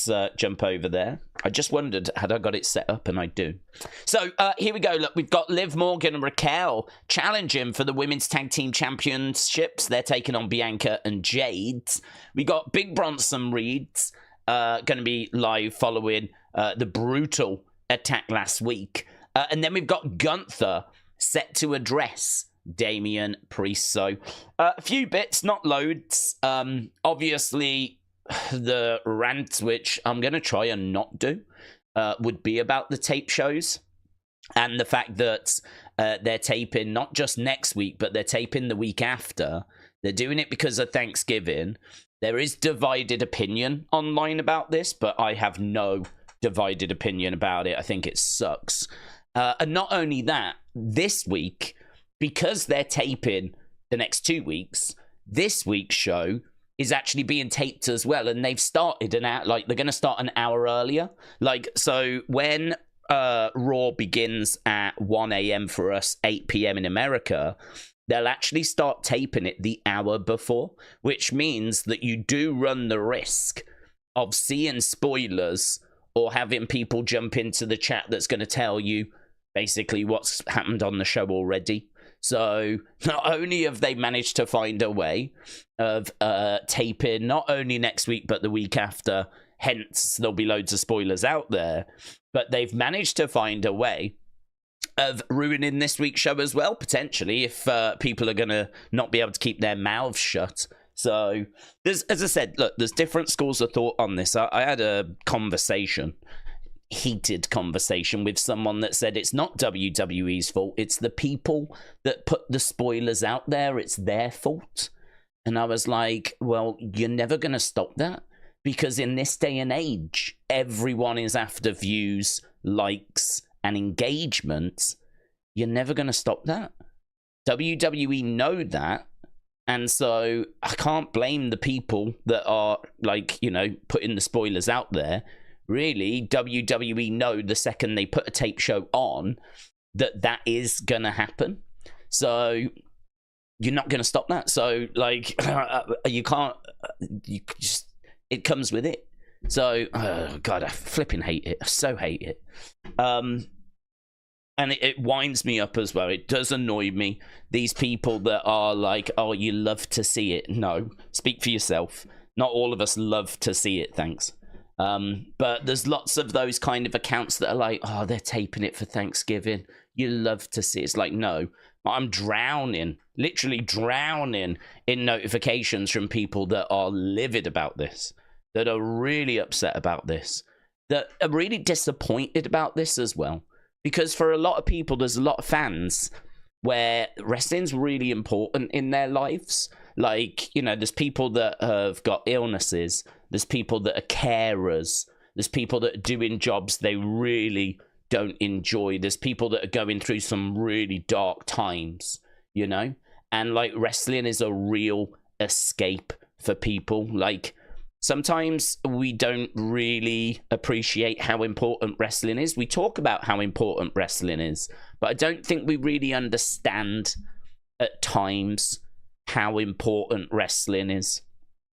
let's jump over there. I just wondered, had I got it set up? And I do. So here we go. Look, we've got Liv Morgan and Raquel challenging for the Women's Tag Team Championships. They're taking on Bianca and Jade. We got Big Bronson Reed's going to be live following the brutal attack last week. And then we've got Gunther set to address Damian Priest. So a few bits, not loads. Obviously, the rant, which I'm going to try and not do, would be about the tape shows and the fact that they're taping not just next week, but they're taping the week after. They're doing it because of Thanksgiving. There is divided opinion online about this, but I have no divided opinion about it. I think it sucks. And not only that, this week, because they're taping the next 2 weeks, this week's show is actually being taped as well, and they've started an hour, like they're going to start an hour earlier. Like, so when Raw begins at 1 a.m. for us, 8 p.m. in America, they'll actually start taping it the hour before, which means that you do run the risk of seeing spoilers or having people jump into the chat that's going to tell you basically what's happened on the show already. So not only have they managed to find a way of taping not only next week but the week after, hence there'll be loads of spoilers out there, but they've managed to find a way of ruining this week's show as well, potentially, if people are going to not be able to keep their mouths shut. So there's, as I said, look, there's different schools of thought on this. I had a heated conversation with someone that said it's not WWE's fault, it's the people that put the spoilers out there, it's their fault. And I was like, well, you're never going to stop that, because in this day and age, everyone is after views, likes, and engagement. You're never going to stop that. WWE know that, and so I can't blame the people that are, like, you know, putting the spoilers out there. Really, WWE know the second they put a tape show on that that is going to happen. So you're not going to stop that. So, like, you can't, you just, it comes with it. So, oh God, I flipping hate it. I so hate it. And it winds me up as well. It does annoy me. These people that are like, oh, you love to see it. No, speak for yourself. Not all of us love to see it, thanks. But there's lots of those kind of accounts that are like, oh, they're taping it for Thanksgiving. You love to see it. It's like, no, I'm drowning, literally drowning in notifications from people that are livid about this, that are really upset about this, that are really disappointed about this as well. Because for a lot of people, there's a lot of fans where wrestling's really important in their lives. Like, you know, there's people that have got illnesses. There's people that are carers. There's people that are doing jobs they really don't enjoy. There's people that are going through some really dark times, you know? And, like, wrestling is a real escape for people. Like, sometimes we don't really appreciate how important wrestling is. We talk about how important wrestling is, but I don't think we really understand at times how important wrestling is.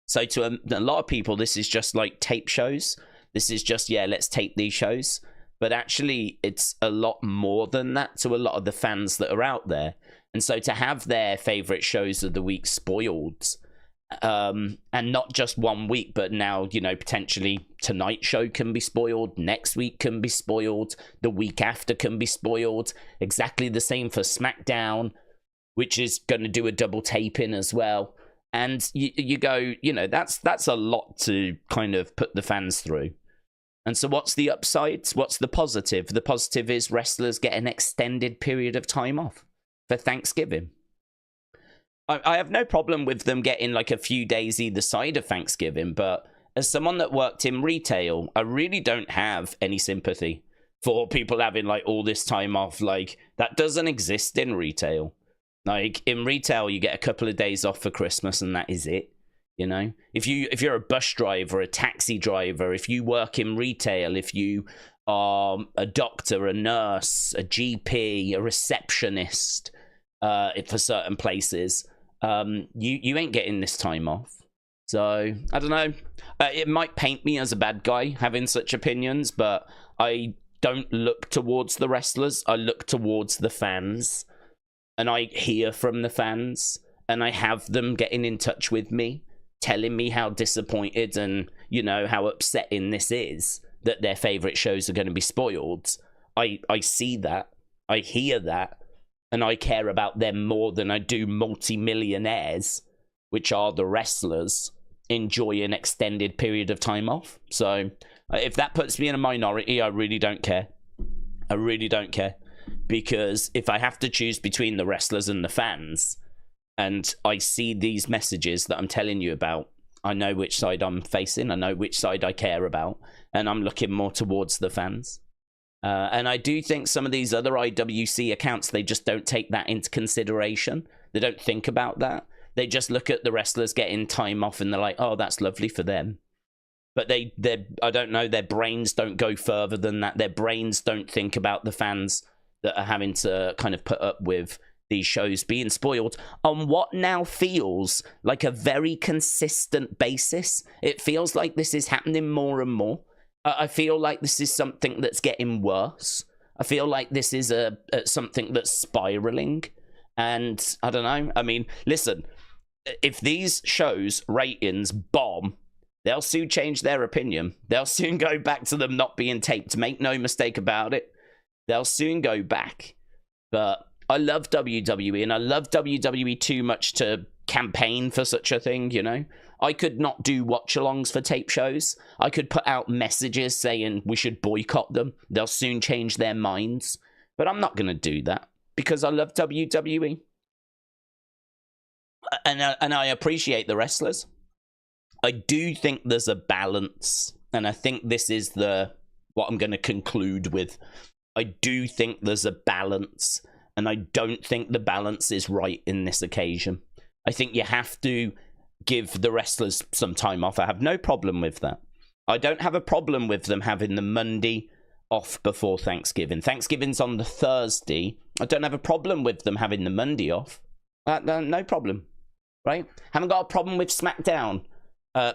So to a lot of people, this is just like tape shows. This is just, yeah, let's tape these shows. But actually, it's a lot more than that to a lot of the fans that are out there. And so to have their favorite shows of the week spoiled, and not just 1 week, but now, you know, potentially tonight's show can be spoiled, next week can be spoiled, the week after can be spoiled, exactly the same for SmackDown, which is going to do a double taping as well. And you go, you know, that's a lot to kind of put the fans through. And so what's the upside? What's the positive? The positive is wrestlers get an extended period of time off for Thanksgiving. I have no problem with them getting like a few days either side of Thanksgiving, but as someone that worked in retail, I really don't have any sympathy for people having like all this time off. Like, that doesn't exist in retail. Like, in retail, you get a couple of days off for Christmas and that is it. You know, if you're a bus driver, a taxi driver, if you work in retail, if you are a doctor, a nurse, a GP, a receptionist, for certain places, you ain't getting this time off. So, I don't know. It might paint me as a bad guy having such opinions, but I don't look towards the wrestlers. I look towards the fans. And I hear from the fans. And I have them getting in touch with me, telling me how disappointed and, you know, how upsetting this is that their favourite shows are going to be spoiled. I see that. I hear that. And I care about them more than I do multi-millionaires, which are the wrestlers, enjoy an extended period of time off. So if that puts me in a minority, I really don't care. I really don't care. Because if I have to choose between the wrestlers and the fans, and I see these messages that I'm telling you about, I know which side I'm facing. I know which side I care about. And I'm looking more towards the fans. And I do think some of these other IWC accounts, they just don't take that into consideration. They don't think about that. They just look at the wrestlers getting time off and they're like, oh, that's lovely for them. But I don't know, their brains don't go further than that. Their brains don't think about the fans that are having to kind of put up with these shows being spoiled on what now feels like a very consistent basis. It feels like this is happening more and more. I feel like this is something that's getting worse. I feel like this is something that's spiraling. And I don't know. I mean, listen, if these shows' ratings bomb, they'll soon change their opinion. They'll soon go back to them not being taped. Make no mistake about it. They'll soon go back. But I love WWE, and I love WWE too much to campaign for such a thing, you know? I could not do watch-alongs for tape shows. I could put out messages saying we should boycott them. They'll soon change their minds. But I'm not going to do that because I love WWE. And I appreciate the wrestlers. I do think there's a balance. And I think this is what I'm going to conclude with. I do think there's a balance. And I don't think the balance is right in this occasion. I think you have to give the wrestlers some time off. I have no problem with that. I don't have a problem with them having the Monday off before Thanksgiving. Thanksgiving's on the Thursday. I don't have a problem with them having the Monday off. No problem, right? Haven't got a problem with SmackDown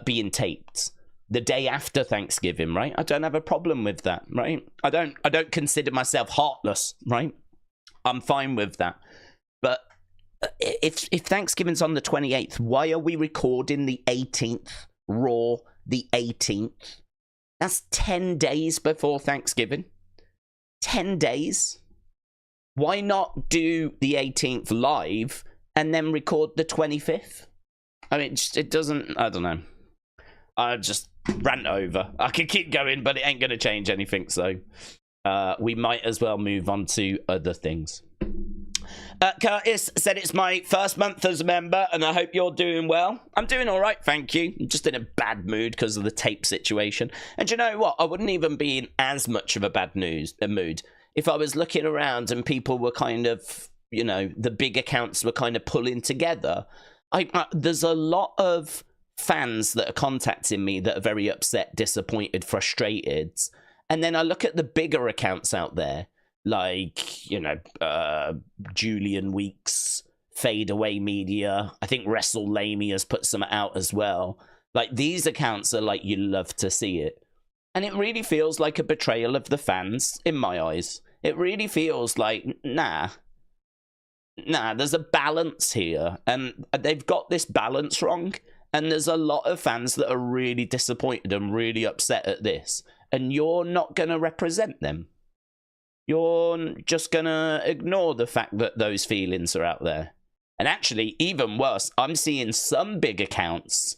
being taped the day after Thanksgiving, right? I don't have a problem with that, right? I don't consider myself heartless, right? I'm fine with that. But if Thanksgiving's on the 28th, why are we recording the 18th? Raw, the 18th? That's 10 days before Thanksgiving. 10 days? Why not do the 18th live and then record the 25th? I mean, it doesn't... I don't know. I just rant over. I could keep going, but it ain't going to change anything, so... we might as well move on to other things. Curtis said it's my first month as a member, and I hope you're doing well. I'm doing all right, thank you. I'm just in a bad mood because of the tape situation. And you know what? I wouldn't even be in as much of a bad mood if I was looking around and people were kind of, you know, the big accounts were kind of pulling together. There's a lot of fans that are contacting me that are very upset, disappointed, frustrated. And then I look at the bigger accounts out there, like, you know, Julian Weeks, Fade Away Media. I think WrestleLamia has put some out as well. Like, these accounts are like, you love to see it. And it really feels like a betrayal of the fans, in my eyes. It really feels like, nah, there's a balance here. And they've got this balance wrong. And there's a lot of fans that are really disappointed and really upset at this. And you're not going to represent them. You're just going to ignore the fact that those feelings are out there. And actually, even worse, I'm seeing some big accounts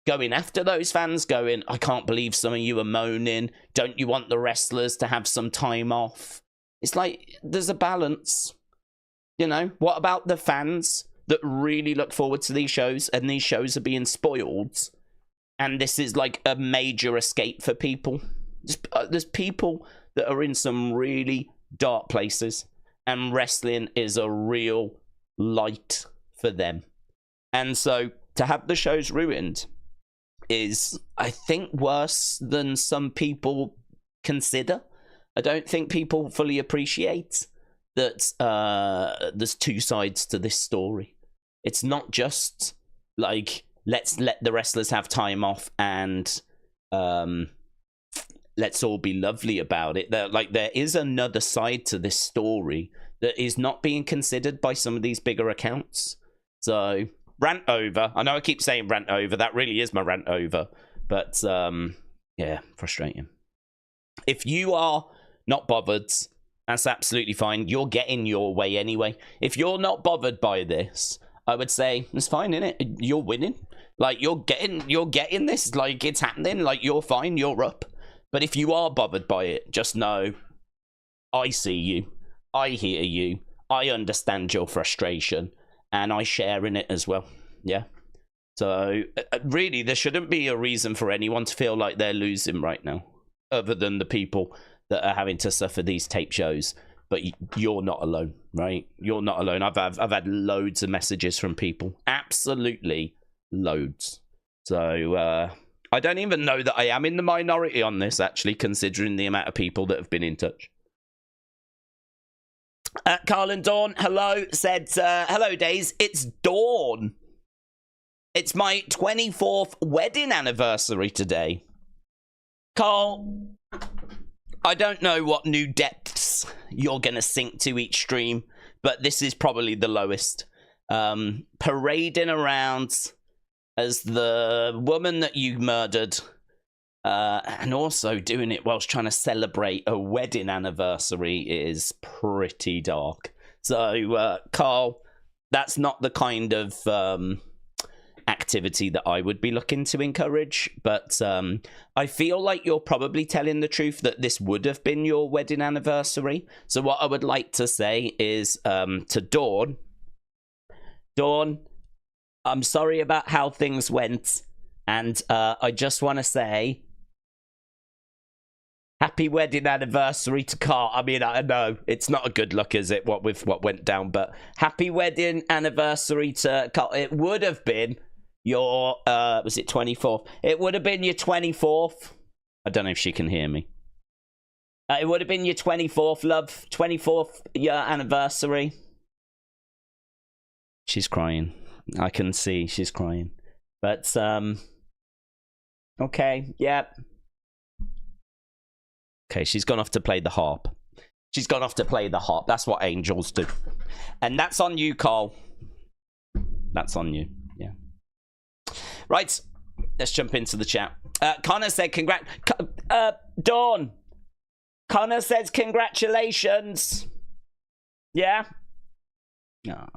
going after those fans, going, I can't believe some of you are moaning. Don't you want the wrestlers to have some time off? It's like, there's a balance. You know, what about the fans that really look forward to these shows, and these shows are being spoiled, and this is like a major escape for people? There's people that are in some really dark places, and wrestling is a real light for them. And so to have the shows ruined is, I think, worse than some people consider. I don't think people fully appreciate that there's two sides to this story. It's not just like let's let the wrestlers have time off and let's all be lovely about it. There is another side to this story that is not being considered by some of these bigger accounts. So, rant over. I know I keep saying rant over. That really is my rant over. But, yeah, frustrating. If you are not bothered, that's absolutely fine. You're getting your way anyway. If you're not bothered by this, I would say it's fine, innit? You're winning. Like, you're getting this. Like, it's happening. Like, you're fine. You're up. But if you are bothered by it, just know I see you. I hear you. I understand your frustration. And I share in it as well. Yeah. So, really, there shouldn't be a reason for anyone to feel like they're losing right now. Other than the people that are having to suffer these tape shows. But you're not alone, right? You're not alone. I've had loads of messages from people. Absolutely loads. So, I don't even know that I am in the minority on this, actually, considering the amount of people that have been in touch. Carl and Dawn, hello, said, hello, Daze. It's Dawn. It's my 24th wedding anniversary today. Carl, I don't know what new depths you're going to sink to each stream, but this is probably the lowest. Parading around as the woman that you murdered, and also doing it whilst trying to celebrate a wedding anniversary is pretty dark. So, Carl, that's not the kind of activity that I would be looking to encourage, but I feel like you're probably telling the truth that this would have been your wedding anniversary. So what I would like to say is to Dawn, I'm sorry about how things went, and I just want to say happy wedding anniversary to Carl. I mean, I know it's not a good look, is it, what went down, but happy wedding anniversary to Carl. It would have been your, was it 24th? It would have been your 24th. I don't know if she can hear me. It would have been your 24th, love. 24th year anniversary. She's crying. I can see she's crying. But, okay, yeah. Okay, she's gone off to play the harp. She's gone off to play the harp. That's what angels do. And that's on you, Carl. That's on you. Yeah. Right. Let's jump into the chat. Connor said, Dawn. Connor says, congratulations. Yeah? No.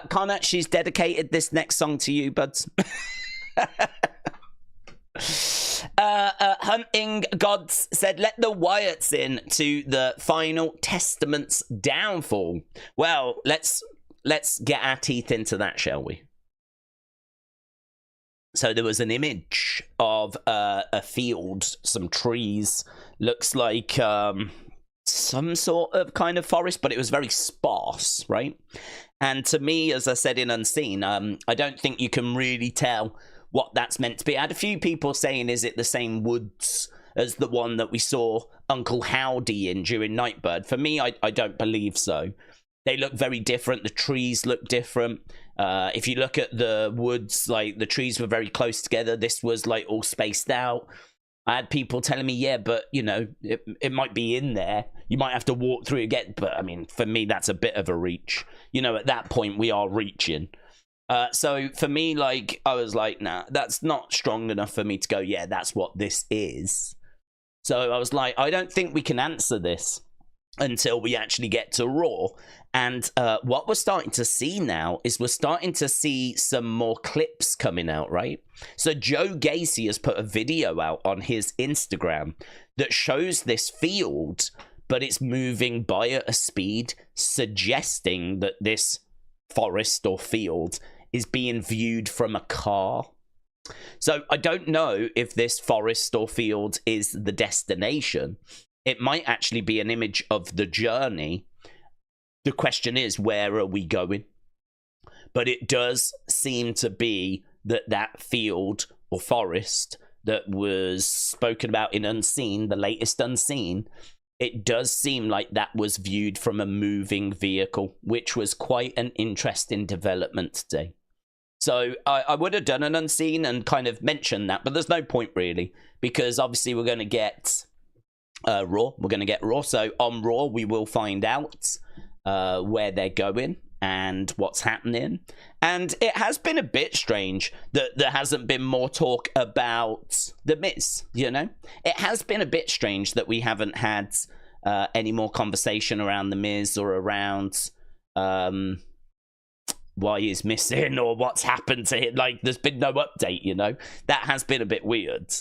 Connor, she's dedicated this next song to you, buds. Hunting Gods said, let the Wyatts in to the final Testament's downfall. Well, let's get our teeth into that, shall we? So there was an image of a field, some trees, looks like some sort of kind of forest, but it was very sparse, right? And to me, as I said in Unseen, I don't think you can really tell what that's meant to be. I had a few people saying, is it the same woods as the one that we saw Uncle Howdy in during Nightbird? For me, I don't believe so. They look very different. The trees look different. If you look at the woods, like the trees were very close together. This was like all spaced out. I had people telling me, yeah, but you know, it might be in there. You might have to walk through again. But I mean, for me, that's a bit of a reach. You know, at that point, we are reaching. So for me, like, I was like, nah, that's not strong enough for me to go, yeah, that's what this is. So I was like, I don't think we can answer this until we actually get to Raw. And what we're starting to see now is we're starting to see some more clips coming out, right? So Joe Gacy has put a video out on his Instagram that shows this field, but it's moving by at a speed, suggesting that this forest or field is being viewed from a car. So I don't know if this forest or field is the destination. It might actually be an image of the journey. The question is, where are we going? But it does seem to be that field or forest that was spoken about in Unseen, the latest Unseen, it does seem like that was viewed from a moving vehicle, which was quite an interesting development today. So I would have done an unseen and kind of mentioned that, but there's no point really, because obviously we're going to get Raw. We're going to get Raw. So on Raw, we will find out where they're going and what's happening. And it has been a bit strange that there hasn't been more talk about The Miz, you know? It has been a bit strange that we haven't had any more conversation around The Miz or around why he's missing or what's happened to him. Like, there's been no update, you know? That has been a bit weird.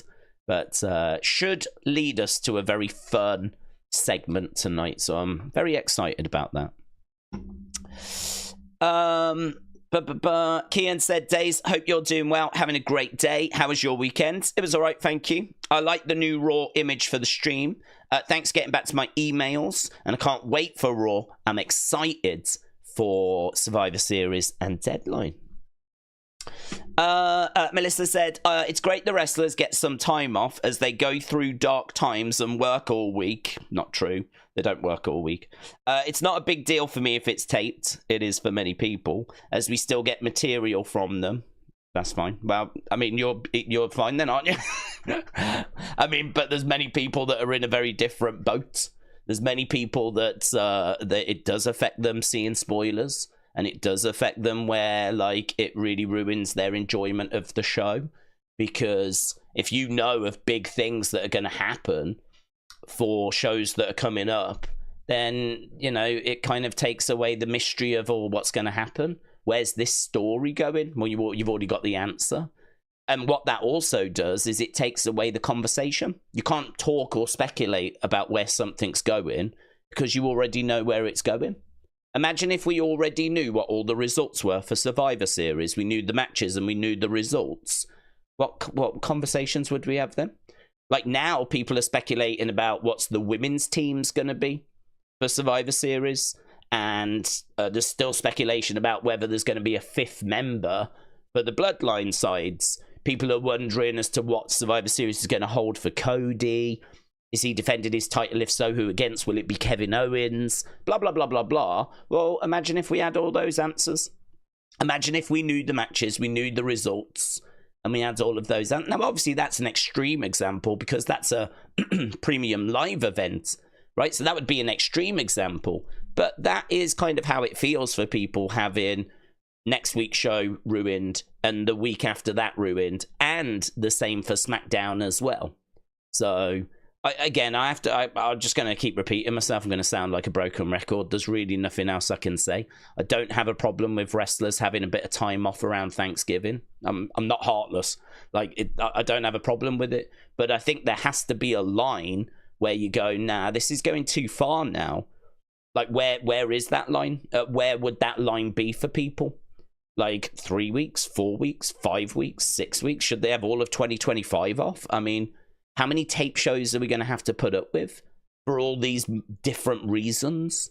But should lead us to a very fun segment tonight. So I'm very excited about that. Kian said, Daze, hope you're doing well, having a great day. How was your weekend? It was all right, thank you. I like the new Raw image for the stream. Thanks for getting back to my emails. And I can't wait for Raw. I'm excited for Survivor Series and Deadline. Melissa said, it's great the wrestlers get some time off as they go through dark times and work all week. Not true. They don't work all week. It's not a big deal for me if it's taped. It is for many people, as we still get material from them. That's fine. Well, I mean, you're fine then, aren't you? I mean, but there's many people that are in a very different boat. There's many people that it does affect them seeing spoilers. And it does affect them where, like, it really ruins their enjoyment of the show. Because if you know of big things that are going to happen for shows that are coming up, then, you know, it kind of takes away the mystery of, oh, what's going to happen? Where's this story going? Well, you've already got the answer. And what that also does is it takes away the conversation. You can't talk or speculate about where something's going because you already know where it's going. Imagine if we already knew what all the results were for Survivor Series. We knew the matches and we knew the results. What conversations would we have then? Like now, people are speculating about what's the women's team's going to be for Survivor Series. And there's still speculation about whether there's going to be a fifth member for the Bloodline sides. People are wondering as to what Survivor Series is going to hold for Cody. Is he defending his title? If so, who against? Will it be Kevin Owens? Blah, blah, blah, blah, blah. Well, imagine if we had all those answers. Imagine if we knew the matches, we knew the results, and we had all of those. Now, obviously, that's an extreme example because that's a premium live event, right? So that would be an extreme example. But that is kind of how it feels for people having next week's show ruined and the week after that ruined, and the same for SmackDown as well. So... I'm just going to keep repeating myself. I'm going to sound like a broken record. There's really nothing else I can say. I don't have a problem with wrestlers having a bit of time off around Thanksgiving. I'm not heartless. I don't have a problem with it. But I think there has to be a line where you go, nah, this is going too far now. Like, where is that line? Where would that line be for people? Like 3 weeks, 4 weeks, 5 weeks, 6 weeks? Should they have all of 2025 off? I mean... how many tape shows are we going to have to put up with for all these different reasons?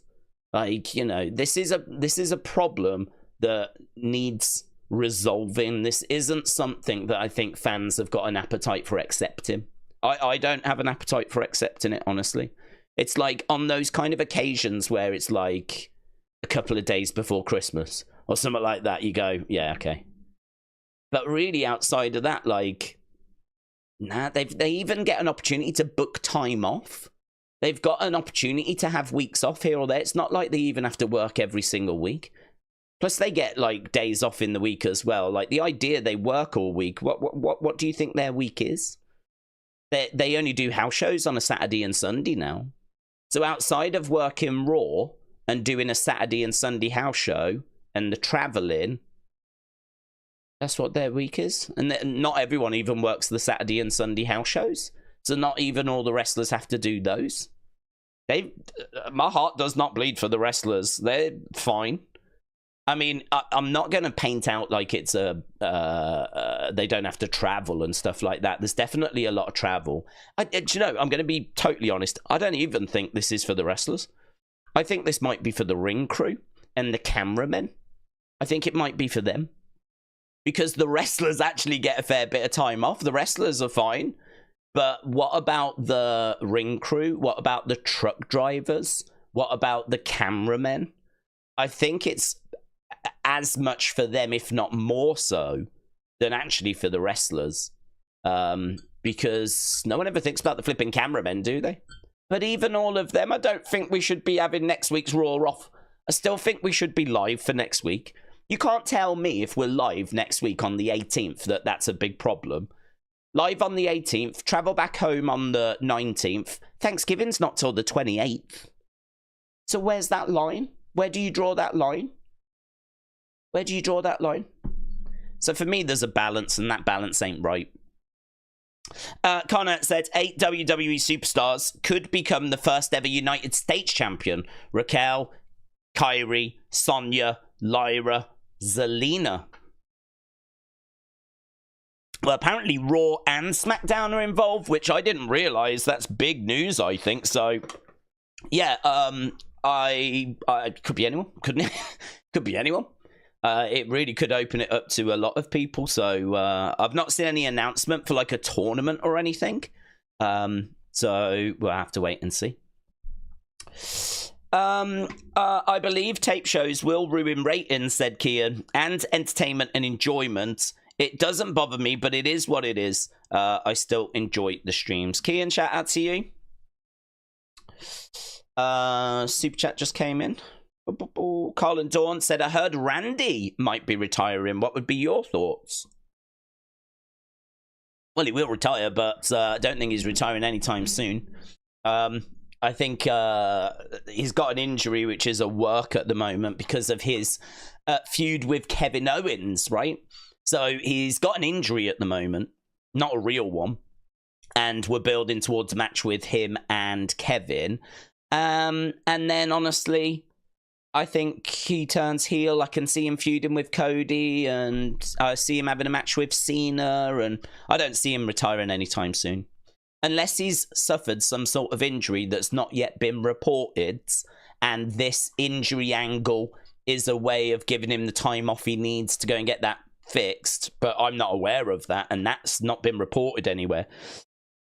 Like, you know, this is a problem that needs resolving. This isn't something that I think fans have got an appetite for accepting. I don't have an appetite for accepting it, honestly. It's like on those kind of occasions where it's like a couple of days before Christmas or something like that, you go, yeah, okay. But really outside of that, like... nah, they even get an opportunity to book time off. They've got an opportunity to have weeks off here or there. It's not like they even have to work every single week. Plus, they get like days off in the week as well. Like the idea they work all week. What do you think their week is? They only do house shows on a Saturday and Sunday now. So outside of working Raw and doing a Saturday and Sunday house show and the traveling. That's what their week is. And not everyone even works the Saturday and Sunday house shows. So not even all the wrestlers have to do those. My heart does not bleed for the wrestlers. They're fine. I mean, I'm not going to paint out like it's they don't have to travel and stuff like that. There's definitely a lot of travel. You know, I'm going to be totally honest. I don't even think this is for the wrestlers. I think this might be for the ring crew and the cameramen. I think it might be for them. Because the wrestlers actually get a fair bit of time off. The wrestlers are fine. But what about the ring crew? What about the truck drivers? What about the cameramen? I think it's as much for them, if not more so, than actually for the wrestlers. Because no one ever thinks about the flipping cameramen, do they? But even all of them, I don't think we should be having next week's Raw off. I still think we should be live for next week. You can't tell me if we're live next week on the 18th that that's a big problem. Live on the 18th, travel back home on the 19th. Thanksgiving's not till the 28th. So where's that line? Where do you draw that line? Where do you draw that line? So for me, there's a balance, and that balance ain't right. Connor said 8 WWE superstars could become the first ever United States champion. Raquel, Kyrie, Sonya, Lyra, Zelina. Well, apparently Raw and SmackDown are involved, which I didn't realize. That's big news, I think. So, yeah, I could be anyone, couldn't it? Could be anyone. It really could open it up to a lot of people. So, I've not seen any announcement for like a tournament or anything. So we'll have to wait and see. I believe tape shows will ruin ratings, said Kian, and entertainment and enjoyment. It doesn't bother me, but it is what it is. I still enjoy the streams. Kian, shout out to you. Super chat just came in. Colin Dawn said, I heard Randy might be retiring. What would be your thoughts? Well, he will retire, but I don't think he's retiring anytime soon. I think he's got an injury, which is a work at the moment because of his feud with Kevin Owens, right? So he's got an injury at the moment, not a real one. And we're building towards a match with him and Kevin. And then, honestly, I think he turns heel. I can see him feuding with Cody, and I see him having a match with Cena, and I don't see him retiring anytime soon. Unless he's suffered some sort of injury that's not yet been reported, and this injury angle is a way of giving him the time off he needs to go and get that fixed. But I'm not aware of that, and that's not been reported anywhere.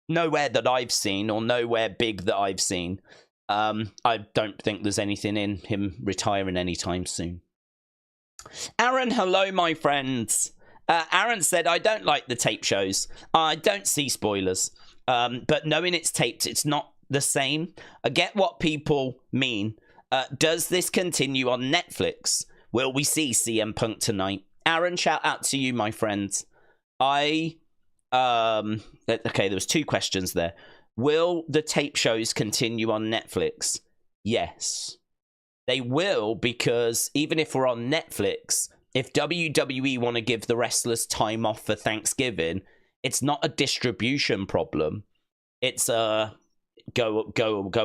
Nowhere that I've seen, or nowhere big that I've seen. I don't think there's anything in him retiring anytime soon. Aaron, hello, my friends. Aaron said, I don't like the tape shows. I don't see spoilers. But knowing it's taped, it's not the same. I get what people mean. Does this continue on Netflix? Will we see CM Punk tonight? Aaron, shout out to you, my friends. Okay, there was 2 questions there. Will the tape shows continue on Netflix? Yes. They will, because even if we're on Netflix, if WWE want to give the wrestlers time off for Thanksgiving, it's not a distribution problem. It's a go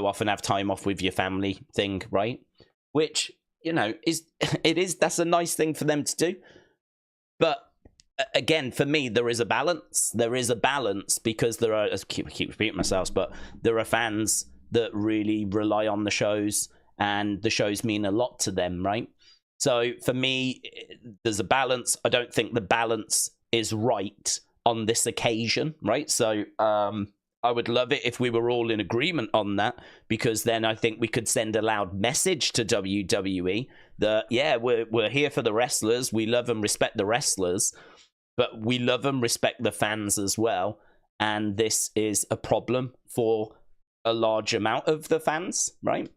off and have time off with your family thing, right? Which, you know, that's a nice thing for them to do. But again, for me, there is a balance. There is a balance because there are, I keep repeating myself, but there are fans that really rely on the shows, and the shows mean a lot to them, right? So for me, there's a balance. I don't think the balance is right on this occasion, right? So I would love it if we were all in agreement on that, because then I think we could send a loud message to WWE that, yeah, we're here for the wrestlers. We love and respect the wrestlers, but we love and respect the fans as well. And this is a problem for a large amount of the fans, right?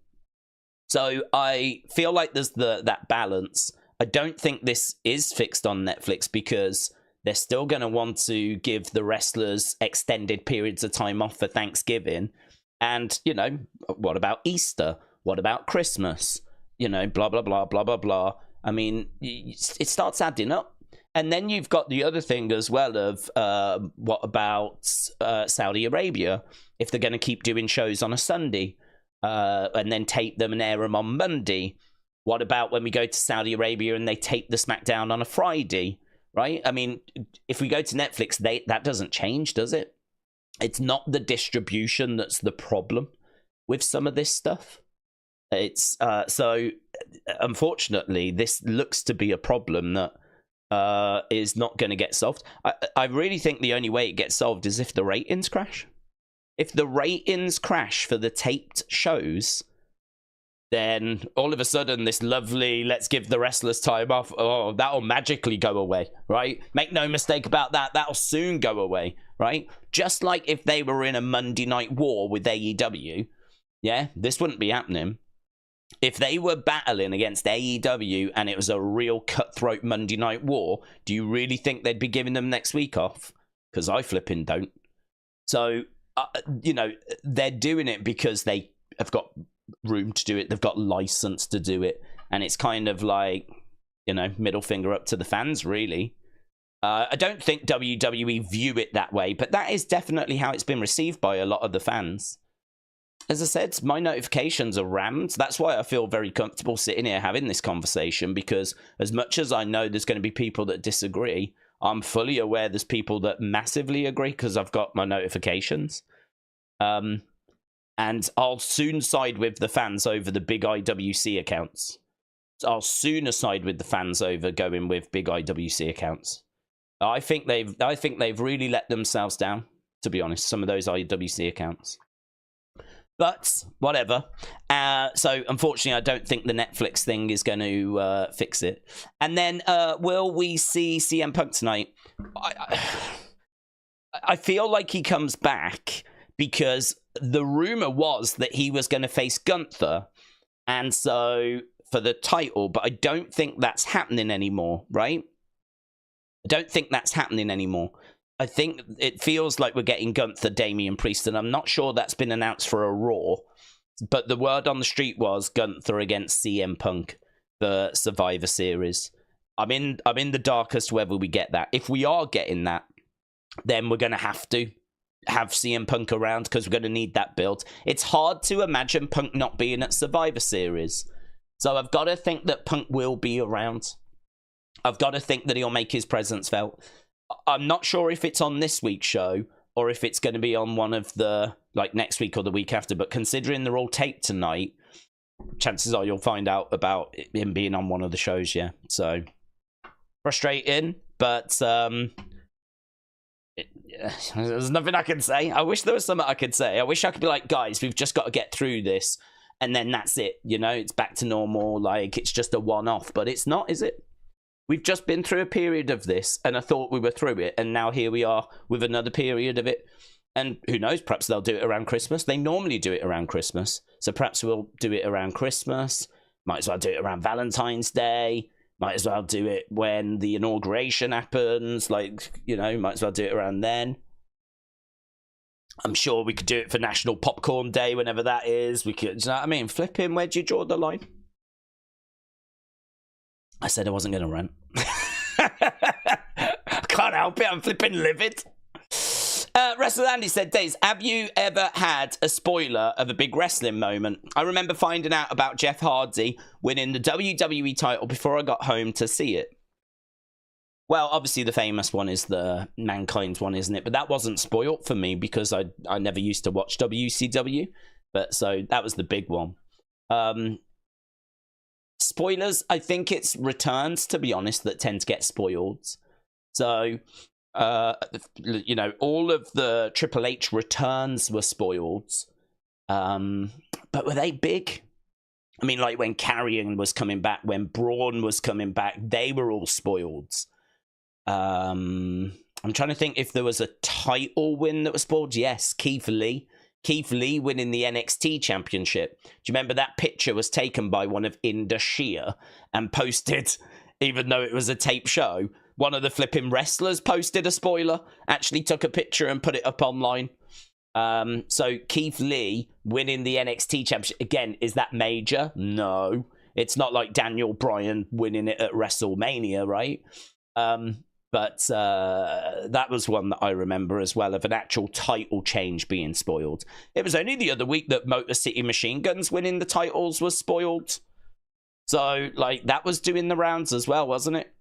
So I feel like there's that balance. I don't think this is fixed on Netflix because they're still going to want to give the wrestlers extended periods of time off for Thanksgiving. And, you know, what about Easter? What about Christmas? You know, blah, blah, blah, blah, blah, blah. I mean, it starts adding up. And then you've got the other thing as well of what about Saudi Arabia? If they're going to keep doing shows on a Sunday and then tape them and air them on Monday. What about when we go to Saudi Arabia and they tape the SmackDown on a Friday? Right? I mean, if we go to Netflix, that doesn't change, does it? It's not the distribution that's the problem with some of this stuff. It's so unfortunately, this looks to be a problem that is not going to get solved. I really think the only way it gets solved is if the ratings crash. If the ratings crash for the taped shows, then all of a sudden this lovely, let's give the wrestlers time off, oh, that'll magically go away, right? Make no mistake about that, that'll soon go away, right? Just like if they were in a Monday Night War with AEW, yeah, this wouldn't be happening. If they were battling against AEW and it was a real cutthroat Monday Night War, do you really think they'd be giving them next week off? Because I flipping don't. So, you know, they're doing it because they have got room to do it. They've got license to do it. And it's kind of like, you know, middle finger up to the fans, really. I don't think WWE view it that way, but that is definitely how it's been received by a lot of the fans. As I said, my notifications are rammed. That's why I feel very comfortable sitting here having this conversation, because as much as I know there's going to be people that disagree, I'm fully aware there's people that massively agree because I've got my notifications. And I'll soon side with the fans over the big IWC accounts. I'll sooner side with the fans over going with big IWC accounts. I think they've really let themselves down, to be honest, some of those IWC accounts. But whatever. So unfortunately, I don't think the Netflix thing is going to fix it. And then will we see CM Punk tonight? I feel like he comes back because the rumor was that he was going to face Gunther, and so for the title. But I don't think that's happening anymore, right? I don't think that's happening anymore. I think it feels like we're getting Gunther, Damian Priest, and I'm not sure that's been announced for a Raw. But the word on the street was Gunther against CM Punk, the Survivor Series. I'm in the dark as to whether we get that. If we are getting that, then we're going to have CM Punk around because we're going to need that build. It's hard to imagine Punk not being at Survivor Series. So I've got to think that Punk will be around. I've got to think that he'll make his presence felt. I'm not sure if it's on this week's show or if it's going to be on one of the, like, next week or the week after. But considering they're all taped tonight, chances are you'll find out about him being on one of the shows, yeah. So, frustrating, but there's nothing I can say. I wish there was something I could say. I wish I could be like, guys, we've just got to get through this, and then that's it. You know, it's back to normal. Like, it's just a one-off. But it's not, is it? We've just been through a period of this, and I thought we were through it, and now here we are with another period of it. And who knows, perhaps they'll do it around Christmas. They normally do it around Christmas, so perhaps we'll do it around Christmas. Might as well do it around Valentine's Day. Might as well do it when the inauguration happens. Like, you know, might as well do it around then. I'm sure we could do it for National Popcorn Day, whenever that is. We could, you know what I mean? Flipping, where'd you draw the line? I said I wasn't going to rant. I can't help it. I'm flipping livid. Wrestler Andy said, Daze, have you ever had a spoiler of a big wrestling moment? I remember finding out about Jeff Hardy winning the WWE title before I got home to see it. Well, obviously the famous one is the Mankind's one, isn't it? But that wasn't spoiled for me because I never used to watch WCW. But so that was the big one. Spoilers, I think it's returns, to be honest, that tend to get spoiled. So, you know, all of the Triple H returns were spoiled. But were they big? I mean, like when Carrion was coming back, when Braun was coming back, they were all spoiled. I'm trying to think if there was a title win that was spoiled. Yes, Keith Lee. Keith Lee winning the NXT championship. Do you remember that picture was taken by one of Indashir and posted, even though it was a tape show, one of the flipping wrestlers posted a spoiler, actually took a picture and put it up online. So Keith Lee winning the NXT championship. Again, is that major? No. It's not like Daniel Bryan winning it at WrestleMania, right? But that was one that I remember as well, of an actual title change being spoiled. It was only the other week that Motor City Machine Guns winning the titles was spoiled. So, like, that was doing the rounds as well, wasn't it?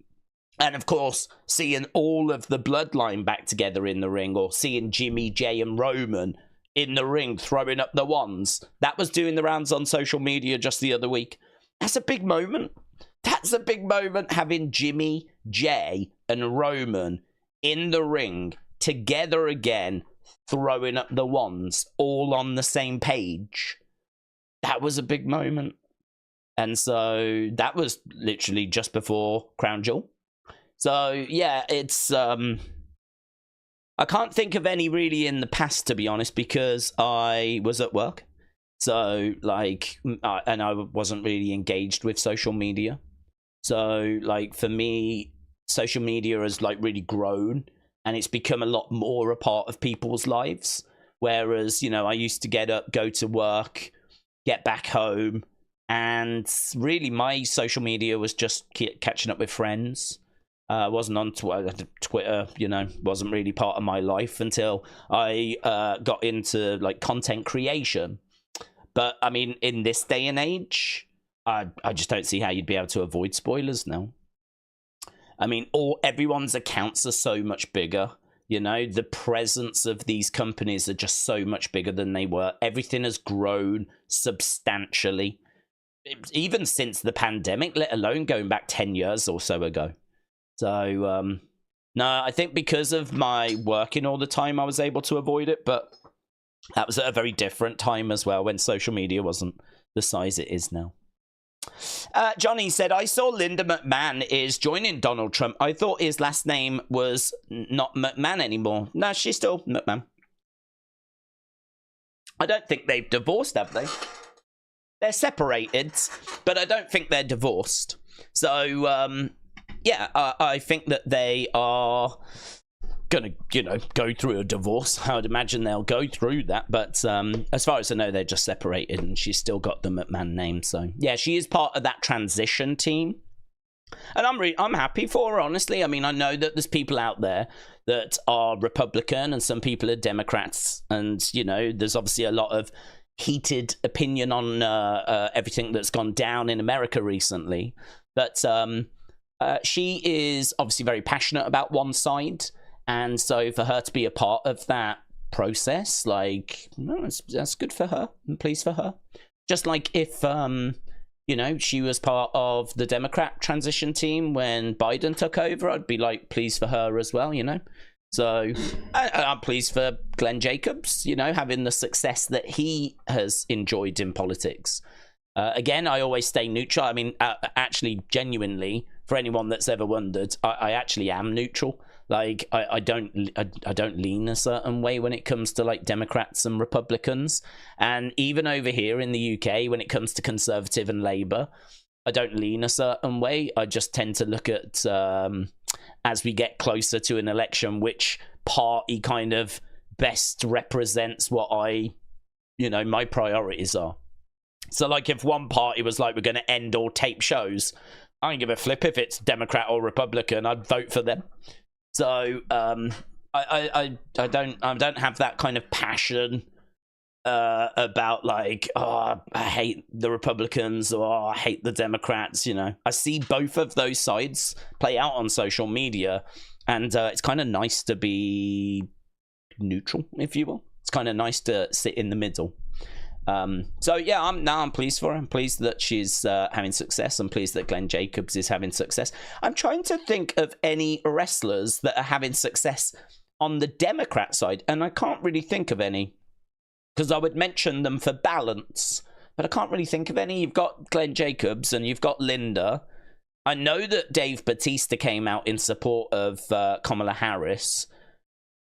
And, of course, seeing all of the Bloodline back together in the ring, or seeing Jimmy, Jay, and Roman in the ring throwing up the wands, that was doing the rounds on social media just the other week. That's a big moment. That's a big moment, having Jimmy, Jay, and Roman in the ring together again, throwing up the wands, all on the same page. That was a big moment. And so that was literally just before Crown Jewel. So yeah, it's I can't think of any really in the past, to be honest, because I was at work. So like, and I wasn't really engaged with social media. So like for me, social media has like really grown, and it's become a lot more a part of people's lives. Whereas, you know, I used to get up, go to work, get back home, and really my social media was just catching up with friends. Wasn't on Twitter, you know, wasn't really part of my life until I got into like content creation. But I mean, in this day and age, I just don't see how you'd be able to avoid spoilers now. I mean, everyone's accounts are so much bigger. You know, the presence of these companies are just so much bigger than they were. Everything has grown substantially, even since the pandemic, let alone going back 10 years or so ago. So, no, I think because of my working all the time, I was able to avoid it. But that was at a very different time as well, when social media wasn't the size it is now. Johnny said, I saw Linda McMahon is joining Donald Trump. I thought his last name was not McMahon anymore. No, she's still McMahon. I don't think they've divorced, have they? They're separated, but I don't think they're divorced. So, yeah, I think that they are gonna, you know, go through a divorce. I would imagine they'll go through that, but as far as I know, they're just separated, and she's still got the McMahon name. So yeah, she is part of that transition team, and I'm happy for her, honestly. I mean, I know that there's people out there that are Republican and some people are Democrats, and you know, there's obviously a lot of heated opinion on everything that's gone down in America recently, but she is obviously very passionate about one side. And so for her to be a part of that process, like, no, that's good for her. I'm pleased for her. Just like if, you know, she was part of the Democrat transition team when Biden took over, I'd be like pleased for her as well, you know. So I'm pleased for Glenn Jacobs, you know, having the success that he has enjoyed in politics. Again, I always stay neutral. I mean, actually, genuinely, for anyone that's ever wondered, I actually am neutral. Like, I don't lean a certain way when it comes to like Democrats and Republicans, and even over here in the UK, when it comes to Conservative and Labour, I don't lean a certain way. I just tend to look at as we get closer to an election, which party kind of best represents what my priorities are. So, like, if one party was like, we're going to end all tape shows, I don't give a flip if it's Democrat or Republican. I'd vote for them. So I don't have that kind of passion about like, oh, I hate the Republicans or I hate the Democrats. You know, I see both of those sides play out on social media, and it's kind of nice to be neutral, if you will. It's kind of nice to sit in the middle. So yeah, I'm pleased for her. I'm pleased that she's having success. I'm pleased that Glenn Jacobs is having success. I'm trying to think of any wrestlers that are having success on the Democrat side, and I can't really think of any, because I would mention them for balance, but I can't really think of any. You've got Glenn Jacobs and you've got Linda. I know that Dave Bautista came out in support of Kamala Harris,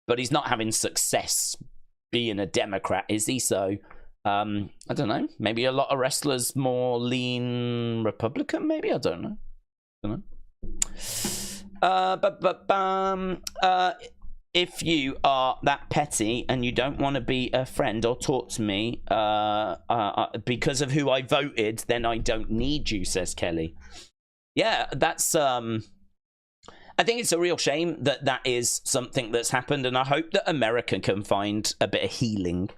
but he's not having success being a Democrat, is he? So I don't know. Maybe a lot of wrestlers more lean Republican. Maybe, I don't know. If you are that petty and you don't want to be a friend or talk to me because of who I voted, then I don't need you, says Kelly. Yeah, that's I think it's a real shame that that is something that's happened, and I hope that America can find a bit of healing.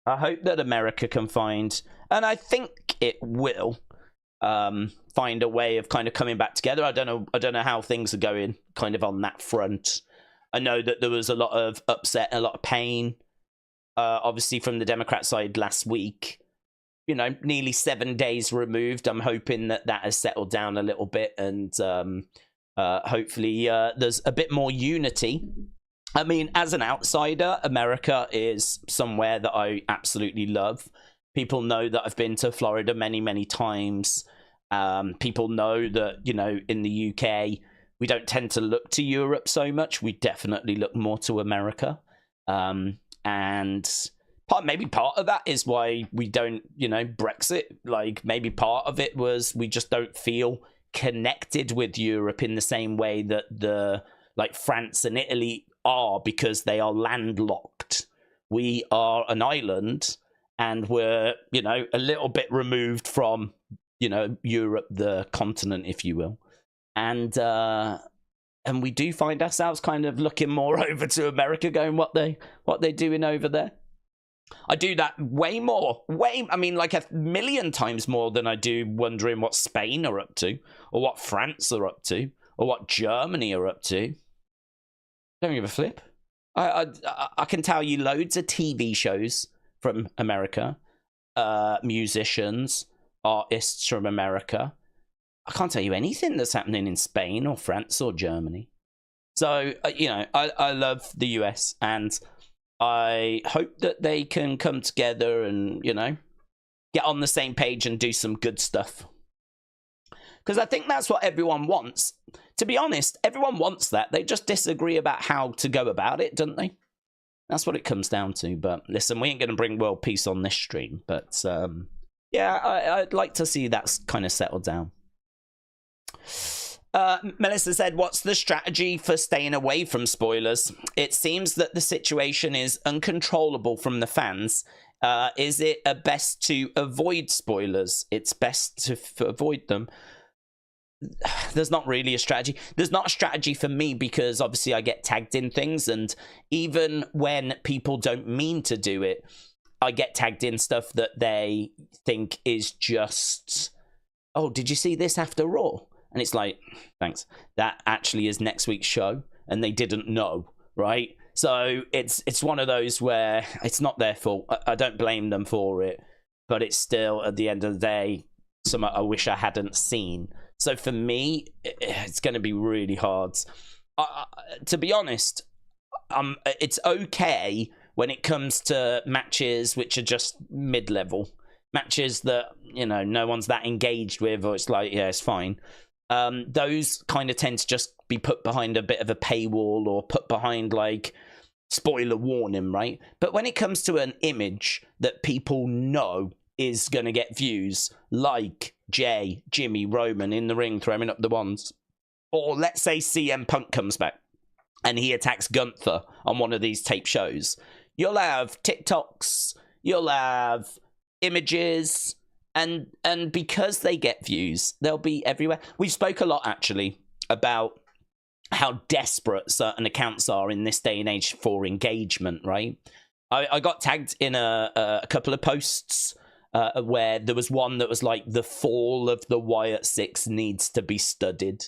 I hope that America can find, and I think it will, find a way of kind of coming back together. I don't know how things are going kind of on that front. I know that there was a lot of upset, a lot of pain, obviously from the Democrat side last week. You know, nearly 7 days removed. I'm hoping that that has settled down a little bit, and hopefully there's a bit more unity. I mean, as an outsider, America is somewhere that I absolutely love. People know that I've been to Florida many, many times. People know that, you know, in the UK, we don't tend to look to Europe so much. We definitely look more to America. And maybe part of that is why we don't, you know, Brexit. Like, maybe part of it was we just don't feel connected with Europe in the same way that like France and Italy are, because they are landlocked. We are an island, and we're, you know, a little bit removed from, you know, Europe, the continent, if you will. And we do find ourselves kind of looking more over to America, going, what they doing over there. I do that way more, I mean, like 1,000,000 times more than I do wondering what Spain are up to, or what France are up to, or what Germany are up to. Don't give a flip. I can tell you loads of TV shows from America, musicians, artists from America. I can't tell you anything that's happening in Spain or France or Germany. So, you know, I love the US, and I hope that they can come together and, you know, get on the same page and do some good stuff. Because I think that's what everyone wants. To be honest, everyone wants that. They just disagree about how to go about it, don't they? That's what it comes down to. But listen, we ain't going to bring world peace on this stream. But yeah, I'd like to see that kind of settled down. Melissa said, what's the strategy for staying away from spoilers? It seems that the situation is uncontrollable from the fans. Is it best to avoid spoilers? It's best to avoid them. There's not really a strategy. There's not a strategy for me, because obviously I get tagged in things, and even when people don't mean to do it, I get tagged in stuff that they think is just, oh, did you see this after Raw? And it's like, thanks. That actually is next week's show, and they didn't know, right? So it's one of those where it's not their fault. I don't blame them for it, but it's still, at the end of the day, something I wish I hadn't seen. So for me, it's going to be really hard. To be honest, it's okay when it comes to matches which are just mid-level. Matches that, you know, no one's that engaged with, or it's like, yeah, it's fine. Those kind of tend to just be put behind a bit of a paywall, or put behind, like, spoiler warning, right? But when it comes to an image that people know is going to get views, like Jay, Jimmy, Roman in the ring throwing up the wands, or let's say CM Punk comes back and he attacks Gunther on one of these tape shows, you'll have TikToks, you'll have images, and because they get views, they'll be everywhere. We spoke a lot, actually, about how desperate certain accounts are in this day and age for engagement, right? I got tagged in a couple of posts where there was one that was like, the fall of the Wyatt Sicks needs to be studied.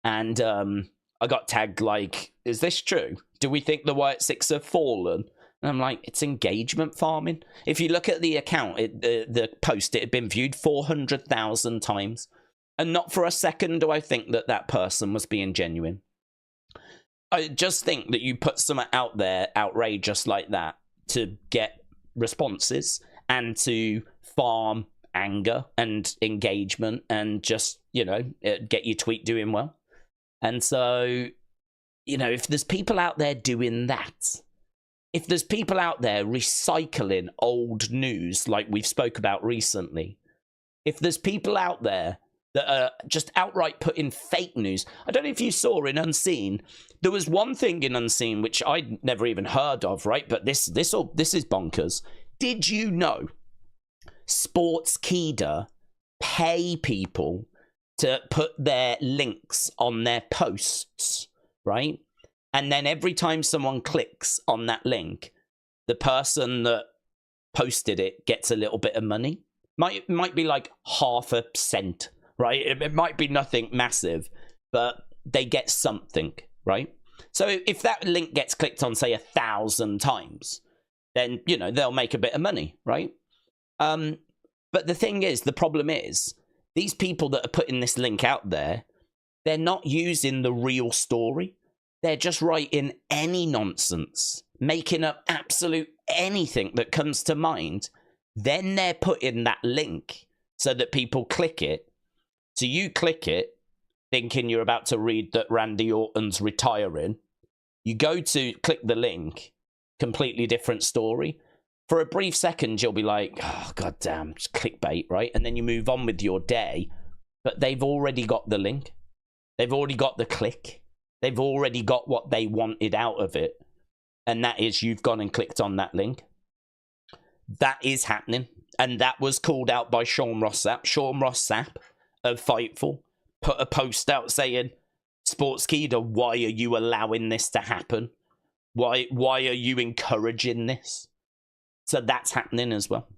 And I got tagged like, is this true? Do we think the Wyatt Sicks have fallen? And I'm like, it's engagement farming. If you look at the account, the post, it had been viewed 400,000 times. And not for a second do I think that that person was being genuine. I just think that you put something out there outrageous like that to get responses and to farm anger and engagement and just, you know, get your tweet doing well. And so, you know, if there's people out there doing that, if there's people out there recycling old news like we've spoke about recently, if there's people out there that are just outright putting fake news. I don't know if you saw in Unseen, there was one thing in Unseen which I'd never even heard of, right? But this is bonkers. Did you know Sportskeeda pay people to put their links on their posts, right? And then every time someone clicks on that link, the person that posted it gets a little bit of money. Might be like 0.5 cent. Right? It might be nothing massive, but they get something, right? So if that link gets clicked on, say, 1,000 times, then, you know, they'll make a bit of money, right? But the thing is, the problem is, these people that are putting this link out there, they're not using the real story. They're just writing any nonsense, making up absolute anything that comes to mind. Then they're putting that link so that people click it. So you click it, thinking you're about to read that Randy Orton's retiring. You go to click the link, completely different story. For a brief second, you'll be like, oh, goddamn, it's clickbait, right? And then you move on with your day. But they've already got the link. They've already got the click. They've already got what they wanted out of it. And that is you've gone and clicked on that link. That is happening. And that was called out by Sean Ross Sapp. Sean Ross Sapp of Fightful put a post out saying, Sportskeeda, why are you allowing this to happen? Why are you encouraging this? So that's happening as well.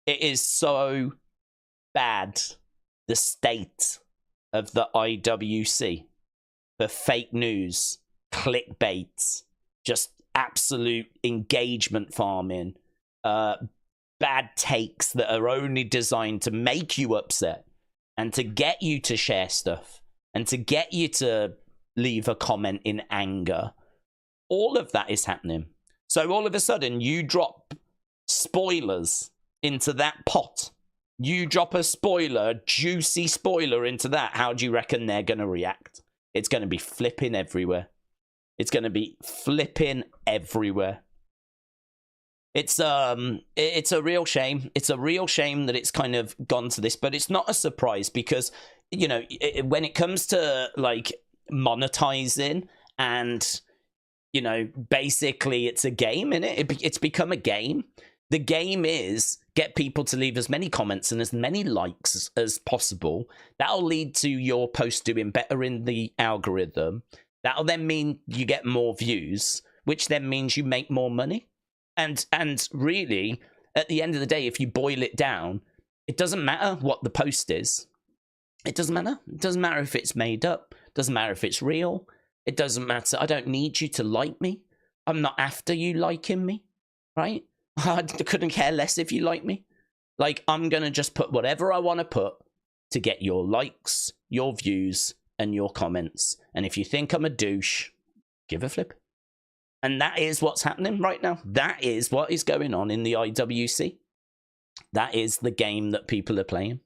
It is so bad, the state of the IWC. The fake news, clickbait, just absolute engagement farming, bad takes that are only designed to make you upset and to get you to share stuff and to get you to leave a comment in anger. All of that is happening. So all of a sudden, you drop spoilers into that pot. You drop a spoiler, juicy spoiler into that. How do you reckon they're going to react? It's going to be flipping everywhere. It's going to be flipping everywhere. It's a real shame. It's a real shame that it's kind of gone to this, but it's not a surprise because, you know, when it comes to like monetizing and, you know, basically it's a game, innit? It's become a game. The game is get people to leave as many comments and as many likes as possible. That'll lead to your post doing better in the algorithm. That'll then mean you get more views, which then means you make more money. And really, at the end of the day, if you boil it down, it doesn't matter what the post is. It doesn't matter. It doesn't matter if it's made up. It doesn't matter if it's real. It doesn't matter. I don't need you to like me. I'm not after you liking me, right? I couldn't care less if you like me. Like, I'm going to just put whatever I want to put to get your likes, your views, and your comments. And if you think I'm a douche, give a flip. And that is what's happening right now. That is what is going on in the IWC. That is the game that people are playing.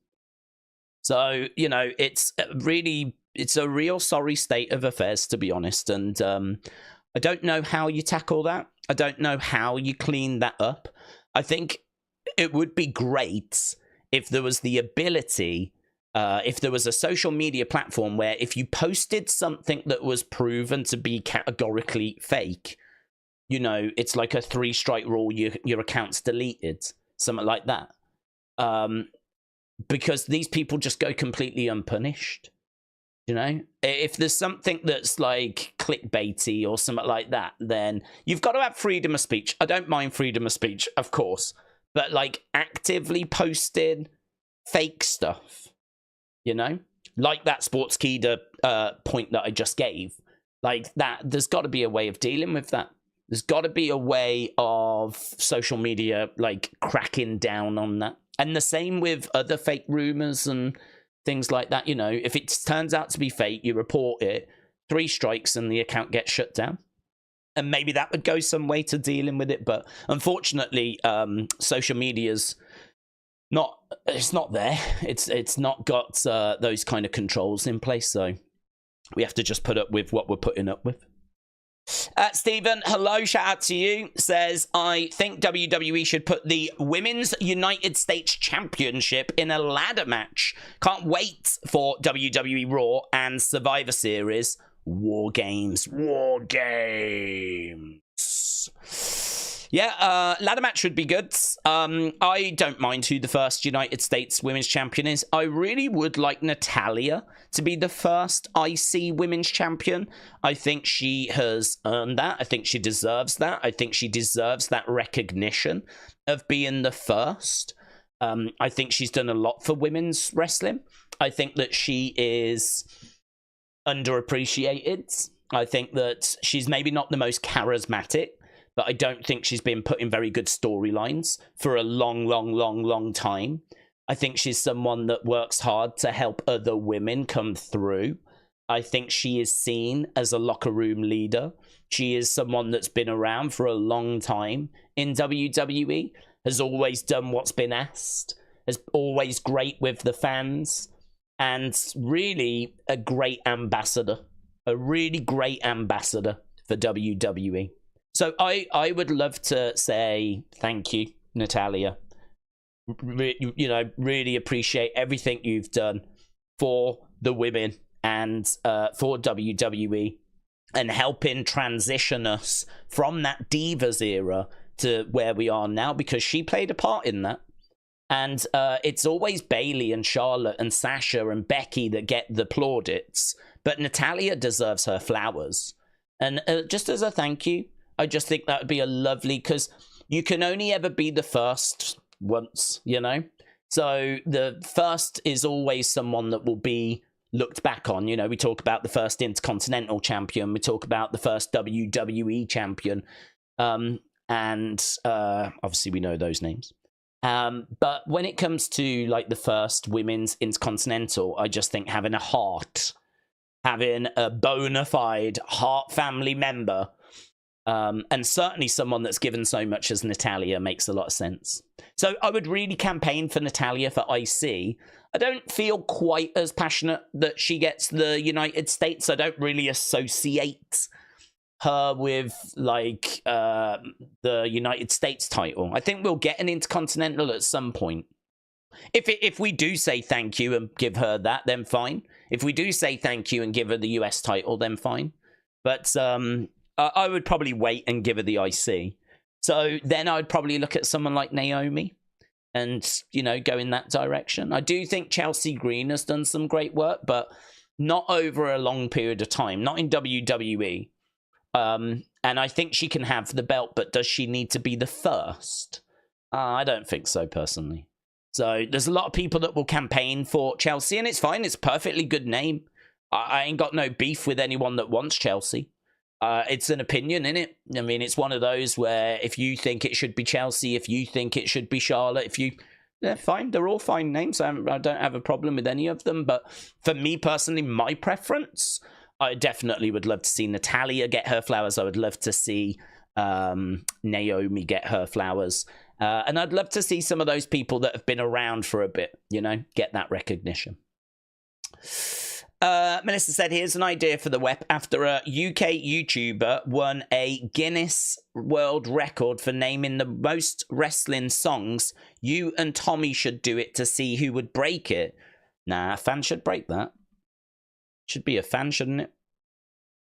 So, you know, it's a real sorry state of affairs, to be honest. And I don't know how you tackle that. I don't know how you clean that up. I think it would be great if there was the ability, if there was a social media platform where if you posted something that was proven to be categorically fake, you know, it's like a 3-strike rule, your account's deleted, something like that. Because these people just go completely unpunished. You know, if there's something that's like clickbaity or something like that, then you've got to have freedom of speech. I don't mind freedom of speech, of course, but like actively posting fake stuff, you know, like that Sportskeeda point that I just gave, like that, there's got to be a way of dealing with that. There's got to be a way of social media like cracking down on that. And the same with other fake rumors and things like that. You know, if it turns out to be fake, you report it, 3 strikes and the account gets shut down. And maybe that would go some way to dealing with it. But unfortunately, social media's it's not there. It's not got those kind of controls in place. So we have to just put up with what we're putting up with. Stephen, hello, shout out to you, says, I think WWE should put the Women's United States Championship in a ladder match. Can't wait for WWE Raw and Survivor Series. Wargames. Yeah, ladder match would be good. I don't mind who the first United States Women's Champion is. I really would like Natalya to be the first IC Women's Champion. I think she has earned that. I think she deserves that. I think she deserves that recognition of being the first. I think she's done a lot for women's wrestling. I think that she is underappreciated. I think that she's maybe not the most charismatic, but I don't think she's been put in very good storylines for a long time. I think she's someone that works hard to help other women come through. I think she is seen as a locker room leader. She is someone that's been around for a long time in WWE, has always done what's been asked, is always great with the fans, and really a great ambassador, a really great ambassador for WWE. So I would love to say thank you, Natalya. Really appreciate everything you've done for the women and for WWE, and helping transition us from that Divas era to where we are now, because she played a part in that. And it's always Bayley and Charlotte and Sasha and Becky that get the plaudits, but Natalya deserves her flowers. And just as a thank you, I just think that would be a lovely, because you can only ever be the first once, you know? So the first is always someone that will be looked back on. You know, we talk about the first Intercontinental Champion, we talk about the first WWE Champion, and obviously we know those names. But when it comes to like the first women's Intercontinental, I just think having a heart, having a bona fide Hart family member, and certainly someone that's given so much as Natalya, makes a lot of sense. So I would really campaign for Natalya for IC. I don't feel quite as passionate that she gets the United States. I don't really associate her with like the United States title. I think we'll get an Intercontinental at some point. If we do say thank you and give her that, then fine. If we do say thank you and give her the US title, then fine. But I would probably wait and give her the IC. So then I'd probably look at someone like Naomi and, go in that direction. I do think Chelsea Green has done some great work, but not over a long period of time, not in WWE. And I think she can have the belt, but does she need to be the first? I don't think so, personally. So there's a lot of people that will campaign for Chelsea, and it's fine. It's a perfectly good name. I ain't got no beef with anyone that wants Chelsea. It's an opinion, innit? I mean, it's one of those where if you think it should be Chelsea, if you think it should be Charlotte, they're fine. They're all fine names. I don't have a problem with any of them. But for me personally, my preference, I definitely would love to see Natalya get her flowers. I would love to see Naomi get her flowers. And I'd love to see some of those people that have been around for a bit, get that recognition. Melissa said, here's an idea for the web. After a UK YouTuber won a Guinness World Record for naming the most wrestling songs, you and Tommy should do it to see who would break it. Nah, a fan should break that. Should be a fan, shouldn't it?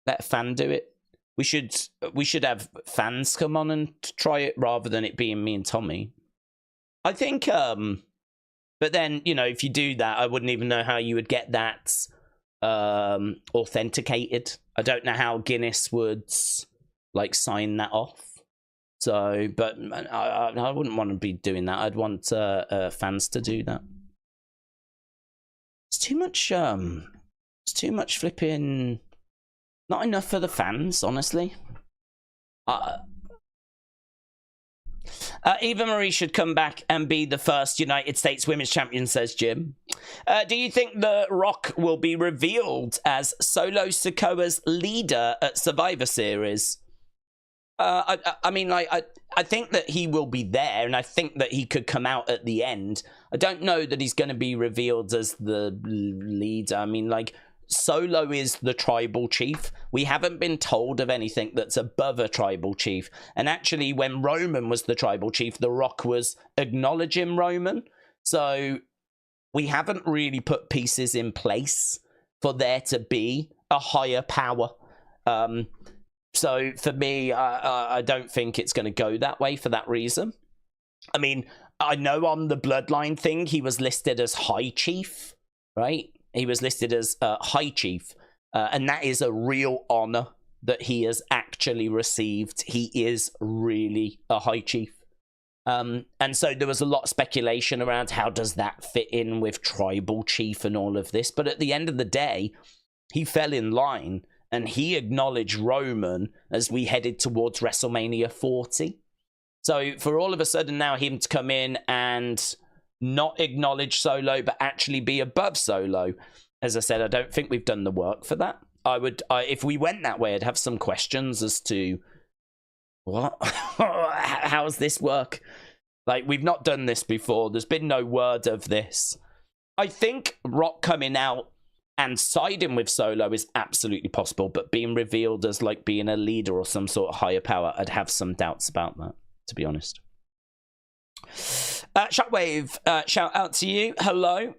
Let a fan do it. We should have fans come on and try it rather than it being me and Tommy. I think, but then, if you do that, I wouldn't even know how you would get that authenticated. I don't know how Guinness would sign that off. So, but I wouldn't want to be doing that. I'd want fans to do that. It's too much. It's too much flipping. Not enough for the fans, honestly. Eva Marie should come back and be the first United States Women's Champion, says Jim. Do you think The Rock will be revealed as Solo Sikoa's leader at Survivor Series? I think that he will be there, and I think that he could come out at the end. I don't know that he's going to be revealed as the leader. I mean, Solo is the tribal chief. We haven't been told of anything that's above a tribal chief. And actually, when Roman was the tribal chief, The Rock was acknowledging Roman. So we haven't really put pieces in place for there to be a higher power. So for me, I don't think it's going to go that way for that reason. I mean, I know on the Bloodline thing, he was listed as High Chief, right? He was listed as High Chief, and that is a real honor that he has actually received. He is really a High Chief. And so there was a lot of speculation around how does that fit in with Tribal Chief and all of this. But at the end of the day, he fell in line and he acknowledged Roman as we headed towards WrestleMania 40. So for all of a sudden now him to come in and not acknowledge Solo, but actually be above Solo. As I said, I don't think we've done the work for that. If we went that way, I'd have some questions as to what, how's this work? We've not done this before. There's been no word of this. I think Rock coming out and siding with Solo is absolutely possible, but being revealed as like being a leader or some sort of higher power, I'd have some doubts about that, to be honest. Shockwave, shout out to you. Hello.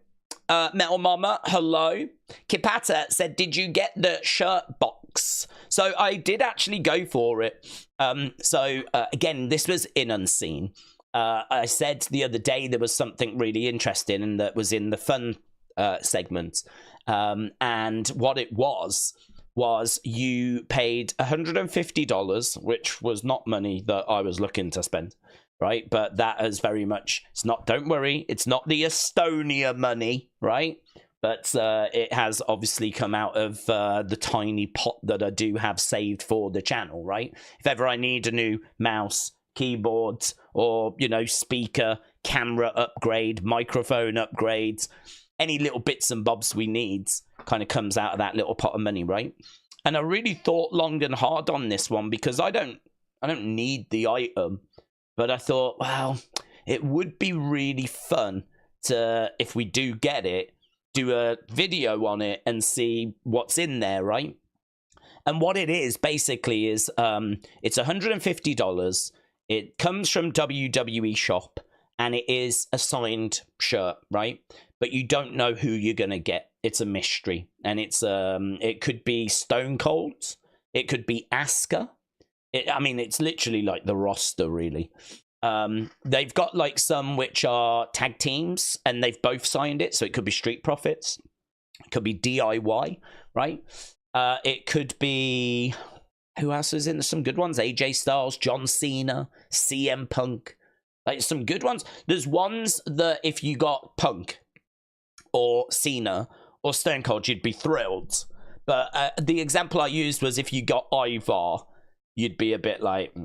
Metal Mama, hello. Kipata said, did you get the shirt box? So I did actually go for it. Again, this was in Unseen. I said the other day there was something really interesting and that was in the fun segment. And what it was you paid $150, which was not money that I was looking to spend, right? But that is very much, it's not, don't worry, it's not the Estonia money, right? But it has obviously come out of the tiny pot that I do have saved for the channel, right? If ever I need a new mouse, keyboard, or, you know, speaker, camera upgrade, microphone upgrades, any little bits and bobs we need kind of comes out of that little pot of money, right? And I really thought long and hard on this one because I don't need the item, but I thought, wow, it would be really fun to, if we do get it, do a video on it and see what's in there, right? And what it is basically is it's $150. It comes from WWE Shop and it is a signed shirt, right? But you don't know who you're gonna get. It's a mystery, and it's it could be Stone Cold, it could be Asuka. I mean, it's literally like the roster, really. They've got like some which are tag teams, and they've both signed it, so it could be Street Profits, it could be DIY, right? It could be, who else is in? There's some good ones. AJ Styles, John Cena, CM Punk. Like some good ones. There's ones that if you got Punk or Cena or Stone Cold, you'd be thrilled. But the example I used was if you got Ivar, you'd be a bit like,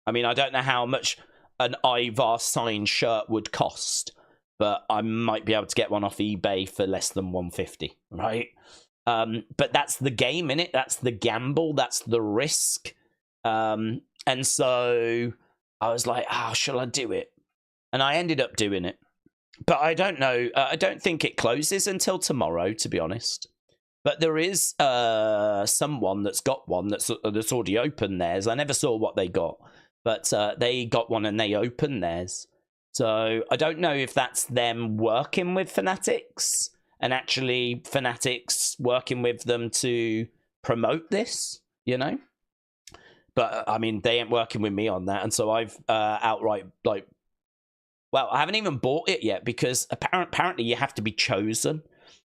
I mean, I don't know how much an Ivar signed shirt would cost, but I might be able to get one off eBay for less than $150, right? But that's the game, innit? That's the gamble. That's the risk. And so I was like, oh, shall I do it? And I ended up doing it. But I don't know. I don't think it closes until tomorrow, to be honest. But there is someone that's got one that's already opened theirs. I never saw what they got. But they got one and they opened theirs. So I don't know if that's them working with Fanatics and actually Fanatics working with them to promote this, you know? But, I mean, they ain't working with me on that. And so I've outright, like, well, I haven't even bought it yet because apparently you have to be chosen.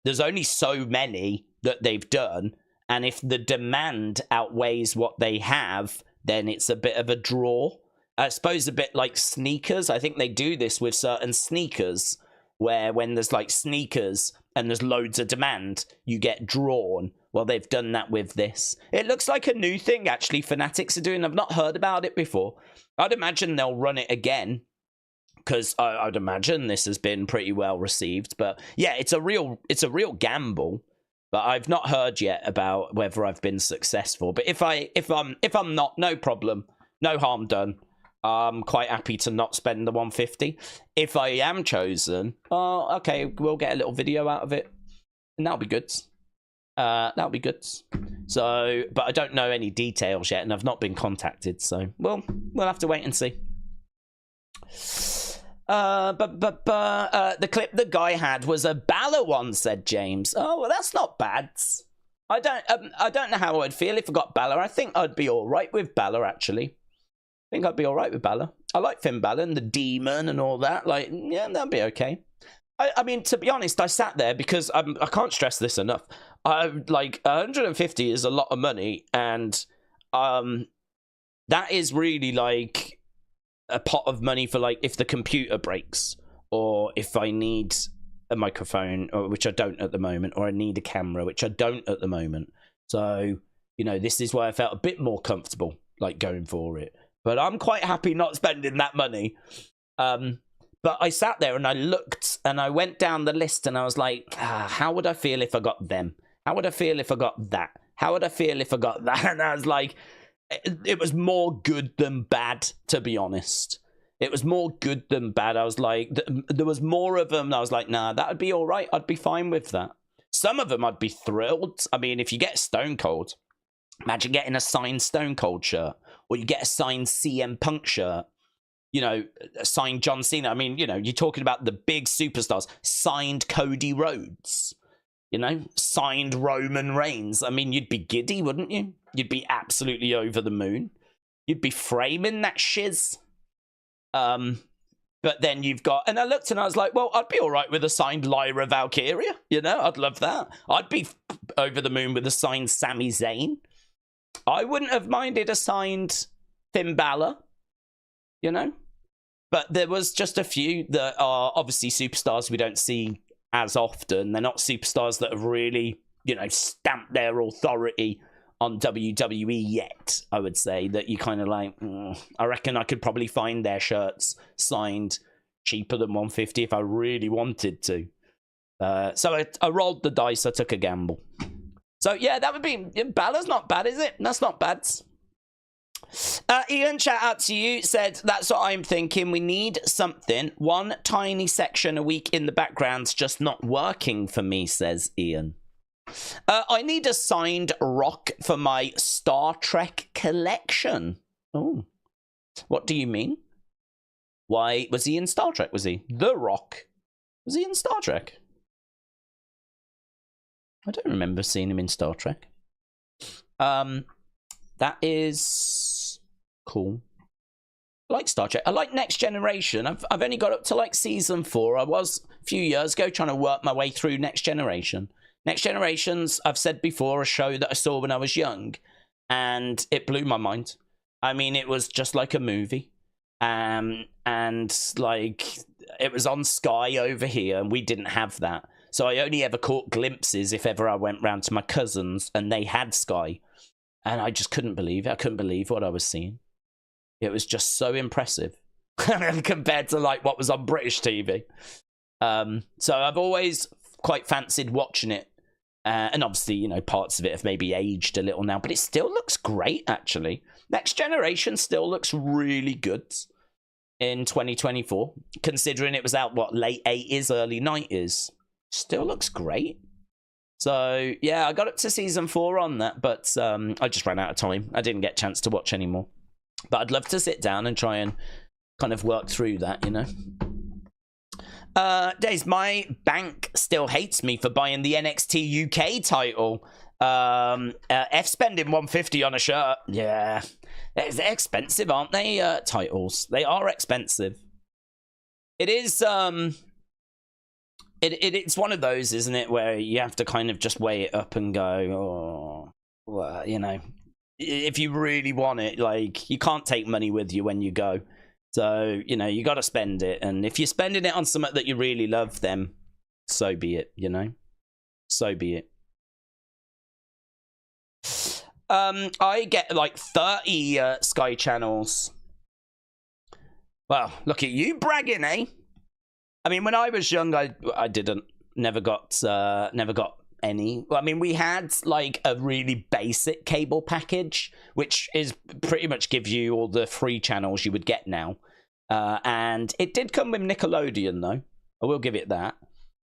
There's only so many that they've done. And if the demand outweighs what they have, then it's a bit of a draw. I suppose a bit like sneakers. I think they do this with certain sneakers where when there's like sneakers and there's loads of demand, you get drawn. Well, they've done that with this. It looks like a new thing, actually, Fanatics are doing. I've not heard about it before. I'd imagine they'll run it again because I'd imagine this has been pretty well received. But yeah, it's a real gamble. But I've not heard yet about whether I've been successful. But if I'm not, no problem, no harm done. I'm quite happy to not spend the $150. If I am chosen, oh, okay, we'll get a little video out of it, and that'll be good. That'll be good. So, but I don't know any details yet, and I've not been contacted. So, we'll have to wait and see. The clip the guy had was a Balor one, said James. Oh, well, that's not bad. I don't know how I'd feel if I got Balor. I think I'd be all right with Balor, actually. I think I'd be all right with Balor. I like Finn Balor and the Demon and all that. Like, yeah, that'd be okay. I mean, to be honest, I sat there because I can't stress this enough. Like, 150 is a lot of money, and that is really like a pot of money for like if the computer breaks or if I need a microphone, which I don't at the moment, or I need a camera, which I don't at the moment. So, you know, this is why I felt a bit more comfortable like going for it. But I'm quite happy not spending that money. But I sat there and I looked and I went down the list and I was like, how would I feel if I got them? How would I feel if I got that? How would I feel if I got that? And I was like, it was more good than bad, to be honest. It was more good than bad. I was like, there was more of them. I was like, nah, that would be all right. I'd be fine with that. Some of them I'd be thrilled. I mean, if you get Stone Cold, imagine getting a signed Stone Cold shirt, or you get a signed CM Punk shirt, you know, a signed John Cena. I mean, you know, you're talking about the big superstars, signed Cody Rhodes, you know, signed Roman Reigns. I mean, you'd be giddy, wouldn't you? You'd be absolutely over the moon. You'd be framing that shiz. But then you've got, and I looked and I was like, well, I'd be all right with a signed Lyra Valkyria, you know, I'd love that. I'd be over the moon with a signed Sami Zayn. I wouldn't have minded a signed Finn Balor, you know, but there was just a few that are obviously superstars we don't see as often. They're not superstars that have really, you know, stamped their authority on WWE yet, I would say, that you kind of like, I reckon I could probably find their shirts signed cheaper than $150 if I really wanted to. So I rolled the dice, I took a gamble. So yeah, that would be, Balor's not bad, is it? That's not bad. Ian, shout out to you, said, that's what I'm thinking. We need something. One tiny section a week in the background's just not working for me, says Ian. I need a signed Rock for my Star Trek collection. Oh, what do you mean? Why was he in Star Trek? Was he The Rock? Was he in Star Trek? I don't remember seeing him in Star Trek. That is cool. I like Star Trek. I like Next Generation. I've only got up to like season 4. I was a few years ago trying to work my way through Next Generation. Next Generation's, I've said before, a show that I saw when I was young, and it blew my mind. I mean, it was just like a movie, and like it was on Sky over here, and we didn't have that. So I only ever caught glimpses if ever I went round to my cousins and they had Sky, and I just couldn't believe it. I couldn't believe what I was seeing. It was just so impressive compared to like what was on British TV. So I've always quite fancied watching it. And obviously, you know, parts of it have maybe aged a little now, but it still looks great, actually. Next Generation still looks really good in 2024, considering it was out, what, late 80s, early 90s. Still looks great. So, yeah, I got up to season 4 on that, but I just ran out of time. I didn't get a chance to watch anymore. But I'd love to sit down and try and kind of work through that, you know. Daze, my bank still hates me for buying the NXT UK title. F spending $150 on a shirt. Yeah, they're expensive, aren't they? Titles, they are expensive. It is. It's one of those, isn't it, where you have to kind of just weigh it up and go, oh, well, you know, if you really want it, like you can't take money with you when you go. So, you know, you got to spend it. And if you're spending it on something that you really love, then so be it, you know? So be it. I get like 30 Sky channels. Well, look at you bragging, eh? I mean, when I was young, I never got any. Well, I mean, we had like a really basic cable package, which is pretty much gives you all the free channels you would get now. And it did come with Nickelodeon, though. I will give it that.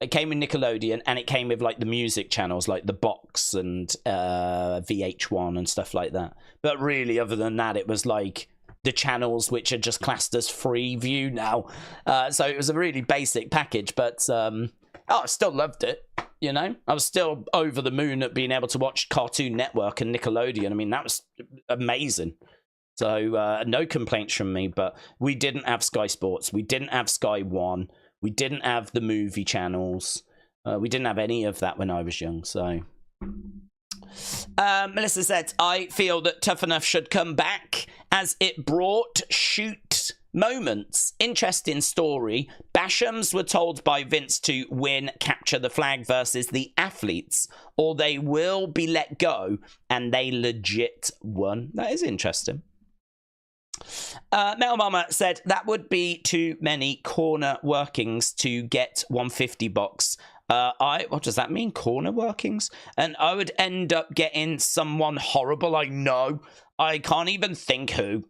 It came with Nickelodeon, and it came with like the music channels, like the Box and VH1 and stuff like that. But really, other than that, it was like the channels which are just classed as free view now. So it was a really basic package, but I still loved it. You know, I was still over the moon at being able to watch Cartoon Network and Nickelodeon. I mean, that was amazing. So no complaints from me, but we didn't have Sky Sports. We didn't have Sky One. We didn't have the movie channels. We didn't have any of that when I was young. So Melissa said, I feel that Tough Enough should come back as it brought shoot moments. Interesting story. Bashams were told by Vince to win Capture the Flag versus the athletes, or they will be let go, and they legit won. That is interesting. Metal Mama said that would be too many corner workings to get 150 box. What does that mean? Corner workings? And I would end up getting someone horrible. I know. I can't even think who.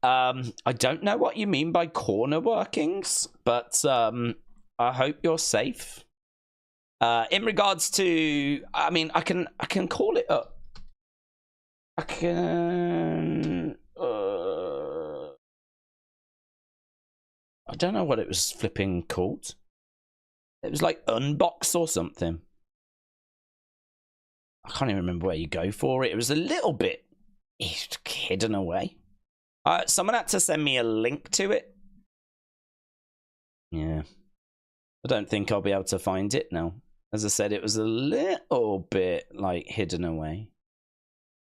I don't know what you mean by corner workings, but I hope you're safe. In regards to, I mean, I can call it up. I can. I don't know what it was flipping called. It was like unbox or something. I can't even remember where you go for it. It was a little bit hidden away. Someone had to send me a link to it. Yeah. I don't think I'll be able to find it now. As I said, it was a little bit like hidden away.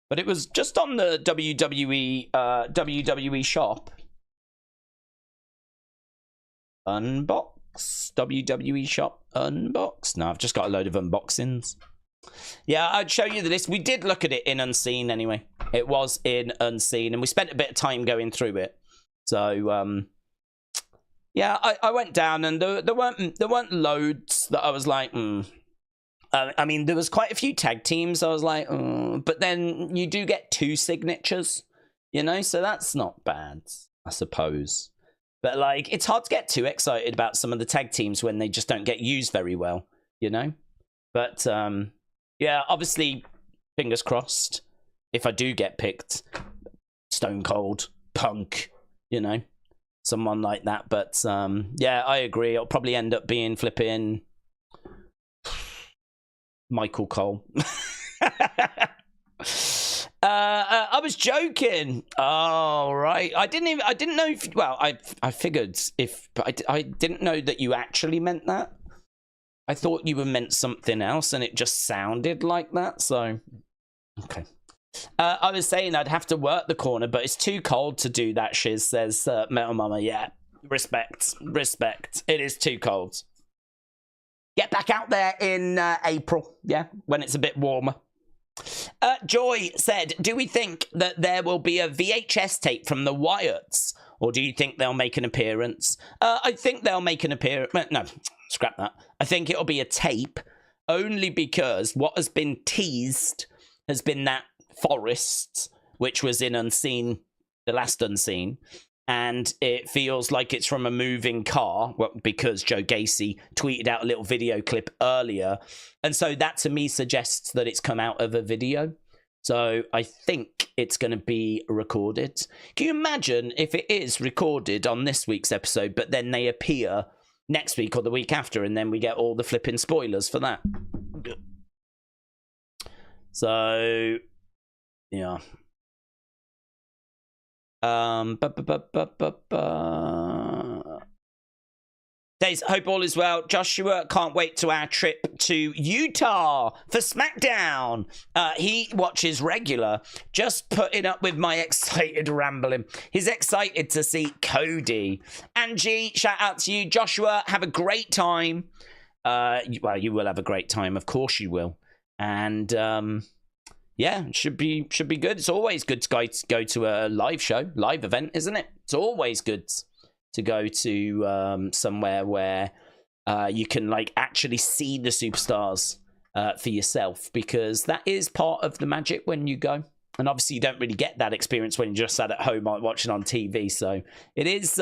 But it was just on the WWE shop. Unbox. WWE shop unbox. No, I've just got a load of unboxings. Yeah, I'd show you the list. We did look at it in Unseen anyway. It was in Unseen, and we spent a bit of time going through it. So, yeah, I went down, and there weren't loads that I was like, I mean, there was quite a few tag teams. I was like, but then you do get 2 signatures, you know, so that's not bad, I suppose. But like, it's hard to get too excited about some of the tag teams when they just don't get used very well, you know. But yeah, obviously, fingers crossed. If I do get picked, Stone Cold, Punk, you know, someone like that. But yeah, I agree. It'll probably end up being flipping Michael Cole. I was joking. Oh, right. I didn't know if, well, I figured if, but I didn't know that you actually meant that. I thought you were meant something else, and it just sounded like that, so, okay. I was saying I'd have to work the corner, but it's too cold to do that, Shiz, says Metal Mama. Yeah, respect. It is too cold. Get back out there in April, yeah, when it's a bit warmer. Joy said, do we think that there will be a VHS tape from the Wyatts, or do you think they'll make an appearance? I think they'll make an appearance. No, scrap that. I think it'll be a tape, only because what has been teased has been that forest, which was in Unseen, the last Unseen, and it feels like it's from a moving car, well, because Joe Gacy tweeted out a little video clip earlier, and so that to me suggests that it's come out of a video. So I think it's going to be recorded. Can you imagine if it is recorded on this week's episode, but then they appear next week or the week after, and then we get all the flipping spoilers for that? So, yeah. Daze, hope all is well. Joshua can't wait to our trip to Utah for SmackDown. He watches regular, just putting up with my excited rambling. He's excited to see Cody. Angie, shout out to you. Joshua, have a great time. Well, you will have a great time. Of course you will. And yeah, should be good. It's always good to go to a live show, live event, isn't it? It's always good to go to somewhere where you can like actually see the superstars for yourself, because that is part of the magic when you go. And obviously you don't really get that experience when you're just sat at home watching on TV. So it is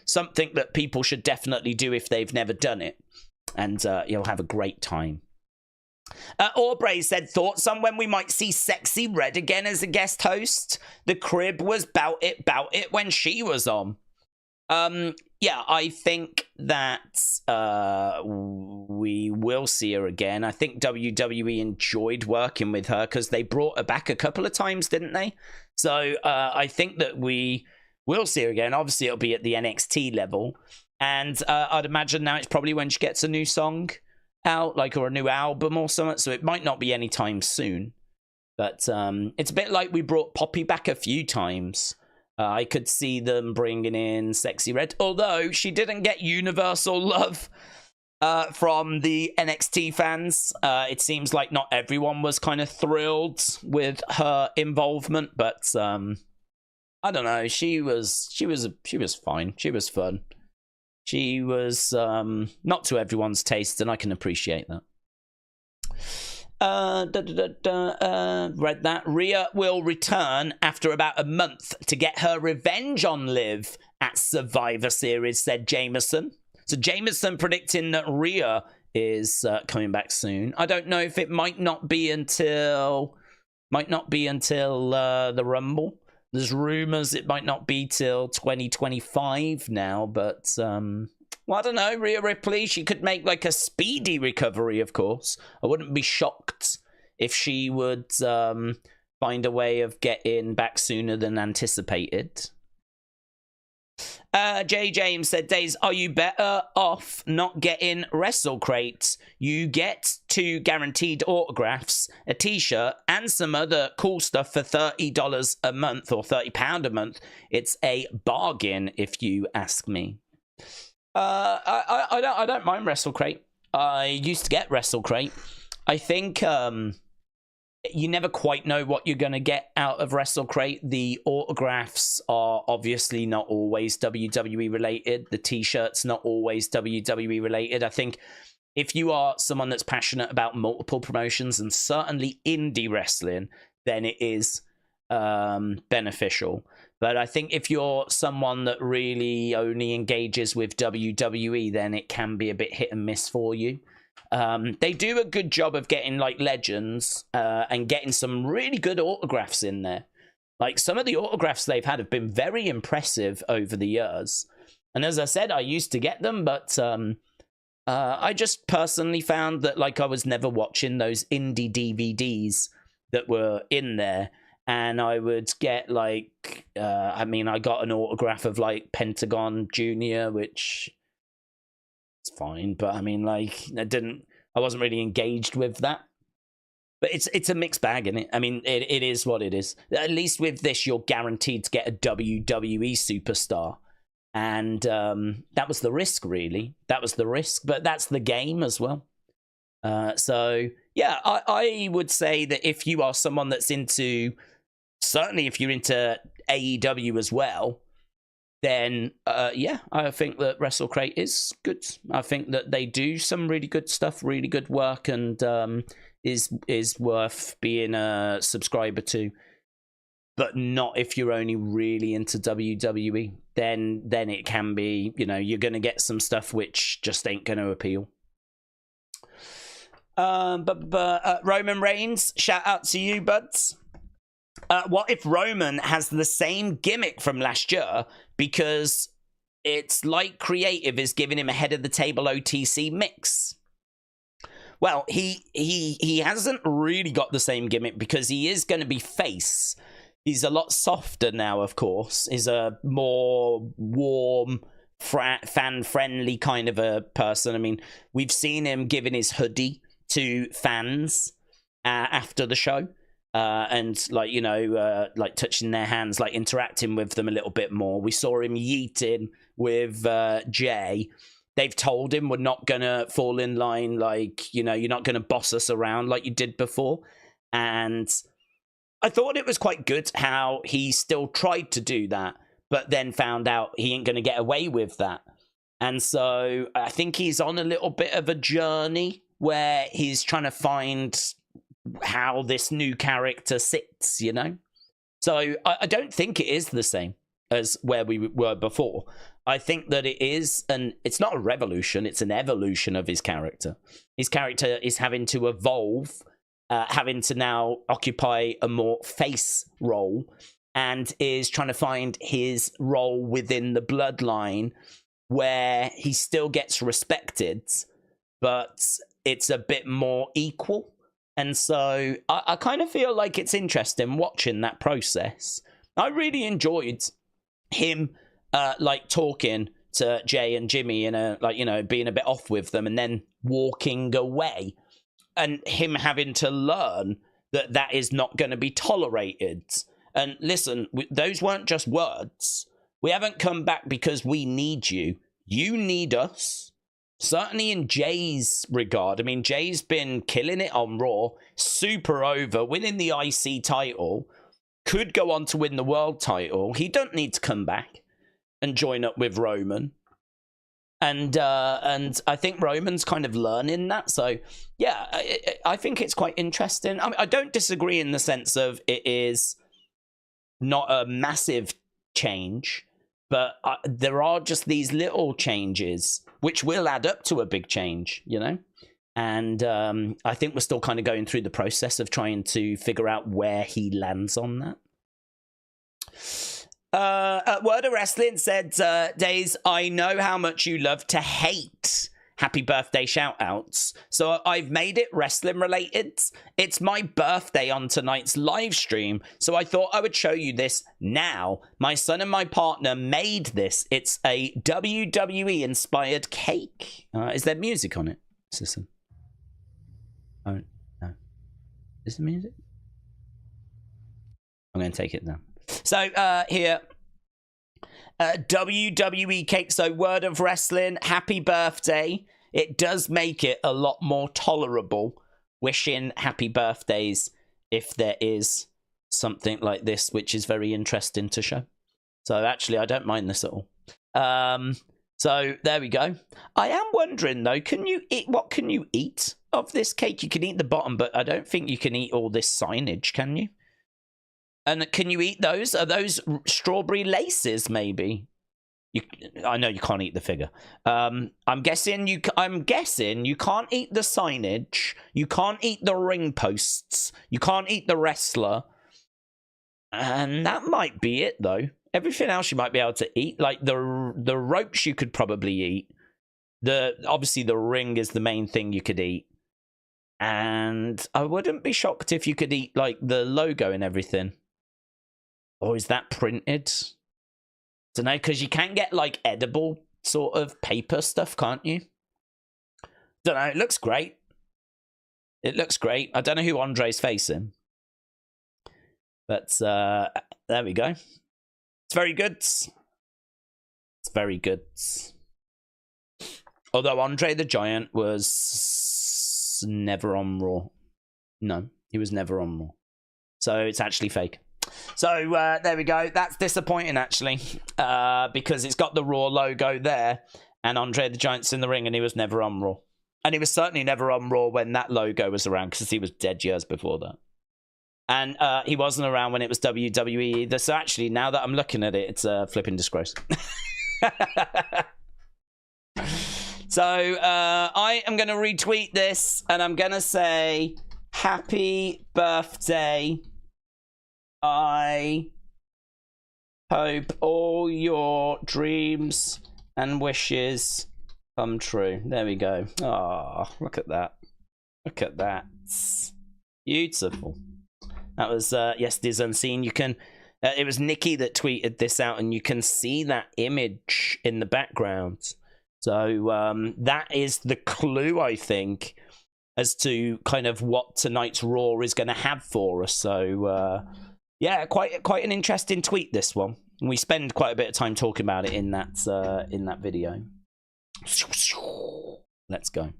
something that people should definitely do if they've never done it. And you'll have a great time. Aubrey said, thoughts on when we might see Sexy Red again as a guest host? The crib was bout it when she was on. Yeah, I think that we will see her again. I think WWE enjoyed working with her because they brought her back a couple of times, didn't they? So I think that we will see her again. Obviously, it'll be at the NXT level. And I'd imagine now it's probably when she gets a new song out, like, or a new album or something. So it might not be anytime soon. But it's a bit like we brought Poppy back a few times. I could see them bringing in Sexy Red, although she didn't get universal love from the NXT fans. It seems like not everyone was kind of thrilled with her involvement, but I don't know. She was fine. She was fun. She was not to everyone's taste, and I can appreciate that. Read that. Rhea will return after about a month to get her revenge on Liv at Survivor Series, said Jameson. So Jameson predicting that Rhea is coming back soon. I don't know if it might not be until the Rumble. There's rumors it might not be till 2025 now, but well, I don't know. Rhea Ripley, she could make like a speedy recovery, of course. I wouldn't be shocked if she would find a way of getting back sooner than anticipated. J. James said, Daze, are you better off not getting Wrestle Crates? You get 2 guaranteed autographs, a t-shirt, and some other cool stuff for $30 a month or £30 a month. It's a bargain, if you ask me. I don't mind Wrestle Crate. I used to get Wrestle Crate. I think you never quite know what you're going to get out of Wrestle Crate. The autographs are obviously not always WWE related. The t-shirts not always WWE related. I think if you are someone that's passionate about multiple promotions and certainly indie wrestling, then it is beneficial. But I think if you're someone that really only engages with WWE, then it can be a bit hit and miss for you. They do a good job of getting like legends and getting some really good autographs in there. Like some of the autographs they've had have been very impressive over the years. And as I said, I used to get them, but I just personally found that like I was never watching those indie DVDs that were in there. And I would get like, I got an autograph of like Pentagon Jr., which is fine, but I wasn't really engaged with that. But it's a mixed bag, isn't it? I mean, it is what it is. At least with this, you're guaranteed to get a WWE superstar. And that was the risk, really. That was the risk, but that's the game as well. So, yeah, I would say that if you are someone that's into... Certainly, if you're into AEW as well, then, I think that Wrestle Crate is good. I think that they do some really good stuff, really good work, and is worth being a subscriber to. But not if you're only really into WWE. Then it can be, you're going to get some stuff which just ain't going to appeal. But Roman Reigns, shout out to you, buds. What if Roman has the same gimmick from last year because it's like creative is giving him a head of the table OTC mix? Well, he hasn't really got the same gimmick because he is going to be face. He's a lot softer now, of course. He's a more warm, fan-friendly kind of a person. I mean, we've seen him giving his hoodie to fans after the show. And like touching their hands, like interacting with them a little bit more. We saw him yeeting with Jay. They've told him we're not gonna fall in line, like, you're not gonna boss us around like you did before. And I thought it was quite good how he still tried to do that, but then found out he ain't gonna get away with that. And so I think he's on a little bit of a journey where he's trying to find how this new character sits, So I don't think it is the same as where we were before. I think that it is, and it's not a revolution, it's an evolution of his character. His character is having to evolve, having to now occupy a more face role, and is trying to find his role within the bloodline where he still gets respected, but it's a bit more equal. And so I kind of feel like it's interesting watching that process. I really enjoyed him talking to Jay and Jimmy and being a bit off with them and then walking away, and him having to learn that is not going to be tolerated. And listen, those weren't just words. We haven't come back because we need you. You need us. Certainly in Jay's regard. I mean, Jay's been killing it on Raw, super over, winning the IC title, could go on to win the world title. He don't need to come back and join up with Roman. And I think Roman's kind of learning that. So yeah, I think it's quite interesting. I mean, I don't disagree in the sense of it is not a massive change, but there are just these little changes which will add up to a big change, you know? And I think we're still kind of going through the process of trying to figure out where he lands on that. Word of Wrestling said, Daze, I know how much you love to hate happy birthday shout-outs, so I've made it wrestling related. It's my birthday on tonight's live stream, so I thought I would show you this now. My son and my partner made this. It's a WWE inspired cake. Is there music on it? Listen. Oh, no. Is there music? I'm going to take it down. So, here, WWE cake. So, Word of Wrestling, happy birthday. It does make it a lot more tolerable wishing happy birthdays if there is something like this, which is very interesting to show. So, actually, I don't mind this at all. So, there we go. I am wondering, though, can you eat, what can you eat of this cake? You can eat the bottom, but I don't think you can eat all this signage, can you? And can you eat those? Are those strawberry laces, maybe? I know you can't eat the figure. I'm guessing you can't eat the signage. You can't eat the ring posts. You can't eat the wrestler. And that might be it, though. Everything else you might be able to eat. Like the ropes you could probably eat. Obviously, the ring is the main thing you could eat. And I wouldn't be shocked if you could eat, like, the logo and everything. Or is that printed? Don't know, because you can get, like, edible sort of paper stuff, can't you? Don't know, it looks great. It looks great. I don't know who Andre's facing. But, there we go. It's very good. It's very good. Although Andre the Giant was never on Raw. No, he was never on Raw. So it's actually fake. So there we go. That's disappointing, actually, because it's got the Raw logo there, and Andre the Giant's in the ring, and he was never on Raw. And he was certainly never on Raw when that logo was around, because he was dead years before that. And he wasn't around when it was WWE either. So actually, now that I'm looking at it, it's a flipping disgrace. So I am going to retweet this, and I'm going to say, happy birthday. I hope all your dreams and wishes come true. There we go. Oh, look at that. Look at that. Beautiful. That was Yesterday's Unseen. You can... it was Nikki that tweeted this out, and you can see that image in the background. So that is the clue, I think, as to kind of what tonight's Raw is going to have for us. So... yeah, quite an interesting tweet, this one. And we spend quite a bit of time talking about it in that video. Let's go.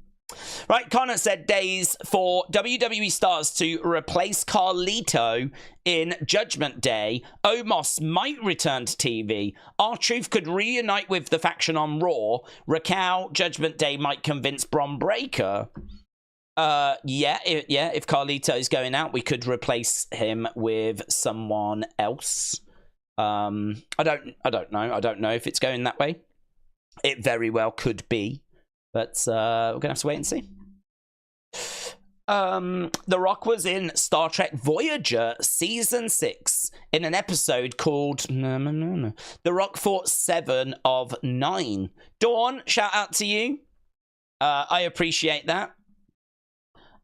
Right, Connor said, Daze, for WWE stars to replace Carlito in Judgment Day, Omos might return to TV. R-Truth could reunite with the faction on Raw. Raquel, Judgment Day might convince Bron Breakker. If Carlito's going out, we could replace him with someone else. I don't know if it's going that way. It very well could be, but we're gonna have to wait and see. The Rock was in Star Trek Voyager Season 6 in an episode called The Rock fought 7 of 9. Dawn, shout out to you. I appreciate that.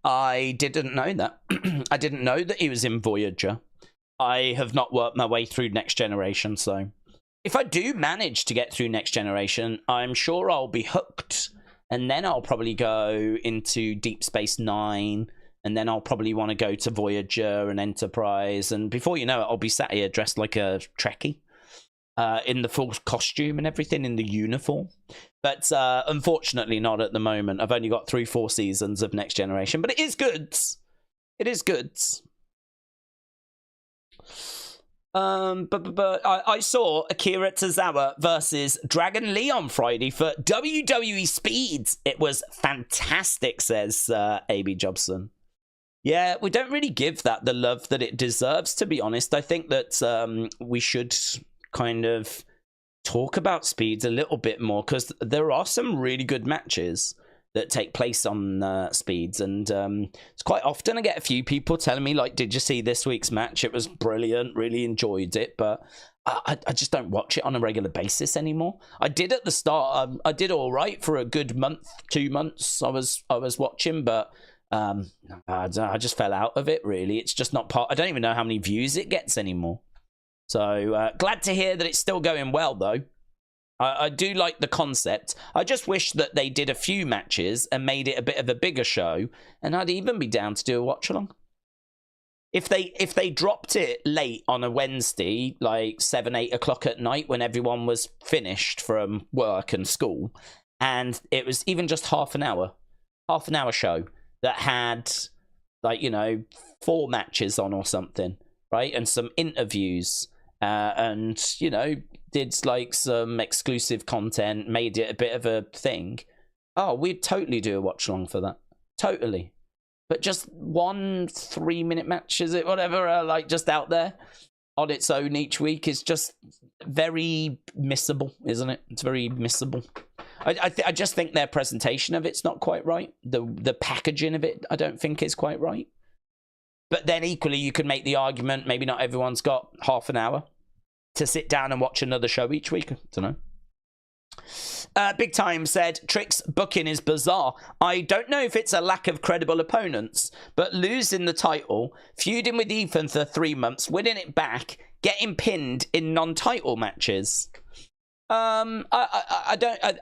I didn't know that. I didn't know that he was in Voyager. I have not worked my way through Next Generation, so if I do manage to get through Next Generation, I'm sure I'll be hooked, and then I'll probably go into Deep Space Nine, and then I'll probably want to go to Voyager and Enterprise, and before you know it, I'll be sat here dressed like a Trekkie. In the full costume and everything, in the uniform. But unfortunately not at the moment. I've only got through 4 seasons of Next Generation. But it is good. It is good. But I saw Akira Tozawa versus Dragon Lee on Friday for WWE Speeds. It was fantastic, says AB Jobson. Yeah, we don't really give that the love that it deserves, to be honest. I think that we should kind of talk about Speeds a little bit more, because there are some really good matches that take place on Speeds, and it's quite often I get a few people telling me, like, did you see this week's match? It was brilliant, really enjoyed it, but I just don't watch it on a regular basis anymore. I did at the start. I did all right for a good month, 2 months. I was watching, but I just fell out of it, really. It's just not part. I don't even know how many views it gets anymore. So glad to hear that it's still going well, though. I do like the concept. I just wish that they did a few matches and made it a bit of a bigger show, and I'd even be down to do a watch along. If they dropped it late on a Wednesday, like 7, 8 o'clock at night, when everyone was finished from work and school, and it was even just half an hour show that had, like, 4 matches on or something, right, and some interviews, and did like some exclusive content, made it a bit of a thing. Oh, we'd totally do a watch along for that, totally. But just 1 3-minute match, is it, whatever, like, just out there on its own each week is just very missable, isn't it? It's very missable. I just think their presentation of it's not quite right. The packaging of it, I don't think is quite right. But then equally, you could make the argument maybe not everyone's got half an hour to sit down and watch another show each week. I don't know. Big Time said, Trick's booking is bizarre. I don't know if it's a lack of credible opponents, but losing the title, feuding with Ethan for 3 months, winning it back, getting pinned in non-title matches. I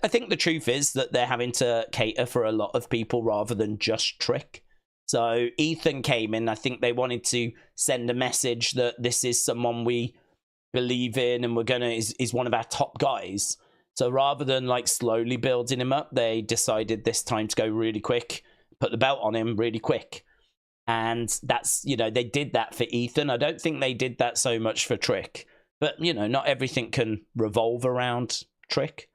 think the truth is that they're having to cater for a lot of people rather than just Trick. So Ethan came in. I think they wanted to send a message that this is someone we believe in and is one of our top guys. So rather than like slowly building him up, they decided this time to go really quick, put the belt on him really quick. And that's, they did that for Ethan. I don't think they did that so much for Trick. But, not everything can revolve around Trick.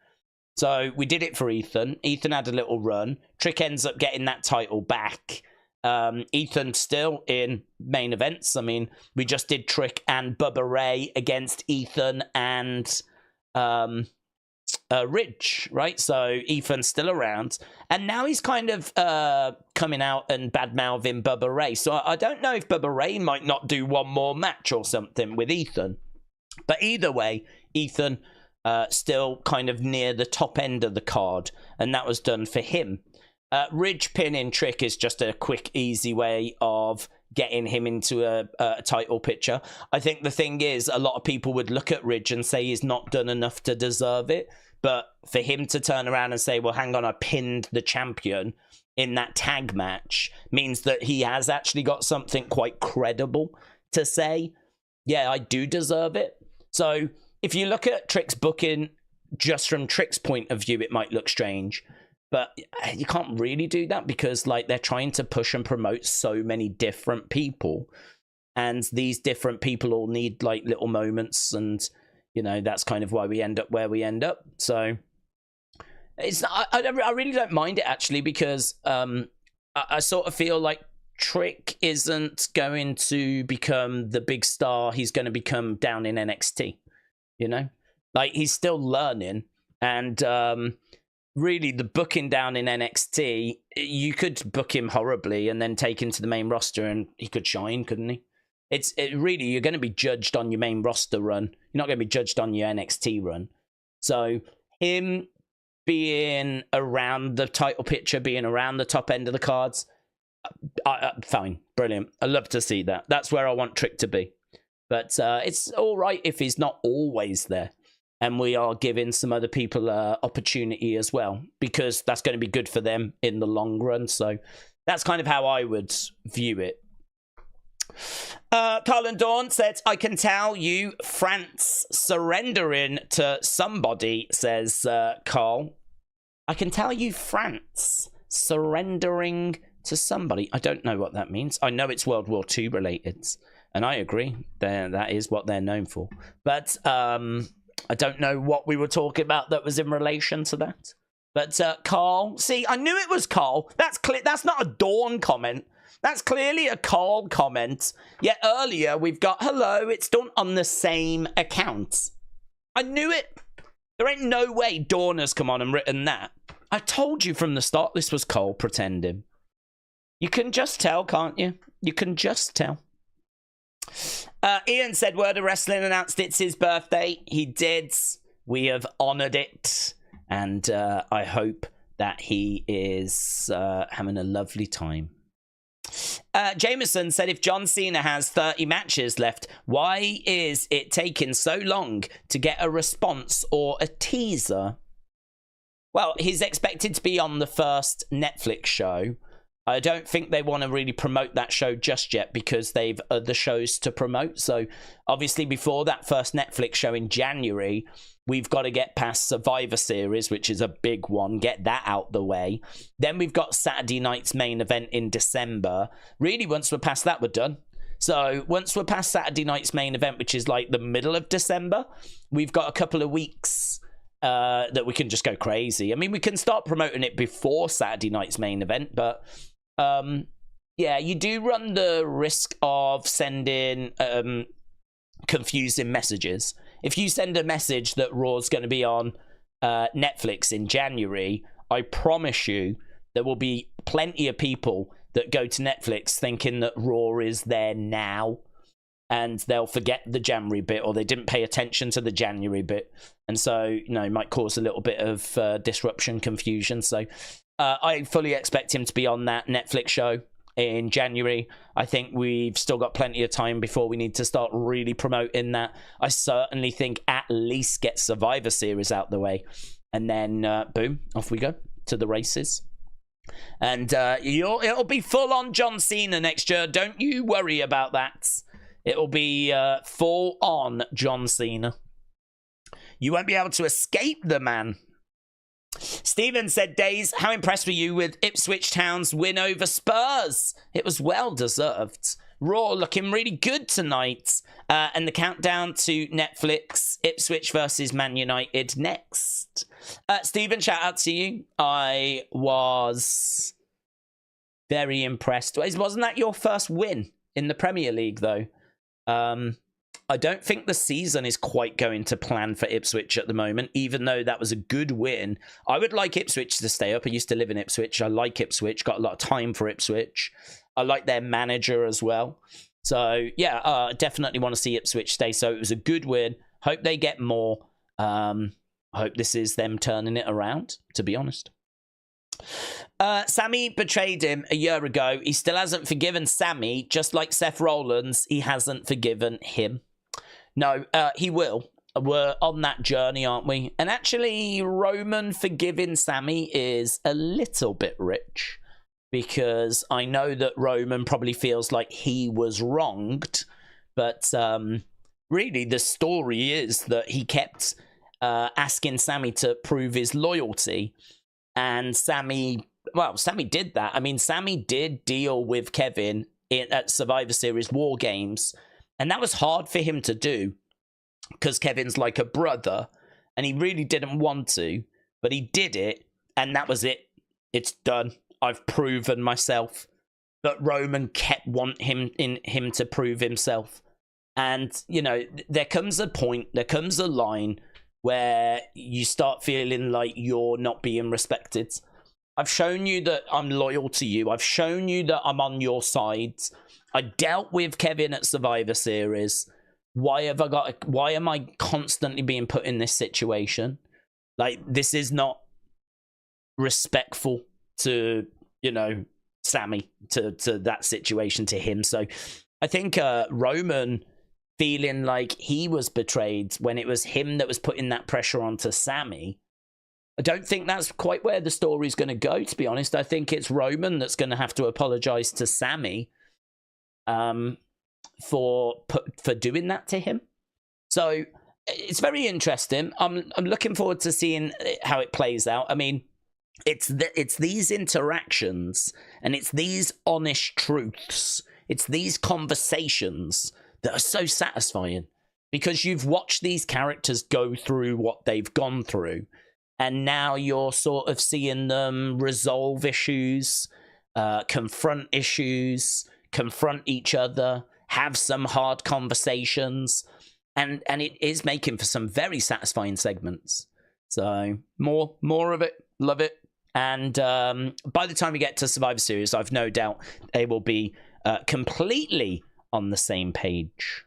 So we did it for Ethan. Ethan had a little run. Trick ends up getting that title back. Ethan still in main events. I mean, we just did Trick and Bubba Ray against Ethan and Ridge, right? So Ethan's still around, and now he's kind of coming out and bad-mouthing Bubba Ray. So I don't know if Bubba Ray might not do one more match or something with Ethan. But either way, Ethan still kind of near the top end of the card, and that was done for him. Ridge pinning Trick is just a quick, easy way of getting him into a title picture. I think the thing is, a lot of people would look at Ridge and say he's not done enough to deserve it. But for him to turn around and say, well, hang on, I pinned the champion in that tag match, means that he has actually got something quite credible to say, yeah, I do deserve it. So if you look at Trick's booking, just from Trick's point of view, it might look strange. But you can't really do that because, like, they're trying to push and promote so many different people. And these different people all need, like, little moments. And, that's kind of why we end up where we end up. So it's not, I really don't mind it, actually, because I sort of feel like Trick isn't going to become the big star he's going to become down in NXT. Like, he's still learning. And really, the booking down in NXT, you could book him horribly and then take him to the main roster and he could shine, couldn't he? Really, you're going to be judged on your main roster run. You're not going to be judged on your NXT run. So him being around the title picture, being around the top end of the cards, fine, brilliant. I love to see that. That's where I want Trick to be. But it's all right if he's not always there. And we are giving some other people opportunity as well, because that's going to be good for them in the long run. So that's kind of how I would view it. Carl and Dawn said, I can tell you France surrendering to somebody, says Carl. I can tell you France surrendering to somebody. I don't know what that means. I know it's World War II related. And I agree. That is what they're known for. But I don't know what we were talking about that was in relation to that. But Carl, see, I knew it was Carl. That's clear. That's not a Dawn comment. That's clearly a Carl comment. Yet earlier we've got, hello, it's done on the same account. I knew it. There ain't no way Dawn has come on and written that. I told you from the start this was Carl pretending. You can just tell, can't you? You can just tell. Ian said Word of Wrestling announced it's his birthday. He did. We have honoured it. And I hope that he is having a lovely time. Jameson said if John Cena has 30 matches left, why is it taking so long to get a response or a teaser? Well, he's expected to be on the first Netflix show. I don't think they want to really promote that show just yet because they've other shows to promote. So obviously before that first Netflix show in January, we've got to get past Survivor Series, which is a big one, get that out the way. Then we've got Saturday night's main event in December. Really, once we're past that, we're done. So once we're past Saturday night's main event, which is like the middle of December, we've got a couple of weeks that we can just go crazy. I mean, we can start promoting it before Saturday night's main event, but yeah, you do run the risk of sending confusing messages. If you send a message that Raw's going to be on Netflix in January, I promise you there will be plenty of people that go to Netflix thinking that Raw is there now, and they'll forget the January bit, or they didn't pay attention to the January bit, and so, you know, it might cause a little bit of disruption, confusion. So I fully expect him to be on that Netflix show in January. I think we've still got plenty of time before we need to start really promoting that. I certainly think at least get Survivor Series out the way, and then boom, off we go to the races. And it'll be full on John Cena next year. Don't you worry about that. It'll be full on John Cena. You won't be able to escape the man. Stephen said, Daze, how impressed were you with Ipswich Town's win over Spurs? It was well deserved. Raw looking really good tonight. And the countdown to Netflix, Ipswich versus Man United next. Stephen, shout out to you. I was very impressed. Wasn't that your first win in the Premier League, though? I don't think the season is quite going to plan for Ipswich at the moment, even though that was a good win. I would like Ipswich to stay up. I used to live in Ipswich. I like Ipswich. Got a lot of time for Ipswich. I like their manager as well. So, yeah, definitely want to see Ipswich stay. So it was a good win. Hope they get more. I hope this is them turning it around, to be honest. Sammy betrayed him a year ago. He still hasn't forgiven Sammy, just like Seth Rollins. He hasn't forgiven him. No, he will. We're on that journey, aren't we? And actually, Roman forgiving Sammy is a little bit rich, because I know that Roman probably feels like he was wronged, but really the story is that he kept asking Sammy to prove his loyalty, and Sammy did that. I mean, Sammy did deal with Kevin at Survivor Series Wargames, and that was hard for him to do because Kevin's like a brother and he really didn't want to, but he did it, and that was it. It's done. I've proven myself. But Roman kept wanting him to prove himself. And, you know, there comes a point, there comes a line where you start feeling like you're not being respected. I've shown you that I'm loyal to you. I've shown you that I'm on your side. I dealt with Kevin at Survivor Series. Why am I constantly being put in this situation? Like, this is not respectful to, you know, Sammy, to that situation, to him. So I think Roman feeling like he was betrayed when it was him that was putting that pressure onto Sammy, I don't think that's quite where the story's going to go, to be honest. I think it's Roman that's going to have to apologize to Sammy for doing that to him. So it's very interesting. I'm looking forward to seeing how it plays out. I mean, it's these interactions and it's these honest truths. It's these conversations that are so satisfying because you've watched these characters go through what they've gone through, and now you're sort of seeing them resolve issues, confront issues, confront each other, have some hard conversations, and it is making for some very satisfying segments. So more of it, love it. And by the time we get to Survivor Series, I've no doubt they will be completely on the same page.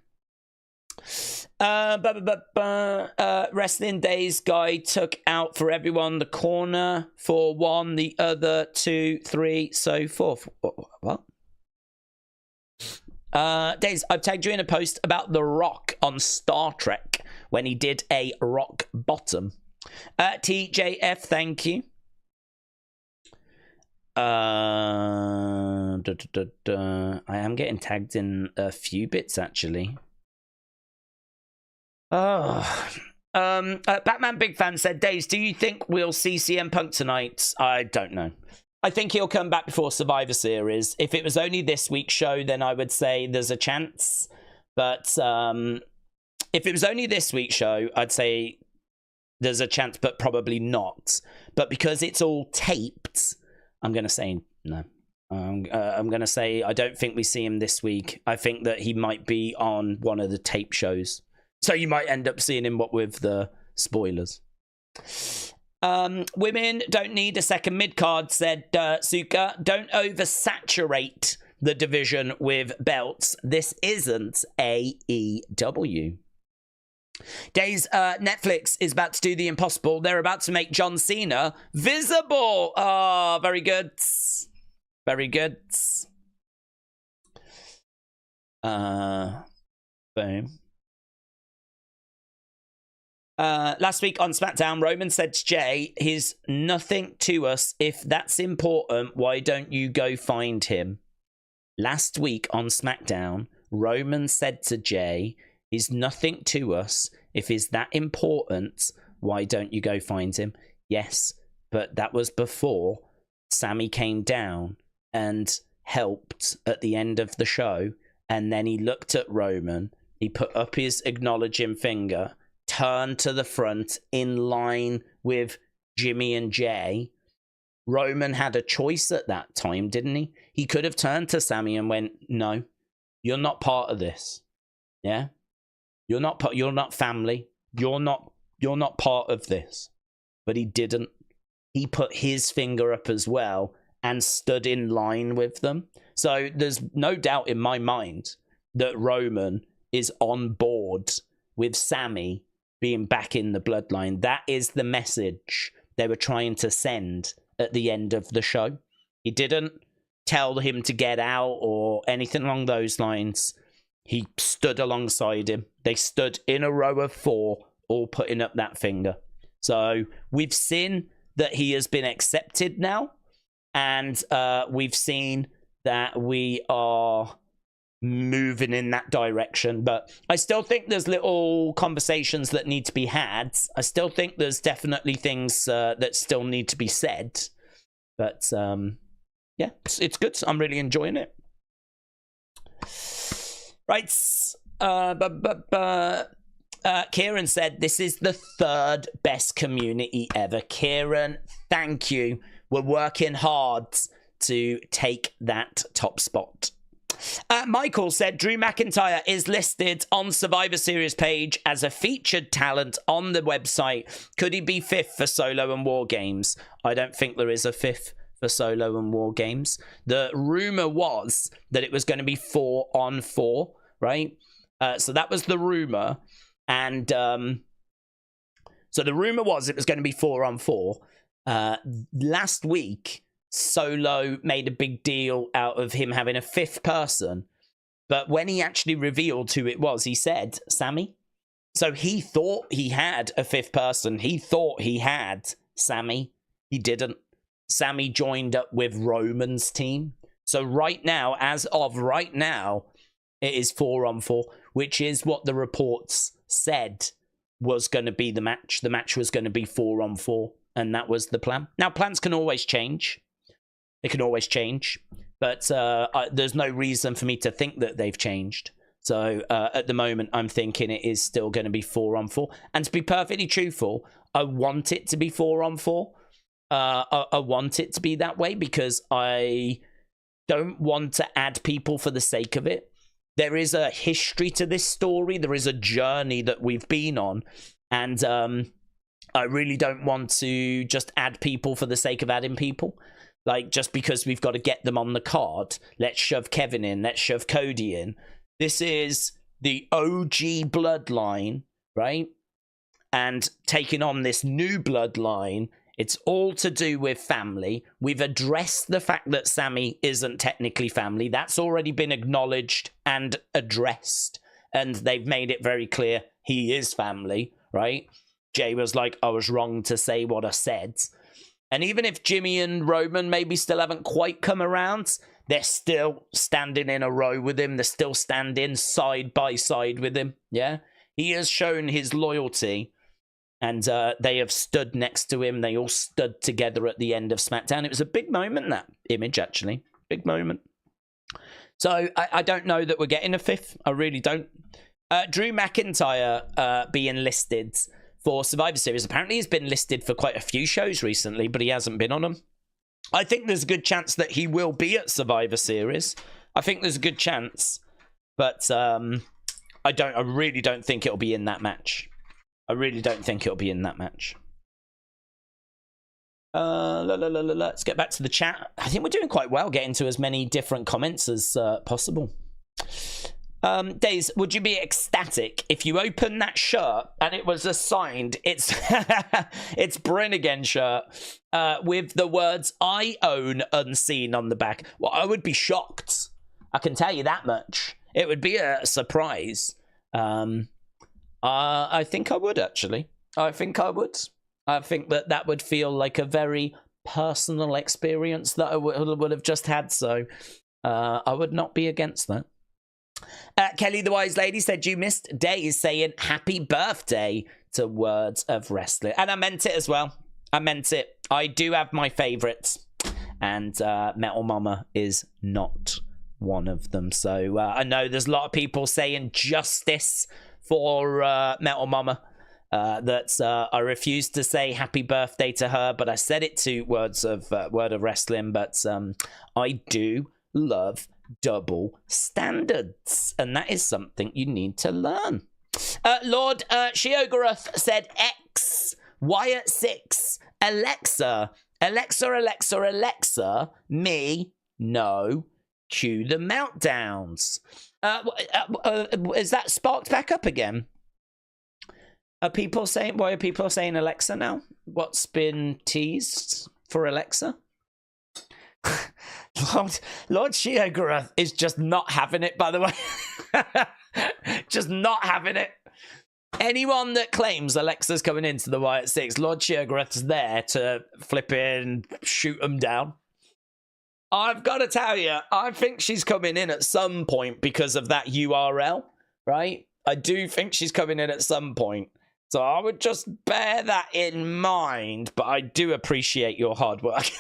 Wrestling Daze guy took out for everyone the corner for 1, the other 2, 3, so forth. What? Daze, I've tagged you in a post about The Rock on Star Trek when he did a rock bottom. TJF, thank you. I am getting tagged in a few bits actually. Batman Big Fan said, Daze, do you think we'll see CM Punk tonight? I don't know. I think he'll come back before Survivor Series. If it was only this week's show, then I would say there's a chance. But if it was only this week's show, I'd say there's a chance, but probably not. But because it's all taped, I'm going to say no. I'm going to say I don't think we see him this week. I think that he might be on one of the tape shows. So you might end up seeing him with the spoilers. Women don't need a second mid-card, said Suka. Don't oversaturate the division with belts. This isn't AEW. Days, Netflix is about to do the impossible. They're about to make John Cena visible. Oh, very good. Very good. Boom. Last week on SmackDown, Roman said to Jay, he's nothing to us. If that's important, why don't you go find him? Last week on SmackDown, Roman said to Jay, he's nothing to us. If he's that important, why don't you go find him? Yes, but that was before Sammy came down and helped at the end of the show. And then he looked at Roman, he put up his acknowledging finger, turned to the front in line with Jimmy and Jay. Roman had a choice at that time, didn't he? He could have turned to Sammy and went, no, you're not part of this. Yeah? You're not family. You're not part of this. But he didn't. He put his finger up as well and stood in line with them. So there's no doubt in my mind that Roman is on board with Sammy being back in the bloodline. That is the message they were trying to send at the end of the show. He didn't tell him to get out or anything along those lines. He stood alongside him. They stood in a row of 4, all putting up that finger. So we've seen that he has been accepted now. And we've seen that we are moving in that direction. But I still think there's little conversations that need to be had. I still think there's definitely things that still need to be said. But yeah, it's good. I'm really enjoying it. Right. Kieran said, this is the 3rd best community ever. Kieran, thank you. We're working hard to take that top spot. Michael said, Drew McIntyre is listed on Survivor Series page as a featured talent on the website. Could he be 5th for Solo and War Games? I don't think there is a 5th for Solo and War Games. The rumor was that it was going to be 4-on-4, right? So that was the rumor. And so the rumor was it was going to be 4-on-4. Last week, Solo made a big deal out of him having a 5th person. But when he actually revealed who it was, he said, Sammy. So he thought he had a 5th person. He thought he had Sammy. He didn't. Sammy joined up with Roman's team. So right now, as of right now, it is 4-on-4, which is what the reports said was going to be the match. The match was going to be 4-on-4, and that was the plan. Now, plans can always change. They can always change. But there's no reason for me to think that they've changed. So at the moment, I'm thinking it is still going to be 4-on-4. And to be perfectly truthful, I want it to be 4-on-4. I want it to be that way because I don't want to add people for the sake of it. There is a history to this story. There is a journey that we've been on. And I really don't want to just add people for the sake of adding people. Like, just because we've got to get them on the card, let's shove Kevin in, let's shove Cody in. This is the OG bloodline, right? And taking on this new bloodline, it's all to do with family. We've addressed the fact that Sammy isn't technically family. That's already been acknowledged and addressed. And they've made it very clear he is family, right? Jay was like, I was wrong to say what I said. And even if Jimmy and Roman maybe still haven't quite come around, they're still standing in a row with him. They're still standing side by side with him. Yeah. He has shown his loyalty. And they have stood next to him. They all stood together at the end of SmackDown. It was a big moment, that image, actually. Big moment. So I don't know that we're getting a fifth. I really don't. Drew McIntyre being listed for Survivor Series. Apparently he's been listed for quite a few shows recently, but he hasn't been on them. I think there's a good chance that he will be at Survivor Series. I think there's a good chance. But I really don't think it'll be in that match. I really don't think it'll be in that match. Let's get back to the chat. I think we're doing quite well getting to as many different comments as possible. Daze, would you be ecstatic if you opened that shirt and it was a signed, it's Brennigan shirt with the words "I own unseen" on the back? Well, I would be shocked. I can tell you that much. It would be a surprise. I think I would, actually. I think I would. I think that would feel like a very personal experience that I would have just had, so I would not be against that. Kelly the Wise Lady said you missed Daze saying happy birthday to Words of Wrestling. And I meant it as well. I meant it. I do have my favourites. And Metal Mama is not one of them. So I know there's a lot of people saying justice for Metal Mama. I refused to say happy birthday to her, but I said it to Word of Wrestling. But I do love double standards, and that is something you need to learn. Lord Sheogorath said X, Wyatt Sicks, Alexa, me, no, cue the meltdowns. Is that sparked back up again? Why are people saying Alexa now? What's been teased for Alexa? Lord Sheogorath is just not having it, by the way. Just not having it. Anyone that claims Alexa's coming into the Wyatt Sicks, Lord Sheogorath's there to flip in, shoot them down. I've got to tell you, I think she's coming in at some point because of that URL, right? I do think she's coming in at some point. So I would just bear that in mind, but I do appreciate your hard work.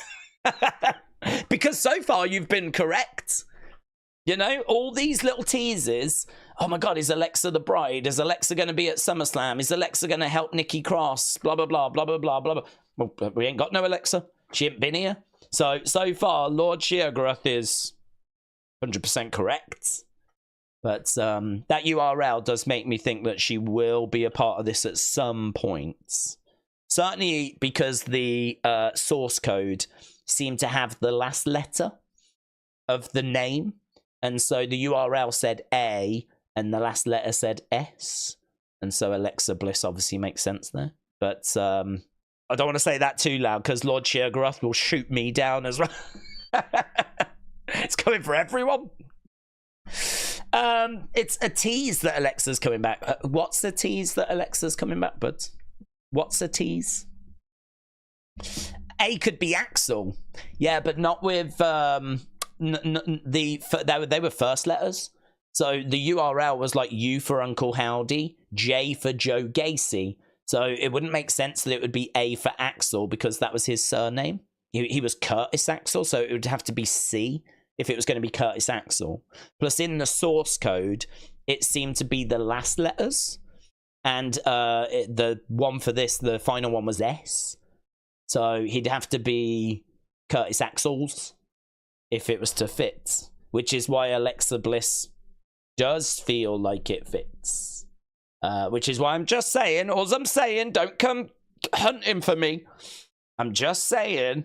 Because so far you've been correct. You know, all these little teases. Oh my God, is Alexa the bride? Is Alexa going to be at SummerSlam? Is Alexa going to help Nikki Cross? Blah, blah, blah, blah, blah, blah, blah. Well, we ain't got no Alexa. She ain't been here. So far, Lord Sheogorath is 100% correct. But that URL does make me think that she will be a part of this at some points. Certainly because the source code seemed to have the last letter of the name. And so the URL said A and the last letter said S. And so Alexa Bliss obviously makes sense there. But I don't want to say that too loud because Lord Sheogorath will shoot me down as well. It's coming for everyone. It's a tease that Alexa's coming back. What's the tease that Alexa's coming back, bud? What's a tease? A could be Axel. Yeah, but not with they were first letters. So the URL was like U for Uncle Howdy, J for Joe Gacy. So it wouldn't make sense that it would be A for Axel because that was his surname. He was Curtis Axel, so it would have to be C if it was going to be Curtis Axel. Plus, in the source code, it seemed to be the last letters. And the one for this, the final one was S. So he'd have to be Curtis Axel's if it was to fit. Which is why Alexa Bliss does feel like it fits. Which is why I'm just saying, all I'm saying, don't come hunting for me. I'm just saying,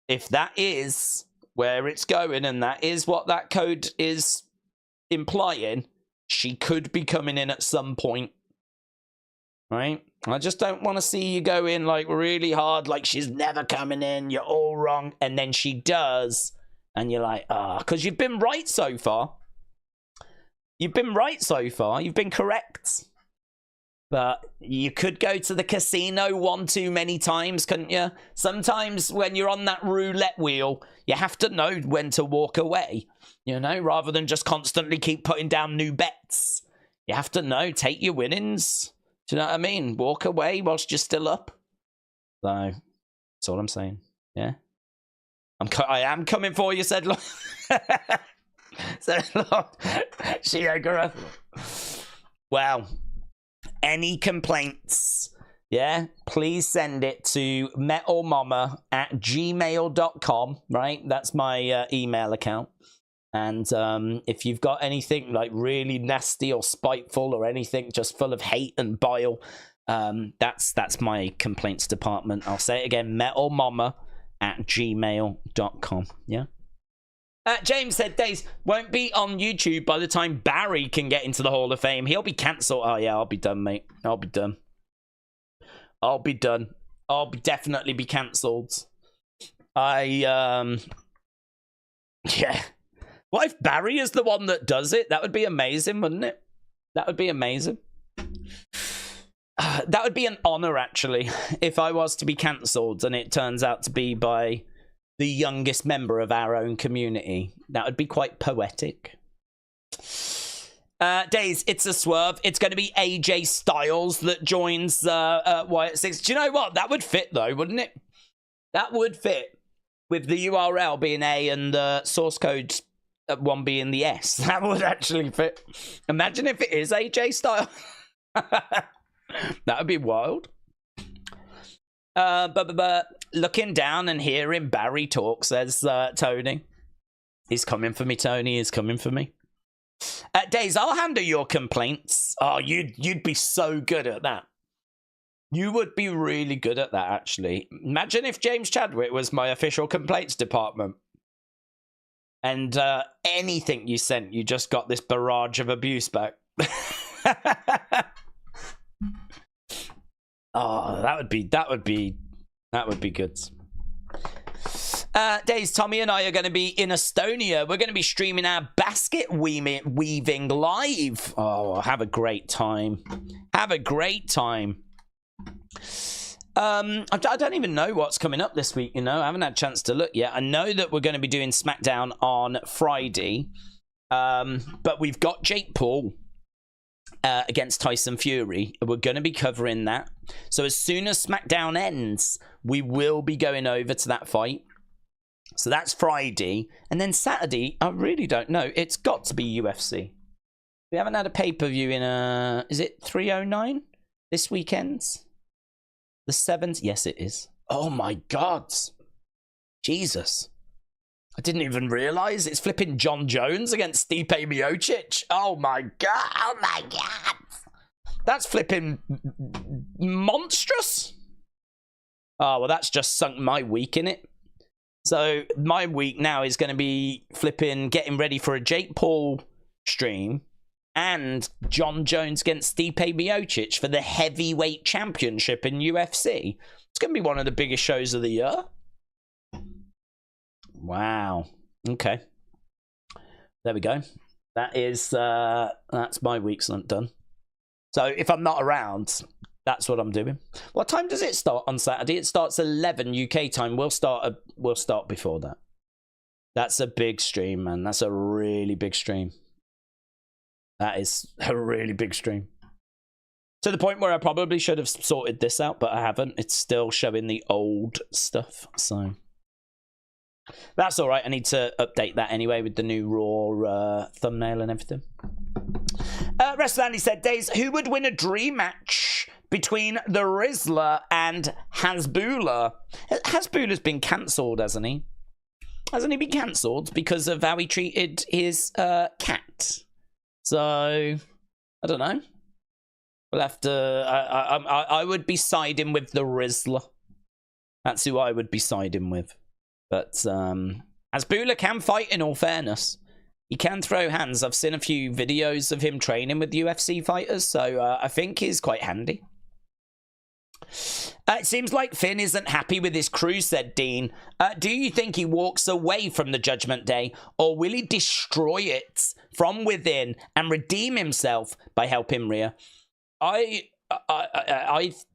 if that is where it's going and that is what that code is implying, she could be coming in at some point. Right? I just don't want to see you go in like really hard, like she's never coming in, you're all wrong, and then she does, and you're like, because you've been right so far. You've been right so far. You've been correct. But you could go to the casino one too many times, couldn't you? Sometimes when you're on that roulette wheel, you have to know when to walk away, you know, rather than just constantly keep putting down new bets. You have to know, take your winnings. Do you know what I mean? Walk away whilst you're still up. So, that's all I'm saying. Yeah? I am coming for you, said Lord. Said Lord. Shiogura. Well, any complaints, yeah, please send it to metalmama@gmail.com, right? That's my email account. And if you've got anything like really nasty or spiteful or anything just full of hate and bile, that's my complaints department. I'll say it again, metalmama@gmail.com. Yeah. James said, Daze won't be on YouTube by the time Barry can get into the Hall of Fame. He'll be cancelled. Oh, yeah, I'll be done, mate. I'll be done. I'll be done. I'll definitely be cancelled. Yeah. What if Barry is the one that does it? That would be amazing, wouldn't it? That would be amazing. That would be an honor, actually, if I was to be cancelled and it turns out to be by the youngest member of our own community. That would be quite poetic. Daze, it's a swerve. It's going to be AJ Styles that joins Wyatt Sicks. Do you know what? That would fit, though, wouldn't it? That would fit with the URL being A and the source code one being the S. That would actually fit. Imagine if it is AJ Styles. That would be wild. But looking down and hearing Barry talk, says Tony. He's coming for me, Tony. He's coming for me. Daze, I'll handle your complaints. Oh, you'd be so good at that. You would be really good at that, actually. Imagine if James Chadwick was my official complaints department. And anything you sent, you just got this barrage of abuse back. Oh, that would be good. Daze, Tommy and I are going to be in Estonia. We're going to be streaming our basket weaving live. Oh, have a great time. Have a great time. I don't even know what's coming up this week, you know. I haven't had a chance to look yet. I know that we're going to be doing SmackDown on Friday. But we've got Jake Paul against Tyson Fury. We're going to be covering that. So as soon as SmackDown ends, we will be going over to that fight. So that's Friday. And then Saturday, I really don't know. It's got to be UFC. We haven't had a pay-per-view in is it 309 this weekend? The 7th? Yes, it is. Oh my God. Jesus. I didn't even realize it's flipping John Jones against Stipe Miocic. Oh my God. Oh my God. That's flipping monstrous. Oh, well, that's just sunk my week in it. So my week now is going to be flipping getting ready for a Jake Paul stream and John Jones against Stipe Miocic for the heavyweight championship in UFC. It's going to be one of the biggest shows of the year. Wow. Okay. There we go. That is that's my week's not done. So if I'm not around, that's what I'm doing. What time does it start on Saturday? It starts 11 UK time. We'll start before that. That's a big stream, man. That's a really big stream. That is a really big stream. To the point where I probably should have sorted this out, but I haven't. It's still showing the old stuff. So That's all right. I need to update that anyway with the new Raw thumbnail and everything. Wrestling Daze said, Daze, who would win a dream match between the Rizzler and Hasbulla? Hasbulla's been cancelled, hasn't he? Hasn't he been cancelled because of how he treated his cat? So, I don't know. We'll have to... I would be siding with the Rizzler. That's who I would be siding with. But Hasbulla can fight, in all fairness. He can throw hands. I've seen a few videos of him training with UFC fighters, so I think he's quite handy. It seems like Finn isn't happy with his crew, said Dean. Do you think he walks away from the Judgment Day, or will he destroy it from within and redeem himself by helping Rhea? I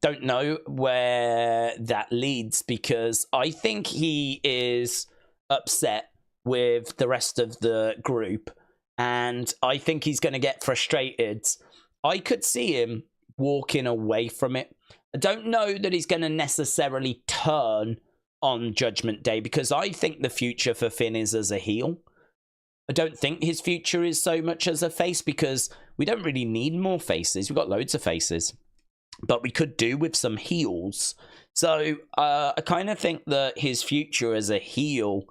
don't know where that leads, because I think he is upset with the rest of the group, and I think he's going to get frustrated. I could see him walking away from it. I don't know that he's going to necessarily turn on Judgment Day, because I think the future for Finn is as a heel. I don't think his future is so much as a face, because we don't really need more faces. We've got loads of faces, but we could do with some heels. So I kind of think that his future as a heel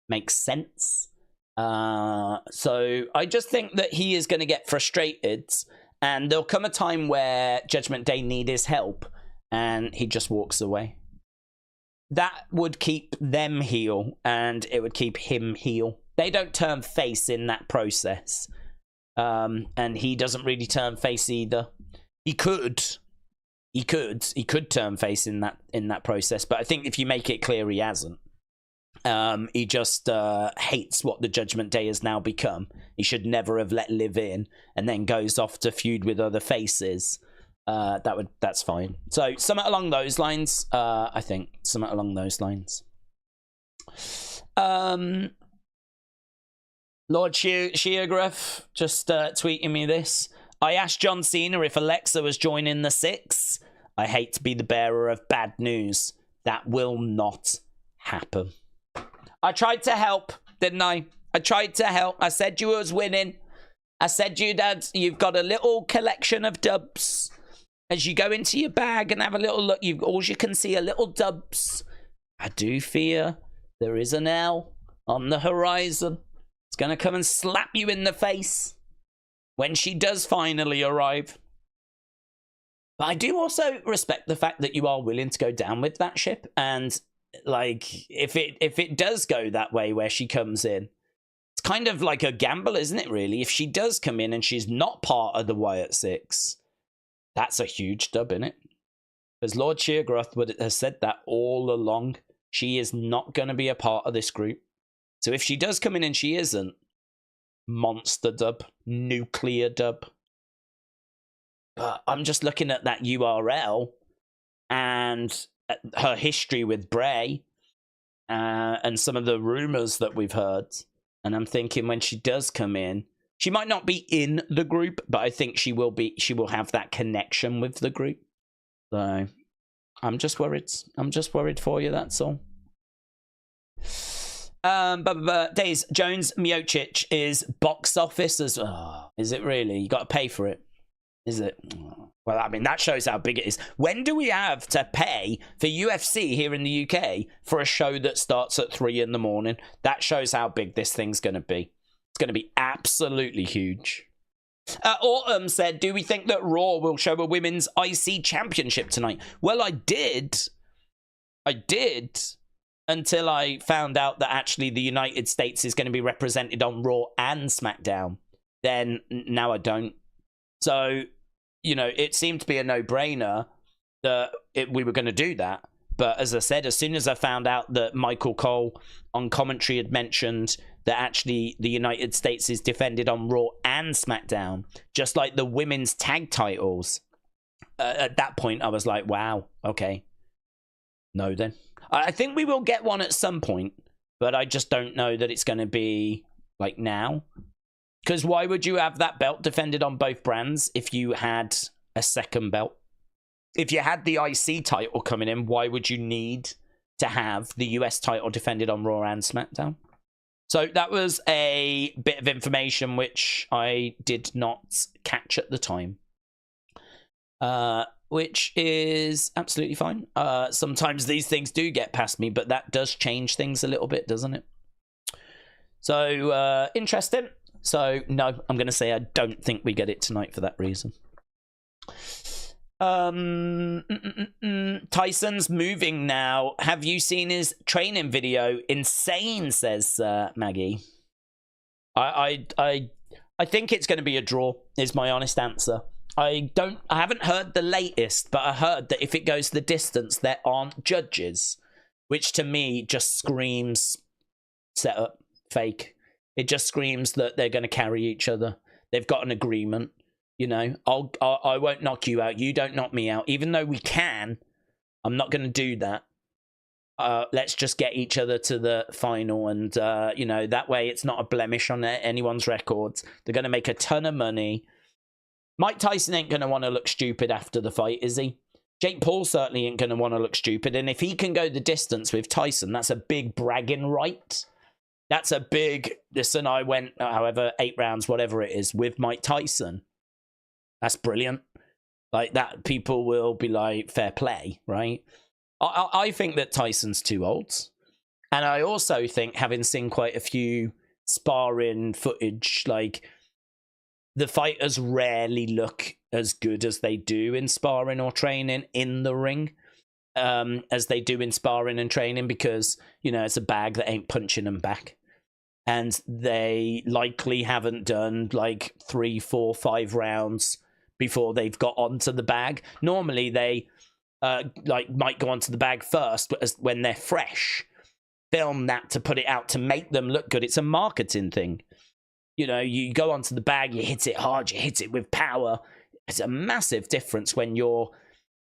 makes sense. So I just think that he is going to get frustrated, and there'll come a time where Judgment Day need his help, and he just walks away. That would keep them heel, and it would keep him heel. They don't turn face in that process, and he doesn't really turn face either. He could turn face in that process, but I think if you make it clear, he hasn't. He just hates what the Judgment Day has now become. He should never have let Liv in, and then goes off to feud with other faces. That's fine. So something along those lines. I think something along those lines. Lord Sheargruff just tweeting me this. I asked John Cena if Alexa was joining the Six. I hate to be the bearer of bad news. That will not happen. I tried to help, didn't I? I tried to help. I said you was winning. I said you've got a little collection of dubs. As you go into your bag and have a little look, all you can see are little dubs. I do fear there is an L on the horizon. It's going to come and slap you in the face when she does finally arrive. But I do also respect the fact that you are willing to go down with that ship, and like if it does go that way where she comes in, it's kind of like a gamble, isn't it, really? If she does come in and she's not part of the Wyatt Six, that's a huge dub, innit? Because Lord Sheargruff has said that all along. She is not going to be a part of this group. So if she does come in and she isn't, monster dub, nuclear dub. But I'm just looking at that URL and her history with Bray and some of the rumors that we've heard. And I'm thinking when she does come in, she might not be in the group, but I think she will have that connection with the group. So I'm just worried. I'm just worried for you, that's all. Daze Jones Miocic is box office as is it really? You got to pay for it. Is it? Well, I mean, that shows how big it is. When do we have to pay for UFC here in the UK for a show that starts at 3 in the morning? That shows how big this thing's going to be. It's going to be absolutely huge. Autumn said, do we think that Raw will show a women's IC championship tonight? Well, I did until I found out that actually the United States is going to be represented on Raw and SmackDown. Then now I don't. So, you know, it seemed to be a no-brainer that we were going to do that. But as I said, as soon as I found out that Michael Cole on commentary had mentioned that actually the United States is defended on Raw and SmackDown, just like the women's tag titles, at that point I was like, wow, okay. No then. I think we will get one at some point, but I just don't know that it's going to be like now. Because why would you have that belt defended on both brands if you had a second belt? If you had the IC title coming in, why would you need to have the US title defended on Raw and SmackDown. So that was a bit of information which I did not catch at the time. Which is absolutely fine. Sometimes these things do get past me, but that does change things a little bit, doesn't it? So, interesting. So, no, I'm going to say I don't think we get it tonight for that reason. Tyson's moving now. Have you seen his training video? Insane, says Maggie. I think it's going to be a draw, is my honest answer. I haven't heard the latest, but I heard that if it goes the distance, there aren't judges, which to me just screams setup, fake. It just screams that they're going to carry each other. They've got an agreement. You know, I won't knock you out. You don't knock me out. Even though we can, I'm not going to do that. Let's just get each other to the final. And, you know, that way it's not a blemish on anyone's records. They're going to make a ton of money. Mike Tyson ain't going to want to look stupid after the fight, is he? Jake Paul certainly ain't going to want to look stupid. And if he can go the distance with Tyson, that's a big bragging right. That's a big, listen, I went, however, 8 rounds, whatever it is, with Mike Tyson. That's brilliant. Like that, people will be like, fair play, right? I think that Tyson's too old. And I also think, having seen quite a few sparring footage, like the fighters rarely look as good as they do in sparring or training in the ring, as they do in sparring and training, because, you know, it's a bag that ain't punching them back. And they likely haven't done like 3, 4, 5 rounds before they've got onto the bag. Normally they like might go onto the bag first, but when they're fresh, film that to put it out to make them look good. It's a marketing thing. You know, you go onto the bag, you hit it hard, you hit it with power. It's a massive difference when you're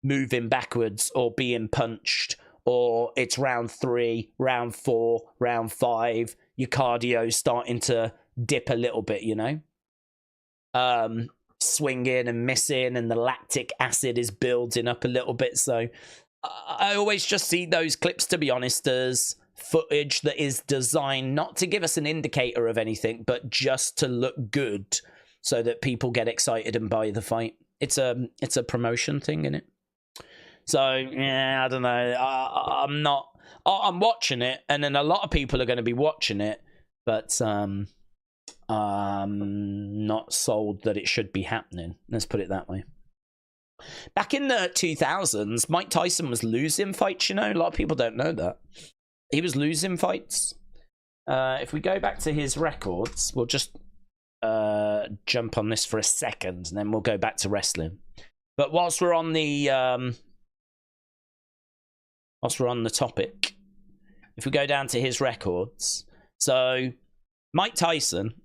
moving backwards or being punched, or it's round 3, round 4, round 5. Your cardio's starting to dip a little bit, you know? Swinging and missing, and the lactic acid is building up a little bit. So I always just see those clips, to be honest, as footage that is designed not to give us an indicator of anything, but just to look good so that people get excited and buy the fight. It's a promotion thing, isn't it? So, yeah, I don't know. I'm watching it, and then a lot of people are going to be watching it, but not sold that it should be happening. Let's put it that way. Back in the 2000s, Mike Tyson was losing fights, you know? A lot of people don't know that. He was losing fights. If we go back to his records, we'll just jump on this for a second, and then we'll go back to wrestling. But whilst we're on the topic, if we go down to his records, so Mike Tyson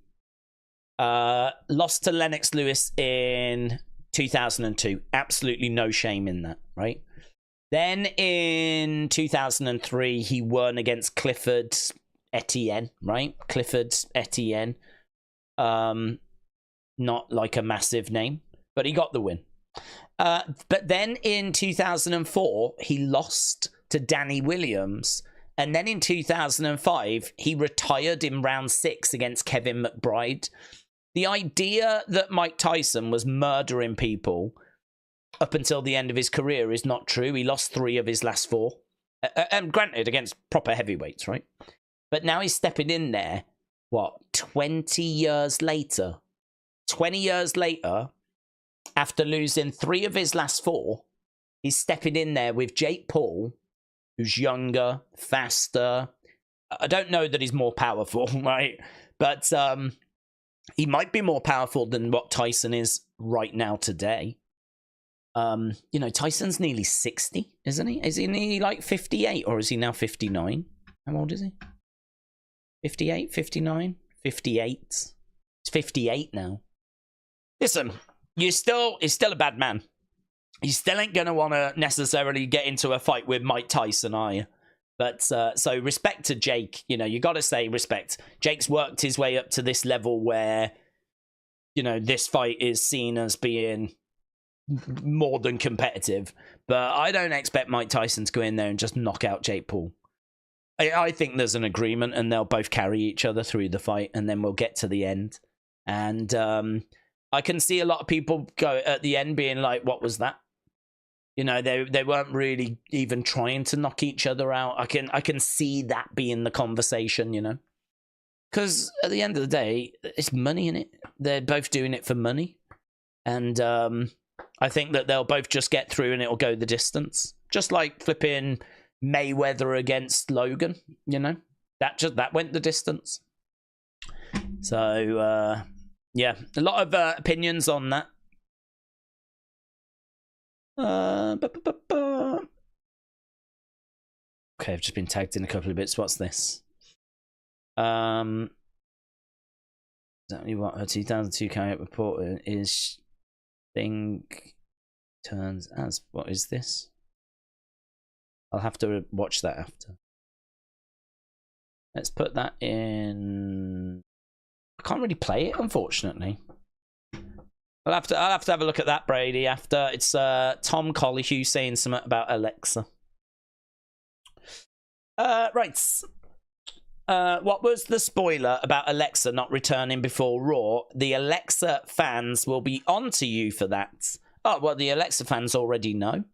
lost to Lennox Lewis in 2002. Absolutely no shame in that, right? Then in 2003, he won against Clifford Etienne, right? Clifford Etienne. Not like a massive name, but he got the win. But then in 2004, he lost to Danny Williams. And then in 2005, he retired in round 6 against Kevin McBride. The idea that Mike Tyson was murdering people up until the end of his career is not true. He lost 3 of his last 4. And granted, against proper heavyweights, right? But now he's stepping in there, 20 years later? 20 years later, after losing 3 of his last 4, he's stepping in there with Jake Paul, who's younger, faster. I don't know that he's more powerful, right? But he might be more powerful than what Tyson is right now today. You know, Tyson's nearly 60, isn't he? Is he nearly like 58, or is he now 59? How old is he? 58, 59, 58. It's 58 now. Listen, he's still a bad man. You still ain't going to want to necessarily get into a fight with Mike Tyson, are you? But, so respect to Jake. You know, you got to say respect. Jake's worked his way up to this level where, you know, this fight is seen as being more than competitive. But I don't expect Mike Tyson to go in there and just knock out Jake Paul. I think there's an agreement, and they'll both carry each other through the fight, and then we'll get to the end. And I can see a lot of people go at the end being like, "What was that?" You know, they weren't really even trying to knock each other out. I can see that being the conversation, you know, because at the end of the day, it's money in it. They're both doing it for money, and I think that they'll both just get through, and it'll go the distance, just like flipping Mayweather against Logan. You know, that went the distance. So yeah, a lot of opinions on that. Okay, I've just been tagged in a couple of bits. What's this? Exactly what her 2002 carryout report is. Think turns as. What is this? I'll have to watch that after. Let's put that in. I can't really play it, unfortunately. I'll have to have a look at that, Brady, after. It's Tom Colliehue saying something about Alexa. Right. What was the spoiler about Alexa not returning before Raw? The Alexa fans will be onto you for that. Oh, well, the Alexa fans already know.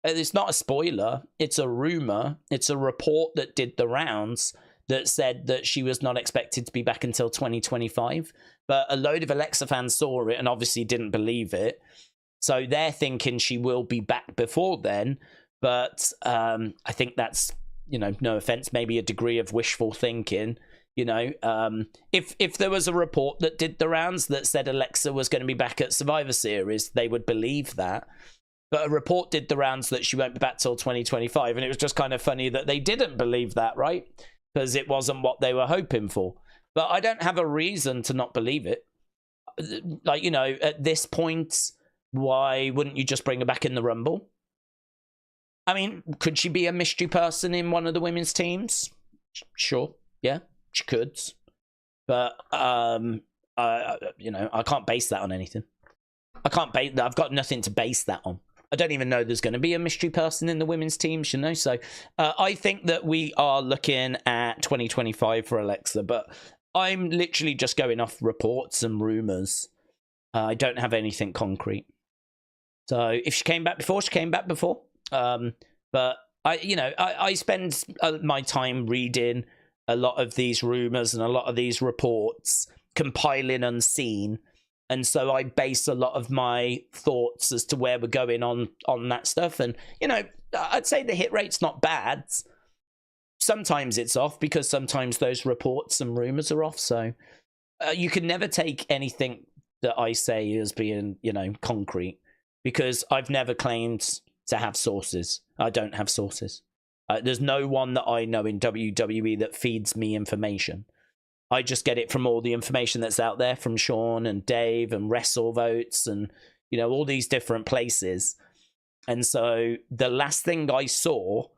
It's not a spoiler. It's a rumor. It's a report that did the rounds that said that she was not expected to be back until 2025. But a load of Alexa fans saw it and obviously didn't believe it. So they're thinking she will be back before then. But I think that's, you know, no offense, maybe a degree of wishful thinking. You know, if there was a report that did the rounds that said Alexa was going to be back at Survivor Series, they would believe that. But a report did the rounds that she won't be back till 2025. And it was just kind of funny that they didn't believe that, right? Because it wasn't what they were hoping for. But I don't have a reason to not believe it. Like, you know, at this point, why wouldn't you just bring her back in the Rumble? I mean, could she be a mystery person in one of the women's teams? Sure, yeah, she could. But, you know, I can't base that on anything. I've got nothing to base that on. I don't even know there's going to be a mystery person in the women's teams, you know. So I think that we are looking at 2025 for Alexa, but I'm literally just going off reports and rumors. I don't have anything concrete. So if she came back before, she came back before. But I spend my time reading a lot of these rumors and a lot of these reports, compiling unseen. And so I base a lot of my thoughts as to where we're going on that stuff. And, you know, I'd say the hit rate's not bad. Sometimes it's off because sometimes those reports and rumors are off. So you can never take anything that I say as being, you know, concrete, because I've never claimed to have sources. I don't have sources. There's no one that I know in WWE that feeds me information. I just get it from all the information that's out there from Sean and Dave and WrestleVotes and, you know, all these different places. And so the last thing I saw,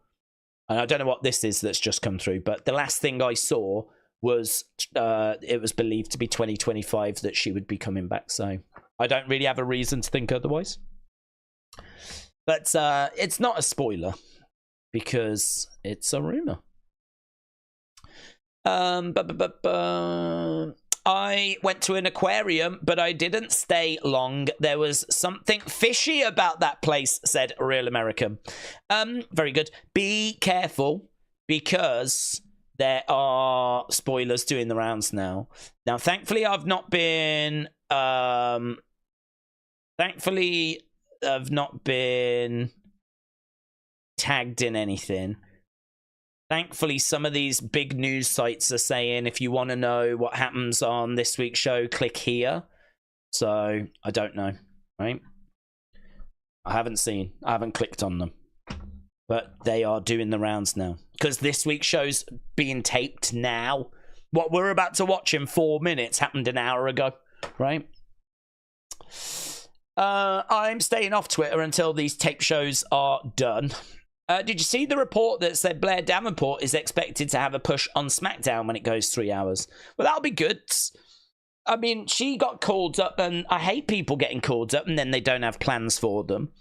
and I don't know what this is that's just come through, but the last thing I saw was it was believed to be 2025 that she would be coming back. So I don't really have a reason to think otherwise. But it's not a spoiler because it's a rumor. I went to an aquarium, but I didn't stay long. There was something fishy about that place, said Real American. Very good. Be careful, because there are spoilers doing the rounds now. Now, thankfully, I've not been tagged in anything. Thankfully, some of these big news sites are saying, if you want to know what happens on this week's show, click here. So, I don't know, right? I haven't clicked on them. But they are doing the rounds now. Because this week's show's being taped now. What we're about to watch in 4 minutes happened an hour ago, right? I'm staying off Twitter until these tape shows are done. Did you see the report that said Blair Davenport is expected to have a push on SmackDown when it goes 3 hours? Well, that'll be good. I mean, she got called up, and I hate people getting called up and then they don't have plans for them.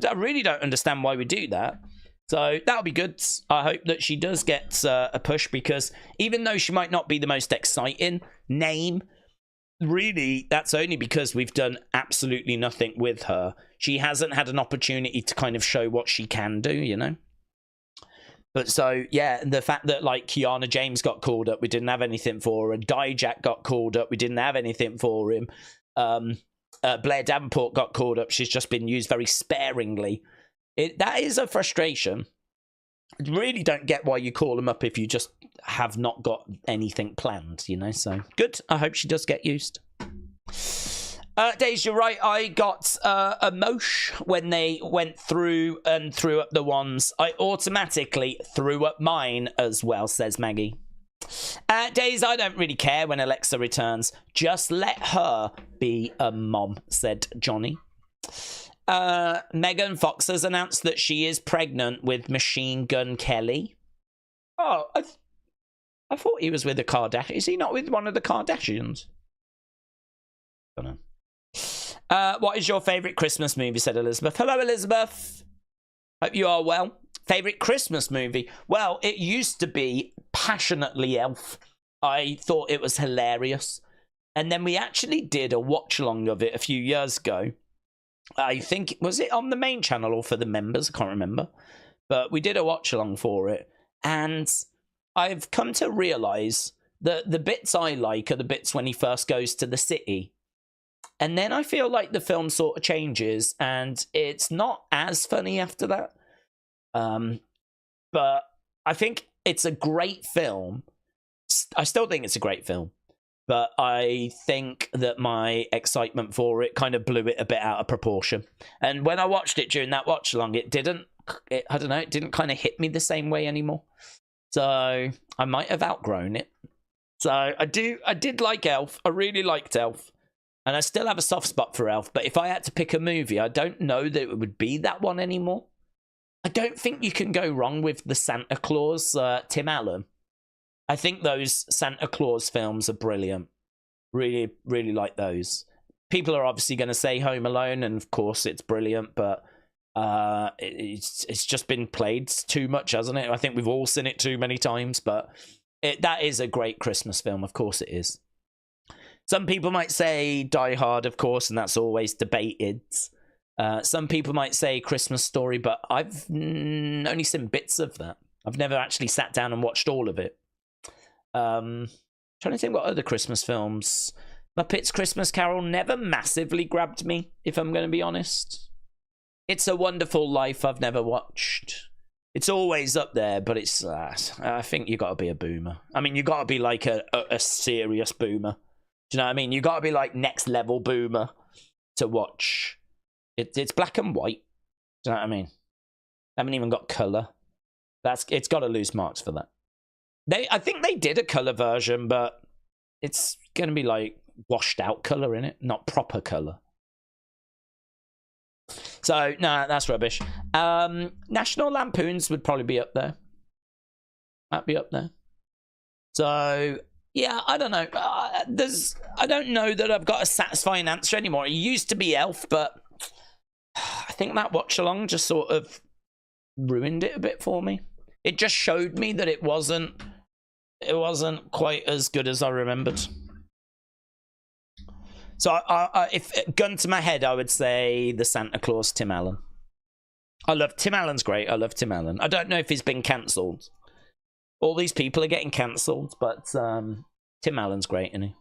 I really don't understand why we do that. So that'll be good. I hope that she does get a push, because even though she might not be the most exciting name, really, that's only because we've done absolutely nothing with her. She hasn't had an opportunity to kind of show what she can do, you know? But so, yeah, the fact that, like, Kiana James got called up, we didn't have anything for her. Dijak got called up, we didn't have anything for him. Blair Davenport got called up. She's just been used very sparingly. That is a frustration. I really don't get why you call them up if you just have not got anything planned, you know? So, good. I hope she does get used. Daze, you're right. I got a mosh when they went through and threw up the ones. I automatically threw up mine as well, says Maggie. Daze, I don't really care when Alexa returns. Just let her be a mom, said Johnny. Megan Fox has announced that she is pregnant with Machine Gun Kelly. Oh, I thought he was with the Kardashians. Is he not with one of the Kardashians? I don't know. What is your favourite Christmas movie, said Elizabeth. Hello, Elizabeth. Hope you are well. Favourite Christmas movie? Well, it used to be Passionately Elf. I thought it was hilarious. And then we actually did a watch-along of it a few years ago. I think, was it on the main channel or for the members? I can't remember. But we did a watch-along for it. And I've come to realise that the bits I like are the bits when he first goes to the city. And then I feel like the film sort of changes and it's not as funny after that. But I think it's a great film. I still think it's a great film. But I think that my excitement for it kind of blew it a bit out of proportion. And when I watched it during that watch-along, I don't know, it didn't kind of hit me the same way anymore. So I might have outgrown it. So I did like Elf. I really liked Elf. And I still have a soft spot for Elf. But if I had to pick a movie, I don't know that it would be that one anymore. I don't think you can go wrong with the Santa Claus, Tim Allen. I think those Santa Claus films are brilliant. Really, really like those. People are obviously going to say Home Alone, and of course it's brilliant, but it's just been played too much, hasn't it? I think we've all seen it too many times, but that is a great Christmas film. Of course it is. Some people might say Die Hard, of course, and that's always debated. Some people might say Christmas Story, but I've only seen bits of that. I've never actually sat down and watched all of it. Trying to think what other Christmas films. Muppets Christmas Carol never massively grabbed me, if I'm going to be honest. It's a Wonderful Life I've never watched. It's always up there, but it's I think you got to be a boomer. I mean, you got to be like a serious boomer. Do you know what I mean? You got to be like next level boomer to watch. It's black and white. Do you know what I mean? I haven't even got colour. It's got to lose marks for that. I think they did a colour version, but it's going to be like washed out colour in it, not proper colour. So, nah, that's rubbish. National Lampoons would probably be up there. That'd be up there. So, yeah, I don't know. I don't know that I've got a satisfying answer anymore. It used to be Elf, but I think that watch-along just sort of ruined it a bit for me. It just showed me that it wasn't quite as good as I remembered. So if gun to my head, I would say the Santa Claus Tim Allen. Tim Allen's great. I love Tim Allen. I don't know if he's been cancelled. All these people are getting cancelled, but Tim Allen's great, isn't he?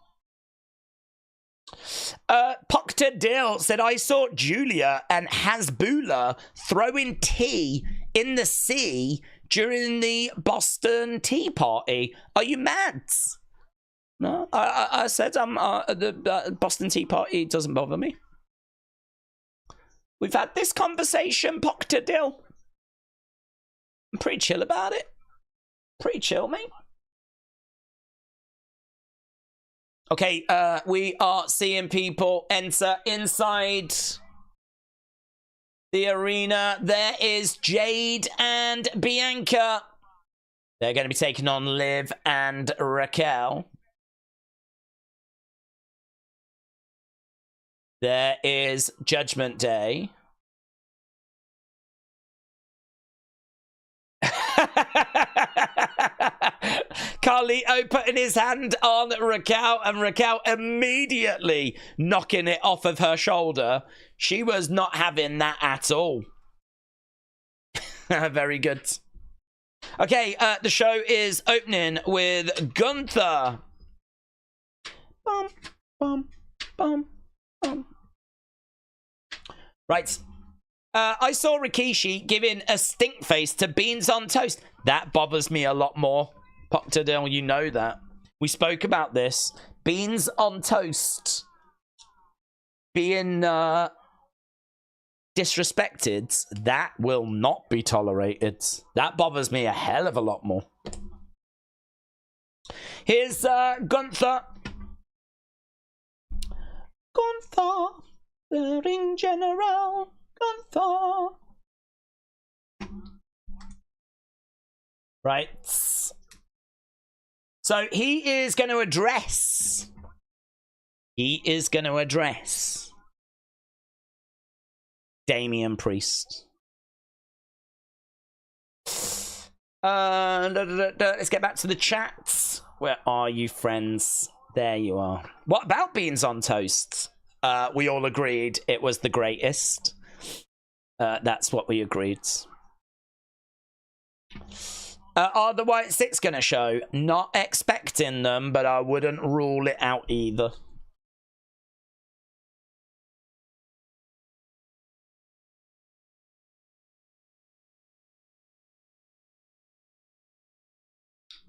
Proctor Dill said, I saw Julia and Hasbula throwing tea in the sea during the Boston Tea Party. Are you mad? No, I said the Boston Tea Party doesn't bother me. We've had this conversation, Proctor Dill. I'm pretty chill about it. Pretty chill, mate. Okay, we are seeing people enter inside the arena. There is Jade and Bianca. They're going to be taking on Liv and Raquel. There is Judgment Day. Carlito putting his hand on Raquel, and Raquel immediately knocking it off of her shoulder. She was not having that at all. Very good. Okay, the show is opening with Gunther. Bum, bum, bum, bum. Right. I saw Rikishi giving a stink face to Beans on Toast. That bothers me a lot more. Poctadil, you know that. We spoke about this. Beans on Toast being disrespected, that will not be tolerated. That bothers me a hell of a lot more. Here's Gunther. Gunther, the ring general. Gunther. Right. So he is going to address. Damian Priest. Let's get back to the chat. Where are you, friends? There you are. What about Beans on Toast? We all agreed it was the greatest. That's what we agreed. Are the Wyatt Sicks going to show? Not expecting them, but I wouldn't rule it out either.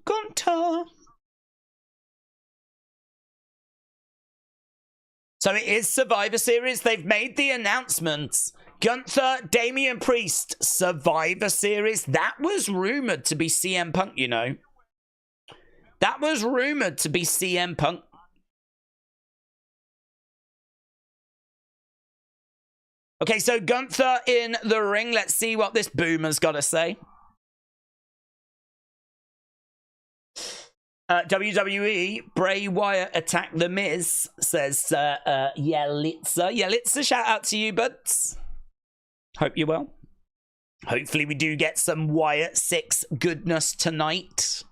Gunther. So it is Survivor Series. They've made the announcements. Gunther, Damian Priest, Survivor Series. That was rumored to be CM Punk, you know. That was rumored to be CM Punk. Okay, so Gunther in the ring. Let's see what this boomer's got to say. WWE, Bray Wyatt attacked The Miz, says Yelitza. Yelitza, shout out to you, buds. Hope you're well. Hopefully we do get some Wyatt Sicks goodness tonight.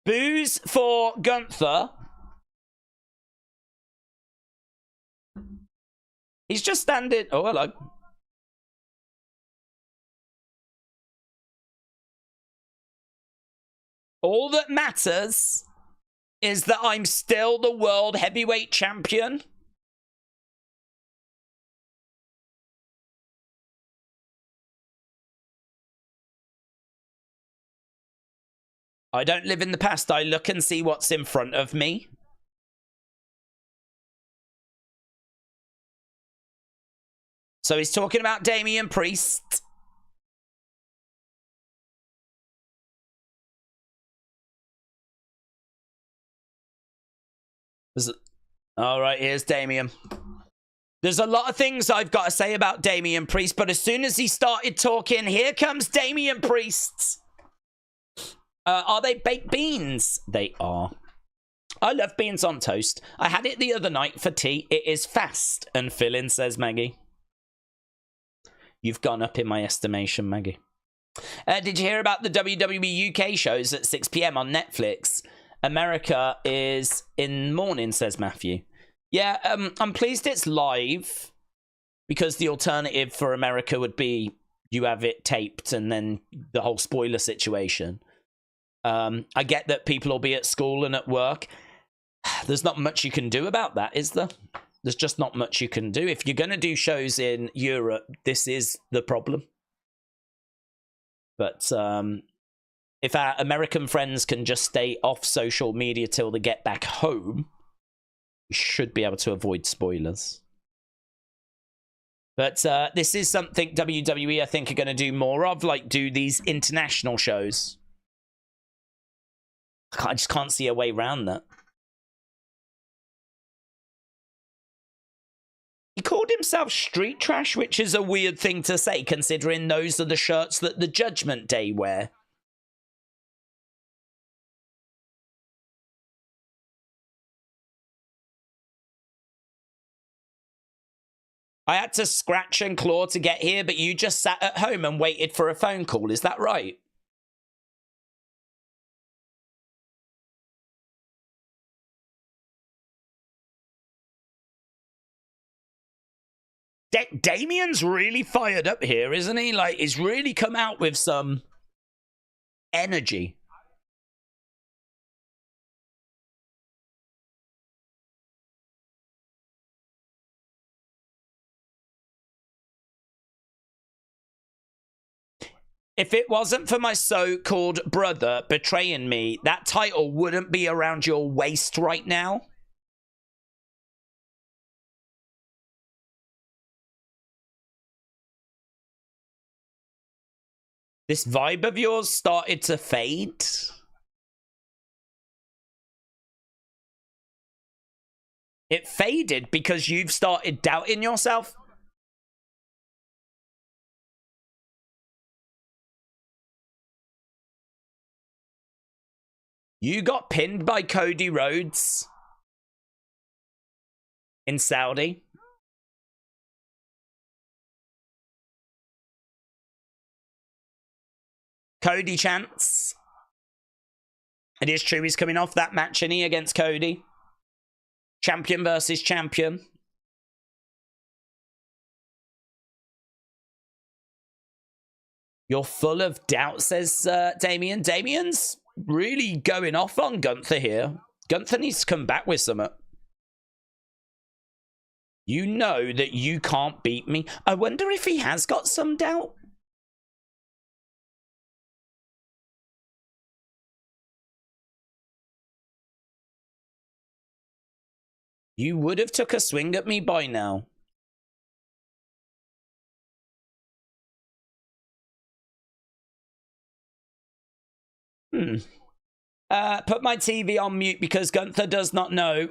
Boos for Gunther. He's just standing... Oh, hello. All that matters is that I'm still the world heavyweight champion. I don't live in the past. I look and see what's in front of me. So he's talking about Damian Priest. All right, here's Damian. There's a lot of things I've got to say about Damian Priest, but as soon as he started talking, here comes Damian Priest. Are they baked beans? They are. I love beans on toast. I had it the other night for tea. It is fast and filling, says Maggie. You've gone up in my estimation, Maggie. Did you hear about the WWE UK shows at 6 PM on Netflix? America is in morning, says Matthew. Yeah, I'm pleased it's live, because the alternative for America would be you have it taped and then the whole spoiler situation. I get that people will be at school and at work. There's not much you can do about that, is there? There's just not much you can do. If you're going to do shows in Europe, this is the problem. But if our American friends can just stay off social media till they get back home, we should be able to avoid spoilers. But this is something WWE, I think, are going to do more of, like do these international shows. I just can't see a way around that. He called himself street trash, which is a weird thing to say, considering those are the shirts that the Judgment Day wear. I had to scratch and claw to get here, but you just sat at home and waited for a phone call. Is that right? Damian's really fired up here, isn't he? Like, he's really come out with some energy. If it wasn't for my so-called brother betraying me, that title wouldn't be around your waist right now. This vibe of yours started to fade. It faded because you've started doubting yourself. You got pinned by Cody Rhodes in Saudi. Cody chants. It is true he's coming off that match, isn't he, against Cody? Champion versus champion. You're full of doubt, says Damian. Damian's really going off on Gunther here. Gunther needs to come back with something. You know that you can't beat me. I wonder if he has got some doubt. You would have took a swing at me by now. Put my TV on mute because Gunther does not know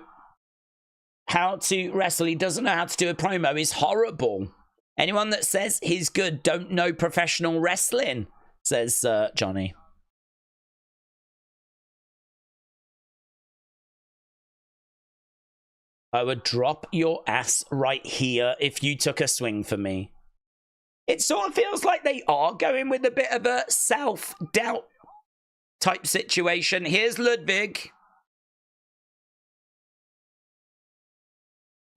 how to wrestle. He doesn't know how to do a promo. He's horrible. Anyone that says he's good don't know professional wrestling, says Johnny. I would drop your ass right here if you took a swing for me. It sort of feels like they are going with a bit of a self-doubt type situation. Here's Ludwig.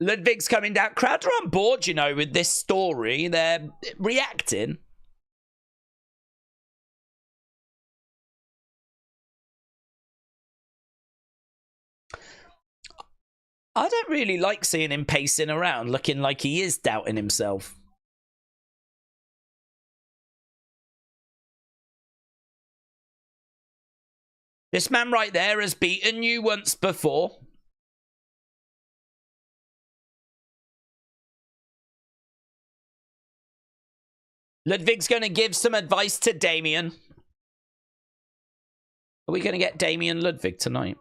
Ludwig's coming down. Crowd are on board, you know, with this story. They're reacting. I don't really like seeing him pacing around, looking like he is doubting himself. This man right there has beaten you once before. Ludwig's going to give some advice to Damian. Are we going to get Damian Ludwig tonight?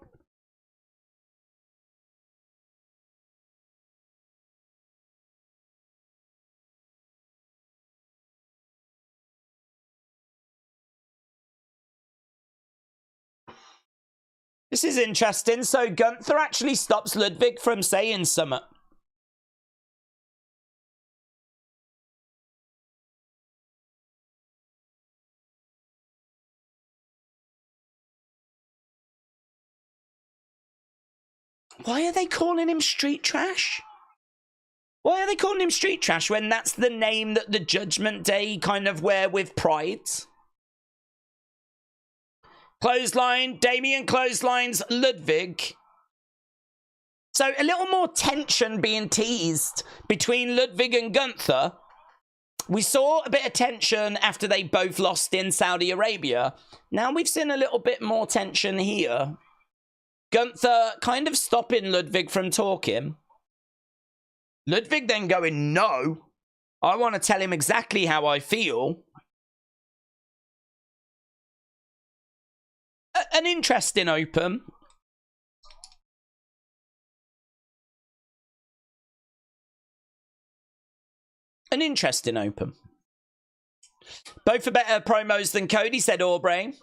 This is interesting. So Gunther actually stops Ludwig from saying something. Why are they calling him street trash? Why are they calling him street trash when that's the name that the Judgment Day kind of wear with pride? Clothesline, Damian clotheslines Ludwig. So a little more tension being teased between Ludwig and Gunther. We saw a bit of tension after they both lost in Saudi Arabia. Now we've seen a little bit more tension here. Gunther kind of stopping Ludwig from talking. Ludwig then going, no, I want to tell him exactly how I feel. An interesting open. An interesting open. Both are better promos than Cody, said Aubrey.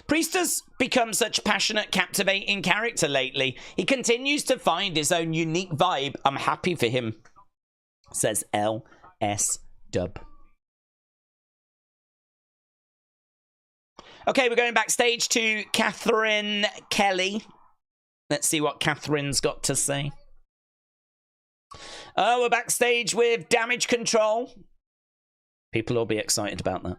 Priest has become such a passionate, captivating character lately. He continues to find his own unique vibe. I'm happy for him. says LS Dub. Okay, we're going backstage to Catherine Kelly. Let's see what Catherine's got to say. Oh, we're backstage with Damage Control. People will be excited about that.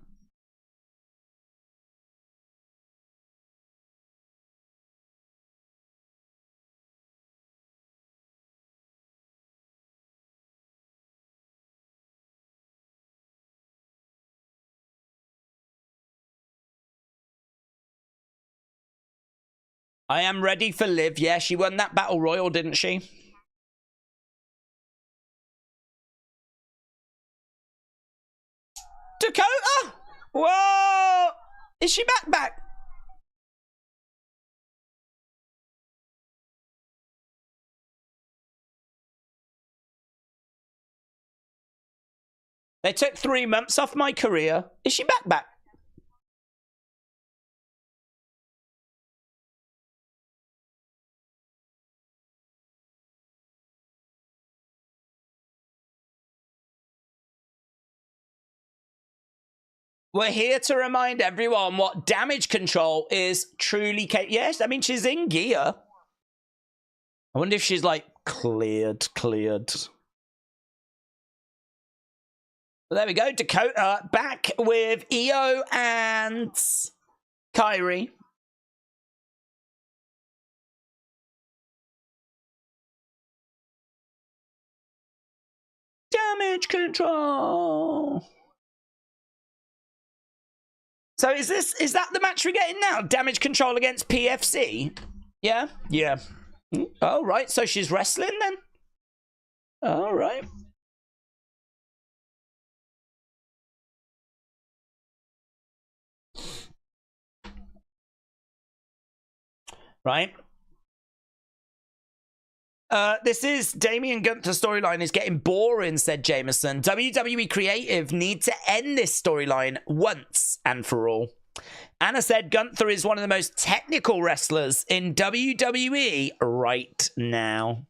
I am ready for Liv. Yeah, she won that Battle Royal, didn't she? Dakota? Whoa! Is she back? They took 3 months off my career. Is she back? We're here to remind everyone what Damage Control is truly capable. Yes, I mean, she's in gear. I wonder if she's, like, cleared. Well, there we go. Dakota back with Io and Kyrie. Damage Control. So is that the match we're getting now? Damage Control against PFC? Yeah? Yeah. Oh, right. So she's wrestling then? All right. Right. This is Damian Gunther storyline is getting boring, said Jameson. WWE Creative need to end this storyline once and for all. Anna said Gunther is one of the most technical wrestlers in WWE right now.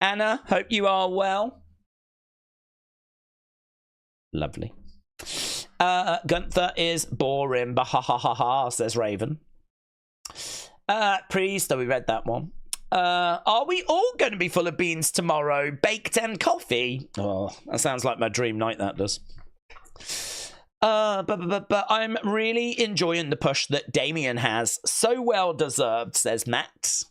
Anna, hope you are well. Lovely. Gunther is boring, bah ha ha ha ha, says Raven. Priest, we read that one. Are we all going to be full of beans tomorrow? Baked and coffee? Oh, that sounds like my dream night, that does. But I'm really enjoying the push that Damian has. So well deserved, says Matt.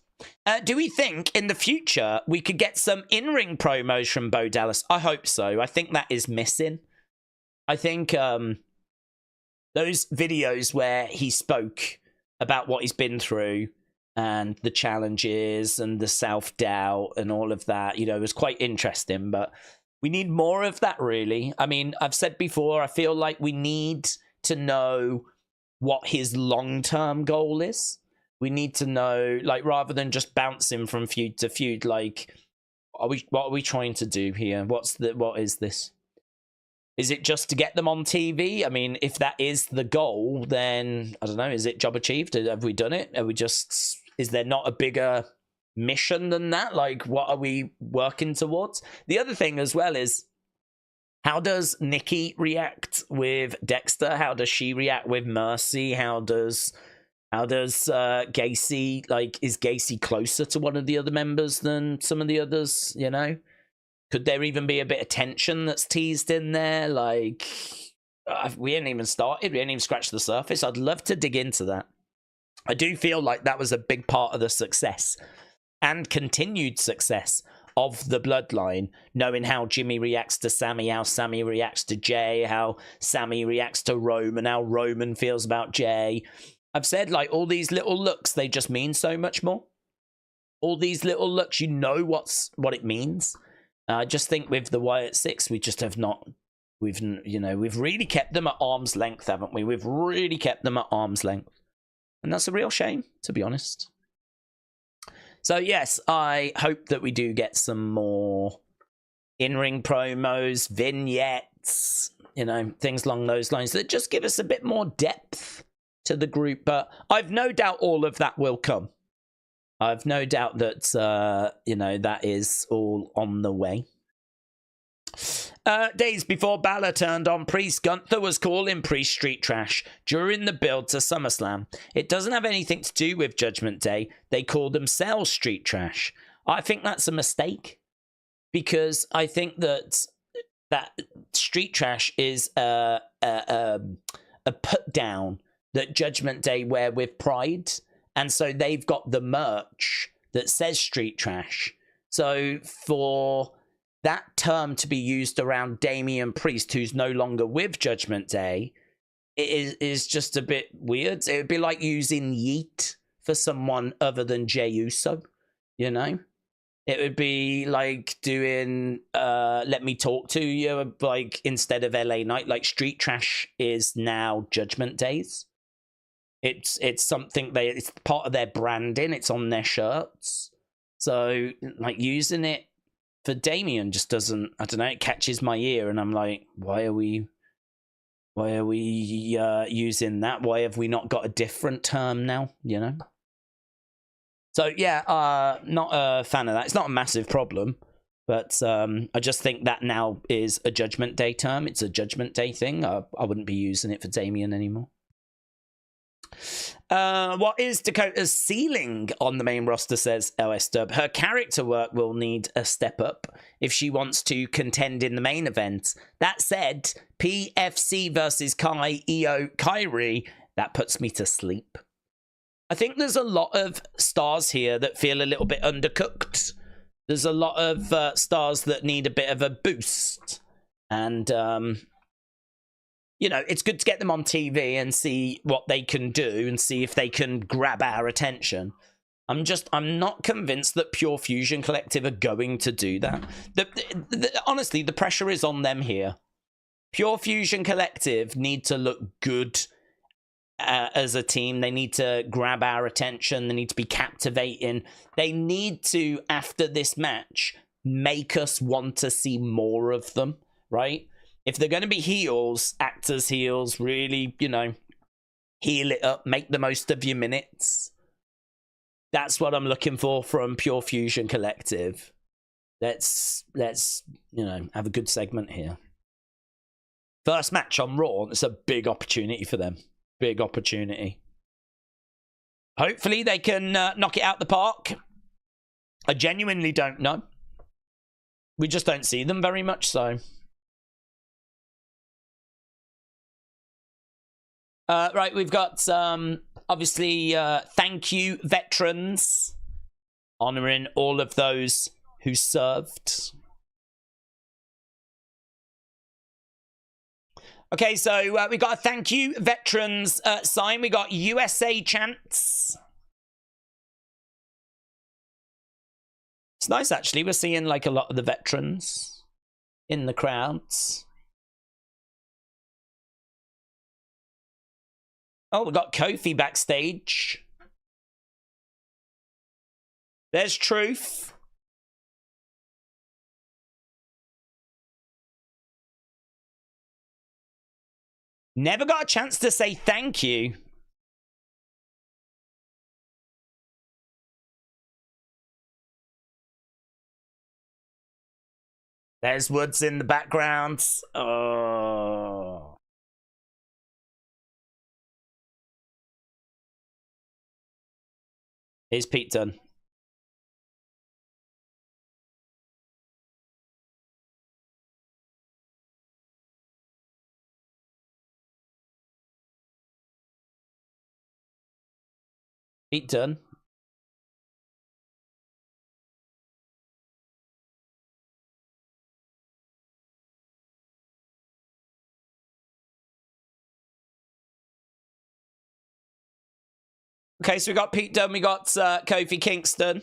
Do we think in the future we could get some in-ring promos from Bo Dallas? I hope so. I think that is missing. I think those videos where he spoke about what he's been through and the challenges and the self-doubt and all of that, you know, it was quite interesting, but we need more of that, really. I mean, I've said before, I feel like we need to know what his long-term goal is. We need to know, like, rather than just bouncing from feud to feud, like, what are we trying to do here? What is this? Is it just to get them on TV? I mean, if that is the goal, then, I don't know, is it job achieved? Have we done it? Is there not a bigger mission than that? Like, what are we working towards? The other thing as well is, how does Nikki react with Dexter? How does she react with Mercy? How does Gacy, like, is Gacy closer to one of the other members than some of the others, you know? Could there even be a bit of tension that's teased in there? Like, we ain't even started. We ain't even scratched the surface. I'd love to dig into that. I do feel like that was a big part of the success and continued success of the Bloodline, knowing how Jimmy reacts to Sammy, how Sammy reacts to Jay, how Sammy reacts to Roman, how Roman feels about Jay. I've said, like, all these little looks, they just mean so much more. All these little looks, you know what it means. I just think with the Wyatt Sicks, we just have not, we've really kept them at arm's length, haven't we? We've really kept them at arm's length. And that's a real shame, to be honest. So, yes, I hope that we do get some more in-ring promos, vignettes, you know, things along those lines that just give us a bit more depth to the group. But I've no doubt all of that will come. I've no doubt that, you know, that is all on the way. Days before Balor turned on Priest, Gunther was calling Priest street trash during the build to SummerSlam. It doesn't have anything to do with Judgment Day. They call themselves street trash. I think that's a mistake, because I think that street trash is a put down that Judgment Day wear with pride, and so they've got the merch that says street trash. So for that term to be used around Damian Priest, who's no longer with Judgment Day, it is just a bit weird. It would be like using yeet for someone other than Jey Uso, you know? It would be like doing Let Me Talk to You, like, instead of LA Knight. Like, street trash is now Judgment Days. It's something it's part of their branding. It's on their shirts. So, like, using it for Damian just doesn't, I don't know, it catches my ear, and I'm like, why are we using that? Why have we not got a different term now, you know? So, yeah, not a fan of that. It's not a massive problem, but I just think that now is a Judgment Day term. It's a Judgment Day thing. I wouldn't be using it for Damian anymore. What is Dakota's ceiling on the main roster, says LS Dub. Her character work will need a step up if she wants to contend in the main event. That said, PFC versus Kai, Io, Kyrie, that puts me to sleep. I think there's a lot of stars here that feel a little bit undercooked. There's a lot of stars that need a bit of a boost. And, you know, it's good to get them on TV and see what they can do and see if they can grab our attention. I'm not convinced that Pure Fusion Collective are going to do that. Honestly, the pressure is on them here. Pure Fusion Collective need to look good as a team. They need to grab our attention. They need to be captivating. They need to, after this match, make us want to see more of them, right? If they're going to be heels, actors heels, really, you know, heal it up, make the most of your minutes. That's what I'm looking for from Pure Fusion Collective. Let's you know, have a good segment here. First match on Raw. It's a big opportunity for them. Big opportunity. Hopefully they can knock it out the park. I genuinely don't know. We just don't see them very much, so. Right, we've got obviously thank you veterans, honoring all of those who served. Okay, so we got a thank you veterans sign. We got USA chants. It's nice, actually. We're seeing like a lot of the veterans in the crowds. Oh, we got Kofi backstage. There's Truth. Never got a chance to say thank you. There's Woods in the background. Oh. Here's Pete Dunne. Pete Dunne. Okay, so we got Pete Dunne, we got Kofi Kingston.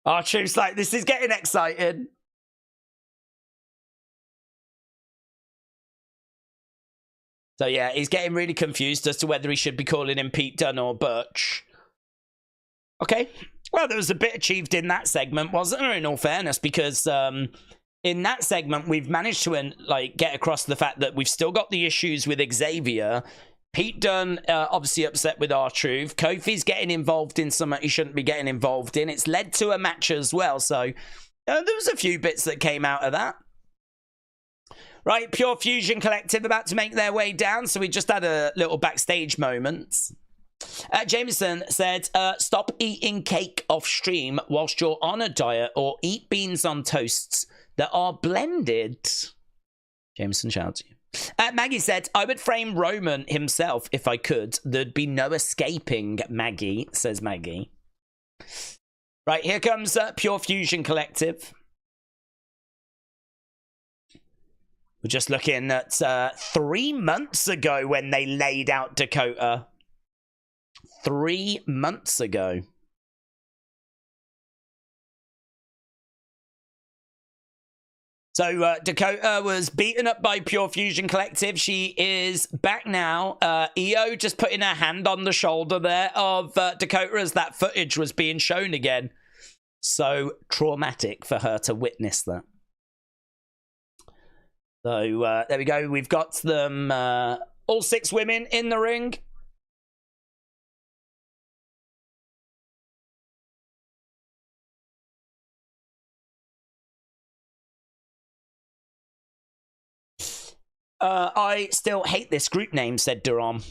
R-Truth's like, this is getting exciting. So yeah, he's getting really confused as to whether he should be calling him Pete Dunne or Butch. Okay. Well, there was a bit achieved in that segment, wasn't there, in all fairness? Because in that segment, we've managed to like get across the fact that we've still got the issues with Xavier. Pete Dunne obviously upset with R-Truth. Kofi's getting involved in something he shouldn't be getting involved in. It's led to a match as well. So there was a few bits that came out of that. Right, Pure Fusion Collective about to make their way down. So we just had a little backstage moment. Jameson said, stop eating cake off stream whilst you're on a diet, or eat beans on toasts that are blended. Jameson, shout out to you. Maggie said, I would frame Roman himself if I could. There'd be no escaping Maggie, says Maggie. Right, here comes Pure Fusion Collective. We're just looking at 3 months ago when they laid out Dakota. 3 months ago. So Dakota was beaten up by Pure Fusion Collective. She is back now. Io just putting her hand on the shoulder there of Dakota as that footage was being shown again. So traumatic for her to witness that. So there we go. We've got them, all 6 women in the ring. I still hate this group name, said Duran.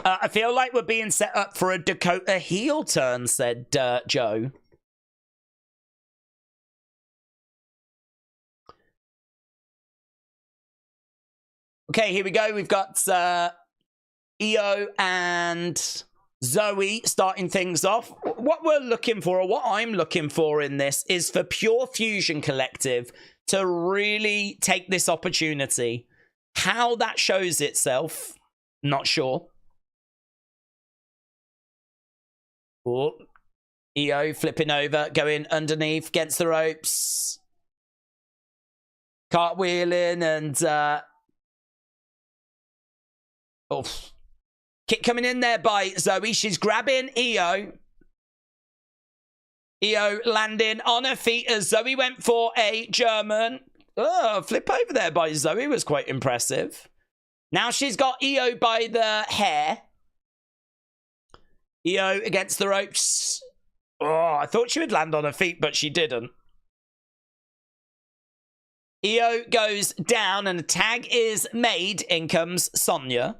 I feel like we're being set up for a Dakota heel turn, said Joe. Okay, here we go. We've got Io and Zoe starting things off. What we're looking for, or what I'm looking for in this, is for Pure Fusion Collective to really take this opportunity. How that shows itself, not sure. Oh, Io flipping over, going underneath, against the ropes. Cartwheeling and... kick coming in there by Zoe. She's grabbing Io. Io landing on her feet as Zoe went for a German. Oh, flip over there by Zoe was quite impressive. Now she's got Io by the hair. Io against the ropes. Oh, I thought she would land on her feet, but she didn't. Io goes down and a tag is made. In comes Sonya.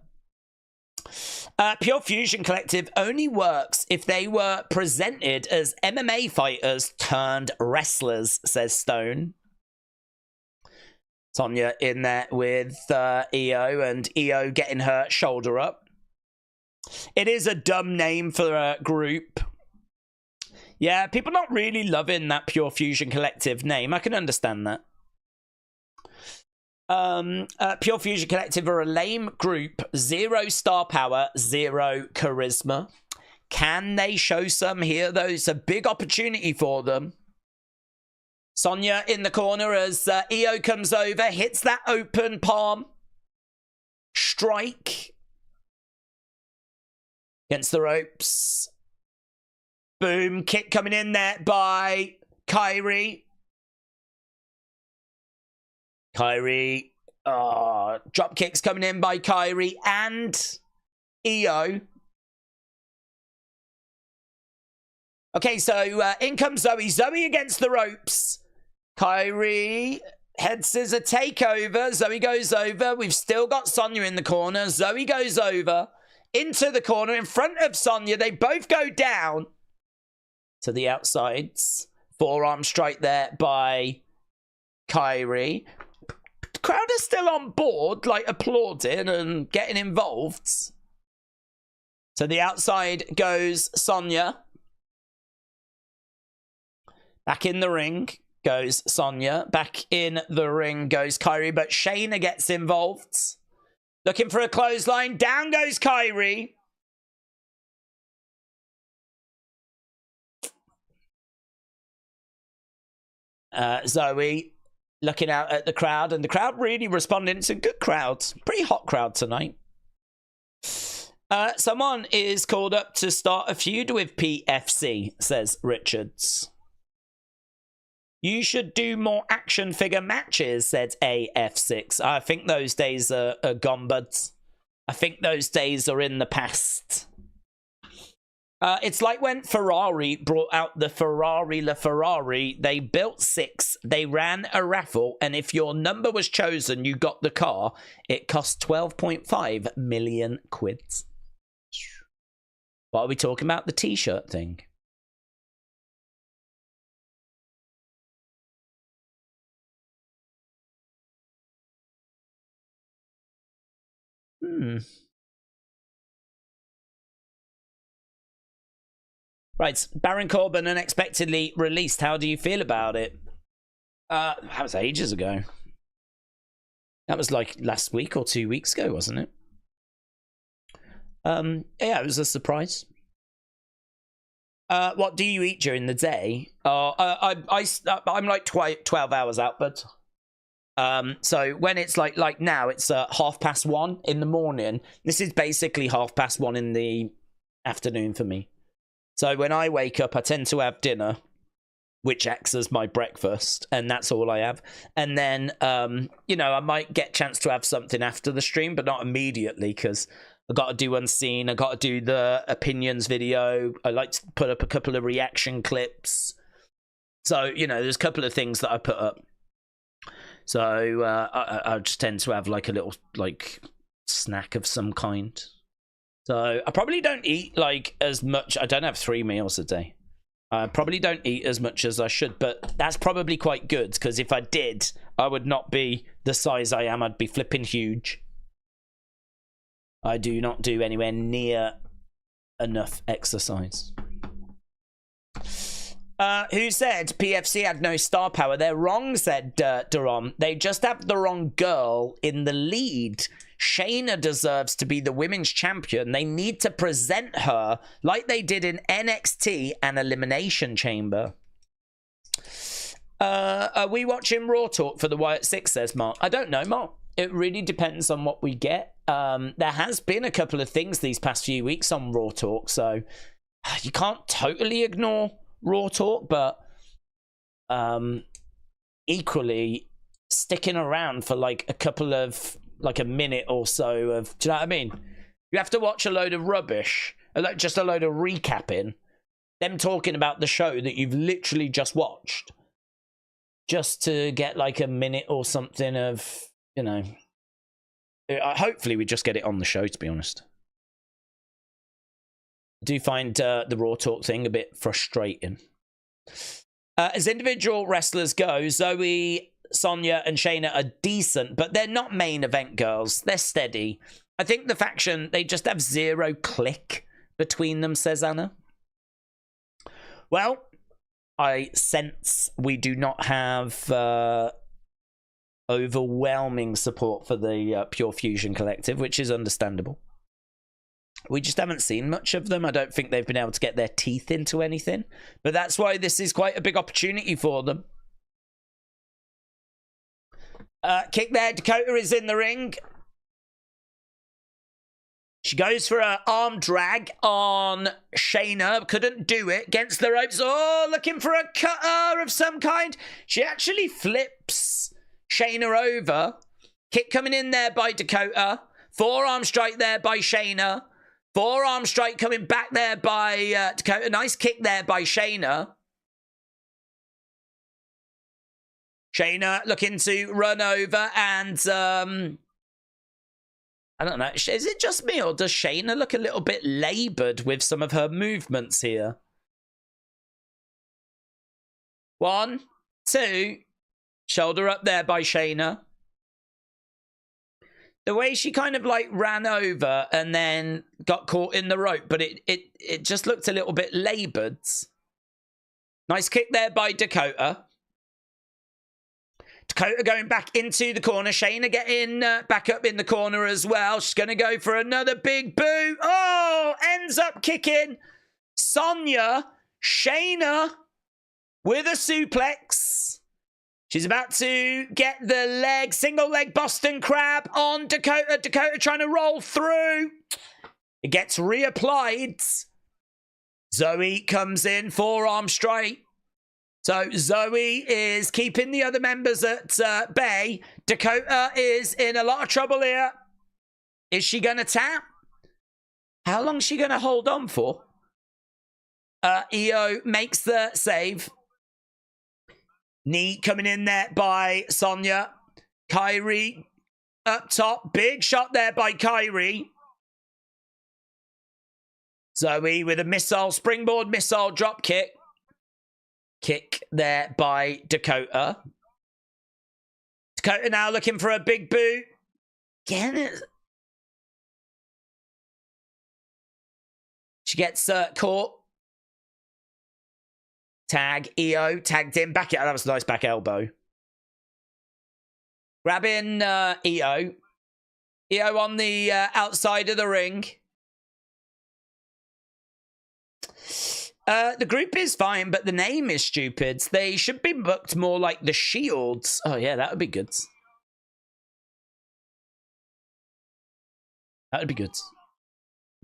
Pure Fusion Collective only works if they were presented as MMA fighters turned wrestlers, says Stone. Sonya in there with Io, and Io getting her shoulder up. It is a dumb name for a group. Yeah, people not really loving that Pure Fusion Collective name. I can understand that. Pure Fusion Collective are a lame group. 0 star power, 0 charisma. Can they show some here, though? It's a big opportunity for them. Sonya in the corner as Io comes over, hits that open palm. Strike. Against the ropes. Boom. Kick coming in there by Kairi. Kairi, drop kicks coming in by Kairi and Io. Okay, so in comes Zoe. Zoe against the ropes. Kairi, head scissor takeover. Zoe goes over. We've still got Sonya in the corner. Zoe goes over into the corner in front of Sonya. They both go down to the outsides. Forearm strike there by Kairi. Crowd is still on board, like applauding and getting involved. To the outside goes Sonya. Back in the ring goes Sonya. Back in the ring goes Kairi, but Shayna gets involved. Looking for a clothesline. Down goes Kairi. Zoe looking out at the crowd, and the crowd really responding. It's a good crowd. Pretty hot crowd tonight. Someone is called up to start a feud with PFC, says Richards. You should do more action figure matches, said AF6. I think those days are gone, buds. I think those days are in the past. It's like when Ferrari brought out the Ferrari LaFerrari. They built 6, they ran a raffle, and if your number was chosen, you got the car. It cost 12.5 million quid. What are we talking about? The t-shirt thing. Right, Baron Corbin unexpectedly released. How do you feel about it? That was ages ago. That was like last week or 2 weeks ago, wasn't it? Yeah, it was a surprise. What do you eat during the day? I'm like 12 hours out, but so when it's like now, it's 1:30 in the morning. This is basically 1:30 in the afternoon for me. So when I wake up, I tend to have dinner, which acts as my breakfast, and that's all I have. And then, you know, I might get a chance to have something after the stream, but not immediately, because I got to do Unseen. I got to do the opinions video. I like to put up a couple of reaction clips. So, you know, there's a couple of things that I put up. So I just tend to have like a little like snack of some kind. So I probably don't eat like as much. I don't have 3 meals a day. I probably don't eat as much as I should, but that's probably quite good, because if I did, I would not be the size I am. I'd be flipping huge. I do not do anywhere near enough exercise. Who said PFC had no star power? They're wrong, said Duron. They just have the wrong girl in the lead. Shayna deserves to be the women's champion. They need to present her like they did in NXT and Elimination Chamber. Are we watching Raw Talk for the Wyatt Sicks, says Mark? I don't know, Mark. It really depends on what we get. There has been a couple of things these past few weeks on Raw Talk, so you can't totally ignore Raw Talk, but equally sticking around for like a couple of like a minute or so of, do you know what I mean? You have to watch a load of rubbish, like just a load of recapping, them talking about the show that you've literally just watched, just to get like a minute or something of, you know. Hopefully we just get it on the show, to be honest. I do find the Raw Talk thing a bit frustrating. As individual wrestlers go, Zoe, Sonya, and Shayna are decent, but they're not main event girls. They're steady. I think the faction, they just have zero click between them, says Anna. Well, I sense we do not have overwhelming support for the Pure Fusion Collective, which is understandable. We just haven't seen much of them. I don't think they've been able to get their teeth into anything. But that's why this is quite a big opportunity for them. Kick there. Dakota is in the ring. She goes for an arm drag on Shayna. Couldn't do it. Against the ropes. Oh, looking for a cutter of some kind. She actually flips Shayna over. Kick coming in there by Dakota. Forearm strike there by Shayna. Forearm strike coming back there by Dakota. Nice kick there by Shayna. Shayna looking to run over and I don't know. Is it just me, or does Shayna look a little bit laboured with some of her movements here? 1, 2. Shoulder up there by Shayna. The way she kind of like ran over and then got caught in the rope, but it just looked a little bit laboured. Nice kick there by Dakota. Dakota going back into the corner. Shayna getting back up in the corner as well. She's going to go for another big boot. Oh, ends up kicking Sonya. Shayna with a suplex. She's about to get the leg, single leg Boston Crab on Dakota. Dakota trying to roll through. It gets reapplied. Zoe comes in, forearm strike. So Zoe is keeping the other members at bay. Dakota is in a lot of trouble here. Is she going to tap? How long is she going to hold on for? Io makes the save. Knee coming in there by Sonya. Kyrie up top. Big shot there by Kyrie. Zoe with a missile, springboard missile drop kick. Kick there by Dakota. Dakota now looking for a big boot. Again, she gets caught. Tag, Io, tagged in. Back, that was a nice back elbow. Grabbing Io. Io on the outside of the ring. The group is fine, but the name is stupid. They should be booked more like the Shields. Oh, yeah, that would be good. That would be good.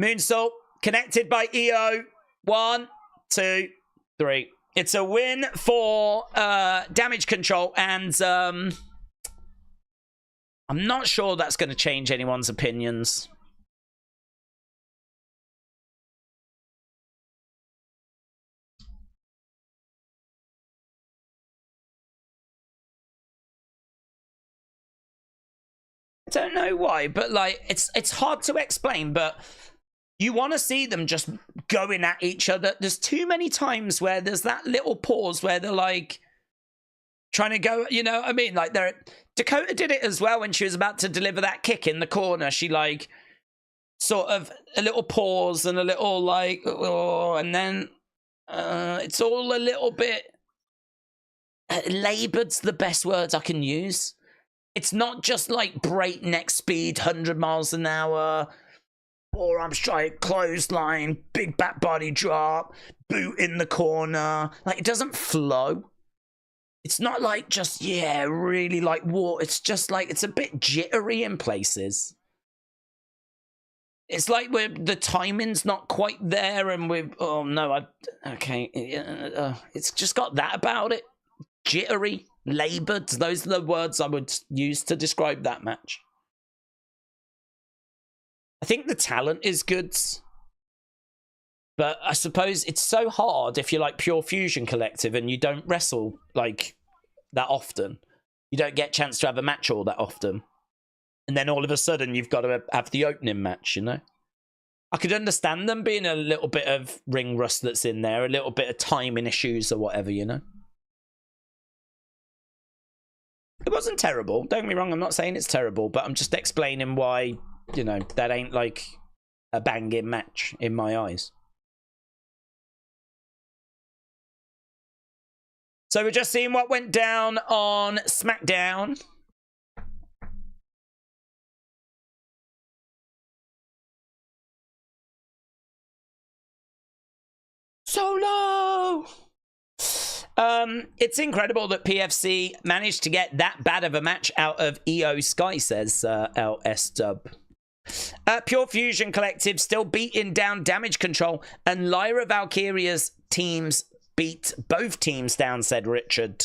Moonsault, connected by Io. 1, 2, 3. It's a win for Damage Control, and I'm not sure that's going to change anyone's opinions. I don't know why, but like it's hard to explain, but you want to see them just going at each other. There's too many times where there's that little pause where they're like trying to go, you know what I mean? Like Dakota did it as well when she was about to deliver that kick in the corner. She like sort of a little pause and a little like, oh, and then it's all a little bit labored's the best words I can use. It's not just like breakneck speed, 100 miles an hour, forearm strike, clothesline, big back body drop, boot in the corner. Like, it doesn't flow. It's not like just, yeah, really like war. It's just like, it's a bit jittery in places. It's like the timing's not quite there and we're, oh no, okay. It's just got that about it. Jittery, labored. Those are the words I would use to describe that match. I think the talent is good, but I suppose it's so hard if you're like Pure Fusion Collective and you don't wrestle like that often. You don't get a chance to have a match all that often. And then all of a sudden you've got to have the opening match, you know? I could understand them being a little bit of ring rust that's in there, a little bit of timing issues or whatever, you know? It wasn't terrible. Don't get me wrong, I'm not saying it's terrible, but I'm just explaining why, you know, that ain't like a banging match in my eyes. So we're just seeing what went down on SmackDown. Solo! It's incredible that PFC managed to get that bad of a match out of EO Sky, says LS Dub. Pure Fusion Collective still beating down Damage Control, and Lyra Valkyria's teams beat both teams down, said Richard.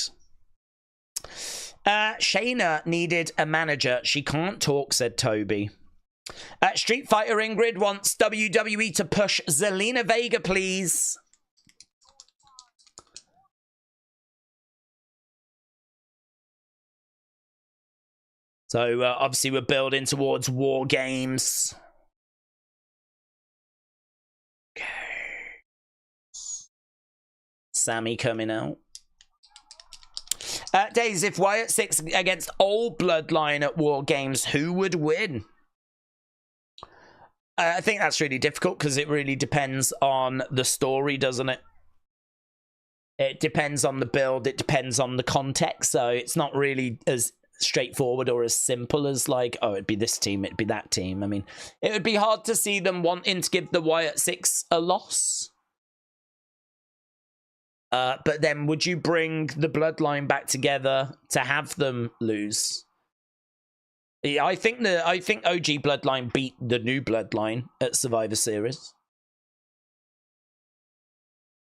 Shayna needed a manager. She can't talk, said Toby. Street Fighter Ingrid wants WWE to push Zelina Vega, please. So, obviously, we're building towards War Games. Okay. Sammy coming out. Daze, if Wyatt Sicks against old Bloodline at War Games, who would win? I think that's really difficult because it really depends on the story, doesn't it? It depends on the build. It depends on the context. So it's not really as straightforward or as simple as like, oh, it'd be this team, it'd be that team. I mean, it would be hard to see them wanting to give the Wyatt Sicks a loss. But then would you bring the Bloodline back together to have them lose? Yeah, I think OG Bloodline beat the new Bloodline at Survivor Series.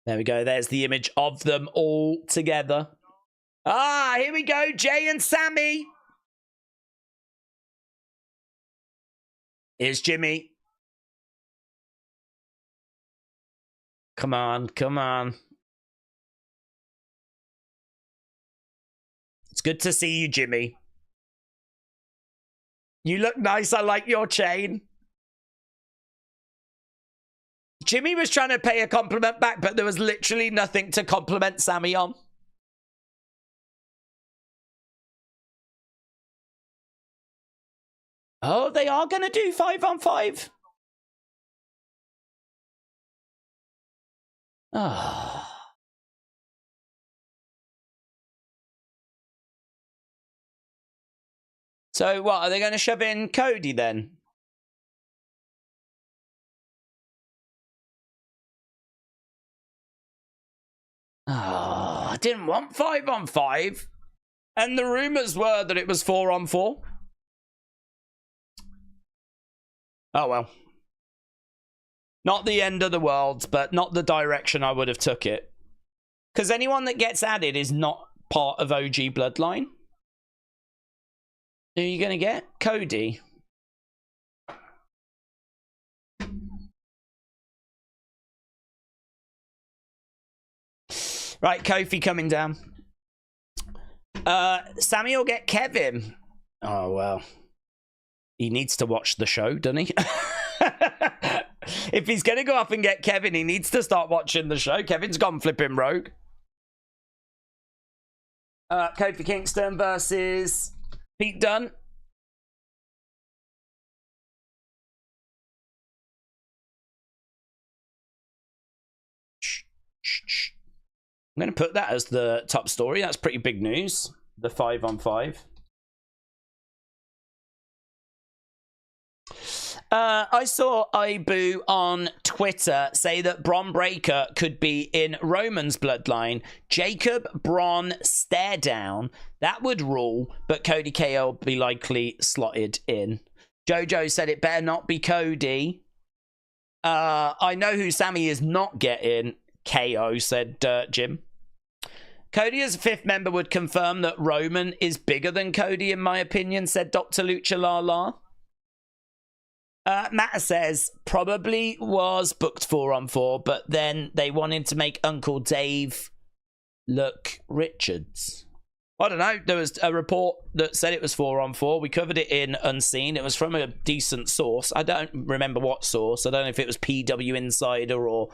There we go. There's the image of them all together. Ah, here we go. Jay and Sammy. Here's Jimmy. Come on, come on. It's good to see you, Jimmy. You look nice. I like your chain. Jimmy was trying to pay a compliment back, but there was literally nothing to compliment Sammy on. Oh, they are going to do 5-on-5. Ah. So what, are they going to shove in Cody then? Oh, I didn't want 5-on-5. And the rumors were that it was 4-on-4. Oh, well. Not the end of the world, but not the direction I would have took it. Because anyone that gets added is not part of OG Bloodline. Who are you going to get? Cody. Right, Kofi coming down. Sammy will get Kevin. Oh, well. He needs to watch the show, doesn't he? If he's going to go up and get Kevin, he needs to start watching the show. Kevin's gone flipping rogue. Kofi Kingston versus Pete Dunne. I'm going to put that as the top story. That's pretty big news. The 5-on-5. I saw Ibu on Twitter say that Bron Breakker could be in Roman's bloodline. Jacob Bron stare down. That would rule, but Cody KO will be likely slotted in. Jojo said it better not be Cody. I know who Sammy is not getting. KO, said Jim. Cody as a fifth member would confirm that Roman is bigger than Cody, in my opinion, said Dr. Lucha Lala. Matt says, probably was booked 4-on-4, but then they wanted to make Uncle Dave look Richards. I don't know. There was a report that said it was 4-on-4. We covered it in Unseen. It was from a decent source. I don't remember what source. I don't know if it was PW Insider or...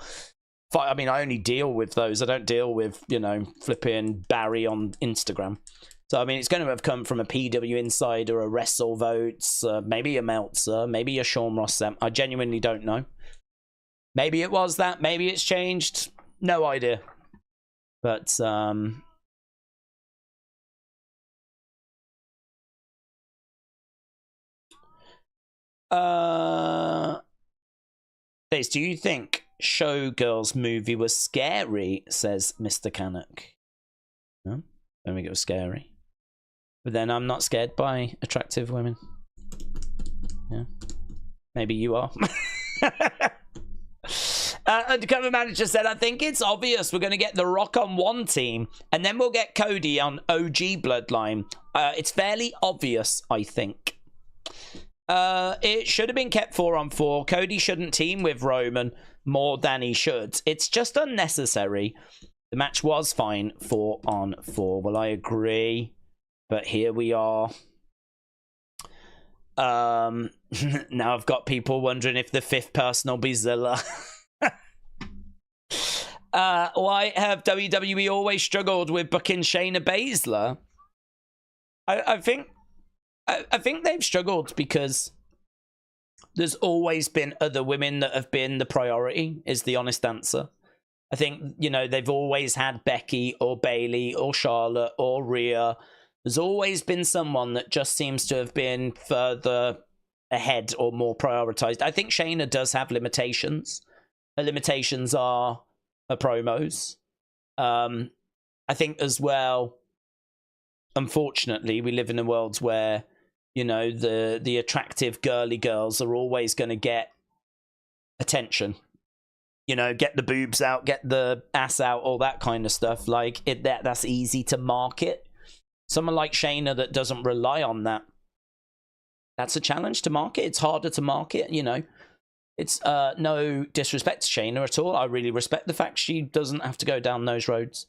I mean, I only deal with those. I don't deal with, you know, flipping Barry on Instagram. So, I mean, it's going to have come from a PW Insider, a Wrestle Votes, maybe a Meltzer, maybe a Sean Ross Sam. I genuinely don't know. Maybe it was that. Maybe it's changed. No idea. But, Daze, do you think Showgirls movie was scary, says Mr. Canuck? No? I don't think it was scary. But then I'm not scared by attractive women. Yeah. Maybe you are. Undercover Manager said, I think it's obvious we're going to get The Rock on one team, and then we'll get Cody on OG Bloodline. It's fairly obvious, I think. It should have been kept 4-on-4. Cody shouldn't team with Roman more than he should. It's just unnecessary. The match was fine 4-on-4. Well, I agree. But here we are. Now I've got people wondering if the fifth person will be Zilla. Why have WWE always struggled with booking Shayna Baszler? I think they've struggled because there's always been other women that have been the priority, is the honest answer. I think, you know, they've always had Becky or Bayley or Charlotte or Rhea. There's always been someone that just seems to have been further ahead or more prioritized. I think Shayna does have limitations. Her limitations are her promos. I think as well, unfortunately, we live in a world where, you know, the attractive girly girls are always going to get attention. You know, get the boobs out, get the ass out, all that kind of stuff. Like, that's easy to market. Someone like Shayna that doesn't rely on that. that's a challenge to market. It's harder to market, you know. It's no disrespect to Shayna at all. I really respect the fact she doesn't have to go down those roads.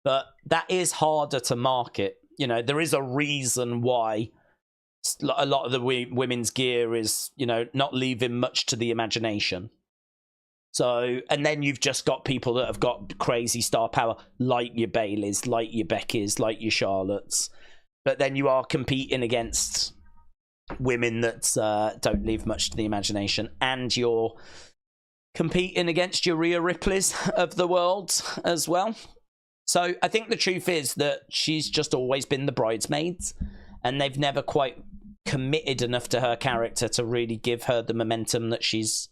But that is harder to market. You know, there is a reason why a lot of the women's gear is, you know, not leaving much to the imagination. So, and then you've just got people that have got crazy star power, like your Baileys, like your Beckys, like your Charlottes. But then you are competing against women that don't leave much to the imagination. And you're competing against your Rhea Ripleys of the world as well. So I think the truth is that she's just always been the bridesmaids. And they've never quite committed enough to her character to really give her the momentum that she's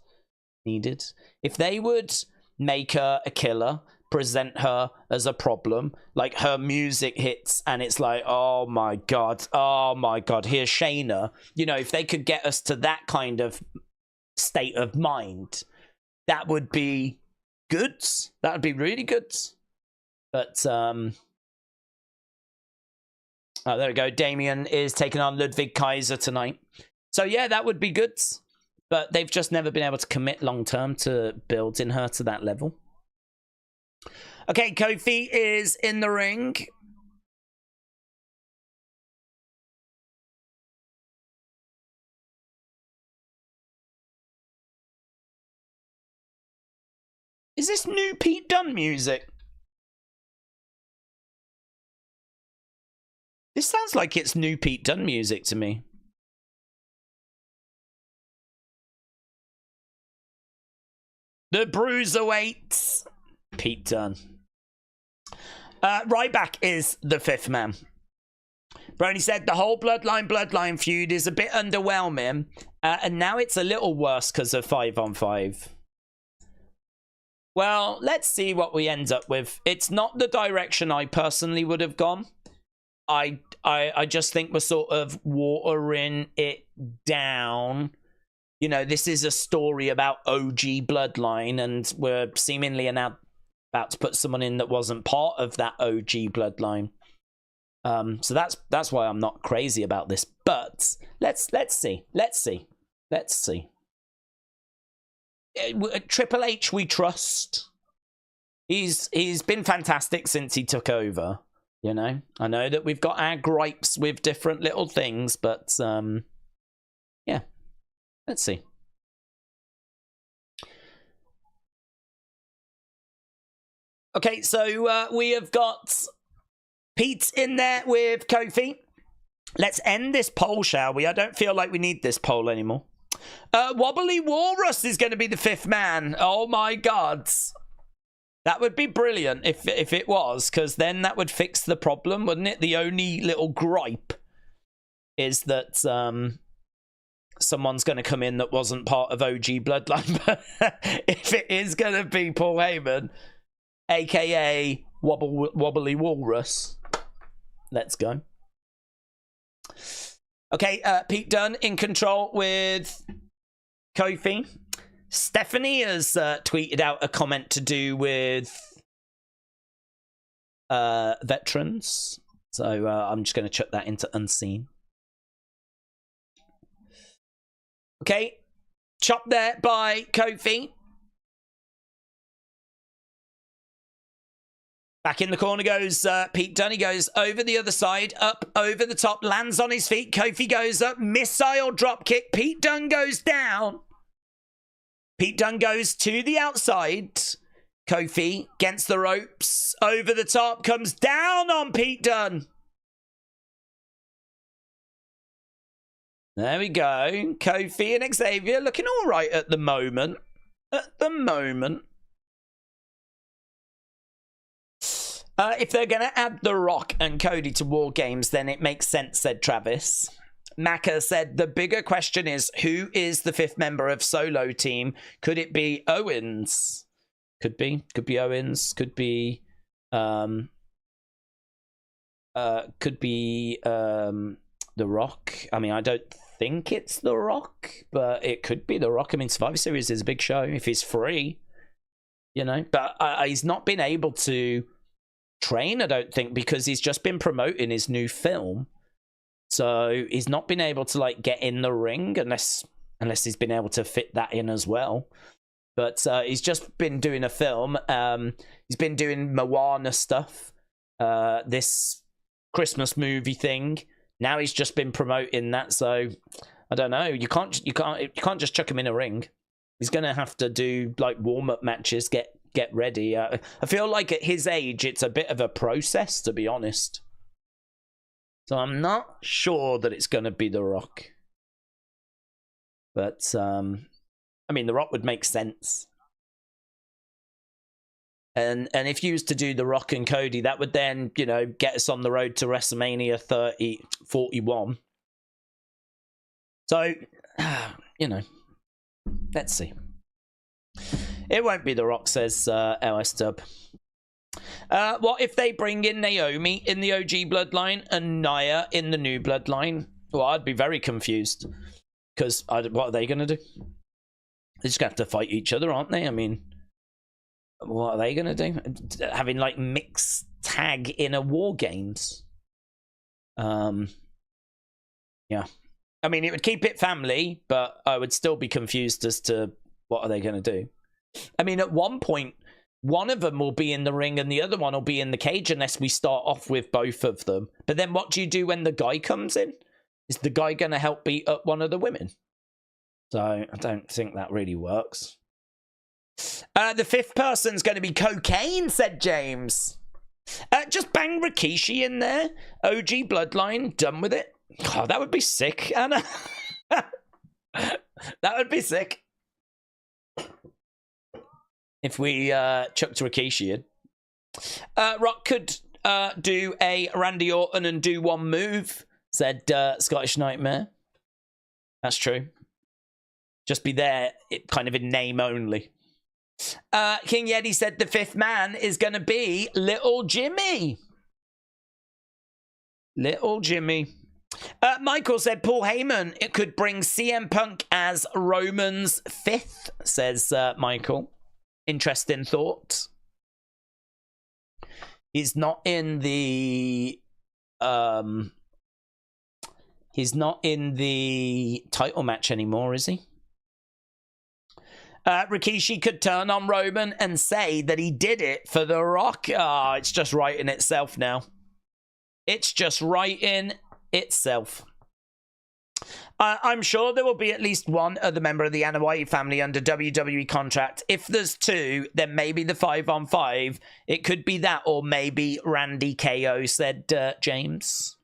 needed. If they would make her a killer, present her as a problem, like her music hits and it's like, oh my god, here's Shayna. You know, if they could get us to that kind of state of mind, that would be good. That would be really good. But oh, there we go. Damian is taking on Ludwig Kaiser tonight. So yeah, that would be good. But they've just never been able to commit long-term to building her to that level. Okay, Kofi is in the ring. Is this new Pete Dunne music? This sounds like it's new Pete Dunne music to me. The Bruiserweights. Pete Dunne. Ryback is the fifth man. Brony said the whole Bloodline feud is a bit underwhelming. And now it's a little worse because of 5-on-5. Well, let's see what we end up with. It's not the direction I personally would have gone. I just think we're sort of watering it down. You know, this is a story about OG Bloodline, and we're seemingly about to put someone in that wasn't part of that OG Bloodline. So that's why I'm not crazy about this. But let's see. Triple H, we trust. He's been fantastic since he took over. You know, I know that we've got our gripes with different little things, but yeah. Let's see. Okay, so we have got Pete in there with Kofi. Let's end this poll, shall we? I don't feel like we need this poll anymore. Wobbly Walrus is going to be the fifth man. Oh my god. That would be brilliant if it was, because then that would fix the problem, wouldn't it? The only little gripe is that someone's going to come in that wasn't part of OG Bloodline. But if it is going to be Paul Heyman, a.k.a. Wobbly Walrus, let's go. Okay, Pete Dunne in control with Kofi. Stephanie has tweeted out a comment to do with veterans. So I'm just going to chuck that into unseen. Okay, chop there by Kofi. Back in the corner goes Pete Dunne. He goes over the other side, up over the top, lands on his feet. Kofi goes up, missile drop kick. Pete Dunne goes down. Pete Dunne goes to the outside. Kofi against the ropes, over the top, comes down on Pete Dunne. There we go. Kofi and Xavier looking all right at the moment. If they're going to add The Rock and Cody to War Games, then it makes sense, said Travis. Maka said, the bigger question is, who is the fifth member of Solo Team? Could it be Owens? Could be Owens. Could be The Rock. I mean, I don't think it's The Rock, but it could be The Rock. I mean, Survivor Series is a big show if he's free, you know. But he's not been able to train, I don't think, because he's just been promoting his new film. So he's not been able to like get in the ring unless he's been able to fit that in as well. But he's just been doing a film. He's been doing Moana stuff. This Christmas movie thing. Now he's just been promoting that. So I don't know. You can't just chuck him in a ring. He's gonna have to do like warm-up matches, get ready. I feel like at his age, it's a bit of a process, to be honest. So I'm not sure that it's gonna be The Rock. But I mean, The Rock would make sense. And if you used to do The Rock and Cody, that would then, you know, get us on the road to WrestleMania 41. So, you know, let's see. It won't be The Rock, says LS Dub. What if they bring in Naomi in the OG bloodline and Nia in the new bloodline? Well, I'd be very confused. Because what are they going to do? They're just going to have to fight each other, aren't they? I mean, what are they going to do? Having like mixed tag in a War Games. Yeah. I mean, it would keep it family, but I would still be confused as to what are they going to do. I mean, at one point, one of them will be in the ring and the other one will be in the cage unless we start off with both of them. But then what do you do when the guy comes in? Is the guy going to help beat up one of the women? So I don't think that really works. The fifth person's going to be cocaine, said James. Just bang Rikishi in there. OG Bloodline, done with it. Oh, that would be sick, Anna. That would be sick. If we chucked Rikishi in. Rock could do a Randy Orton and do one move, said Scottish Nightmare. That's true. Just be there, kind of in name only. King Yeti said the fifth man is going to be Little Jimmy. Little Jimmy. Michael said Paul Heyman, it could bring CM Punk as Roman's fifth, says Michael. Interesting thought. He's not in the title match anymore, is he? Rikishi could turn on Roman and say that he did it for The Rock. Ah, it's just writing itself now. It's just writing itself. I'm sure there will be at least one other member of the Anoa'i family under WWE contract. If there's two, then maybe the 5-on-5. It could be that, or maybe Randy KO, said James.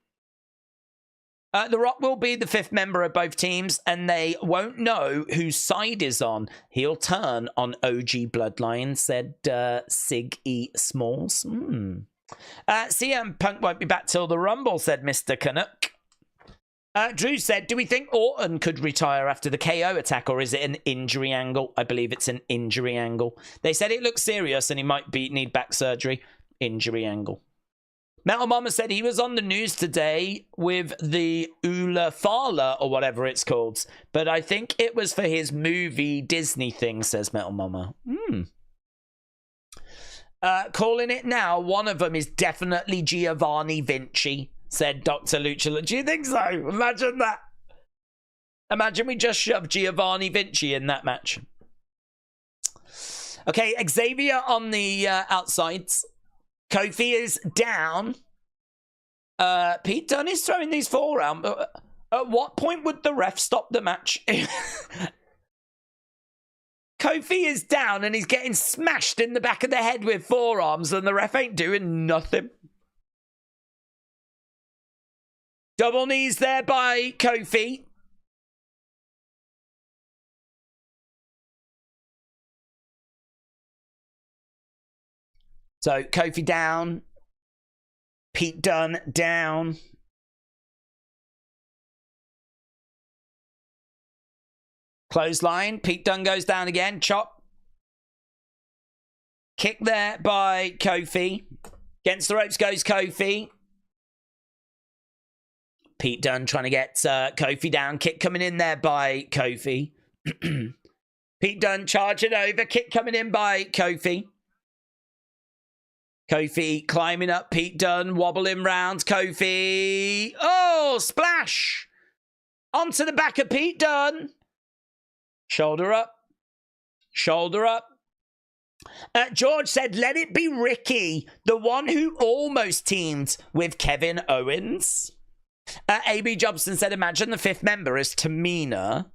The Rock will be the fifth member of both teams, and they won't know whose side is on. He'll turn on OG Bloodline, said Sig E. Smalls. CM Punk won't be back till the Rumble, said Mr. Canuck. Drew said, do we think Orton could retire after the KO attack, or is it an injury angle? I believe it's an injury angle. They said it looks serious and he might need back surgery. Injury angle. Metal Mama said he was on the news today with the Ula Fala, or whatever it's called. But I think it was for his movie Disney thing, says Metal Mama. Calling it now, one of them is definitely Giovanni Vinci, said Dr. Lucha. Do you think so? Imagine that. Imagine we just shoved Giovanni Vinci in that match. Okay, Xavier on the outsides. Kofi is down. Pete Dunne is throwing these forearms. At what point would the ref stop the match? Kofi is down and he's getting smashed in the back of the head with forearms and the ref ain't doing nothing. Double knees there by Kofi. So Kofi down. Pete Dunne down. Clothesline. Pete Dunne goes down again. Chop. Kick there by Kofi. Against the ropes goes Kofi. Pete Dunne trying to get Kofi down. Kick coming in there by Kofi. Pete Dunne charging over. Kick coming in by Kofi. Kofi climbing up. Pete Dunne wobbling round. Kofi. Oh, splash. Onto the back of Pete Dunne. Shoulder up. Shoulder up. George said, let it be Ricky, the one who almost teamed with Kevin Owens. AB Jobson said, imagine the fifth member is Tamina.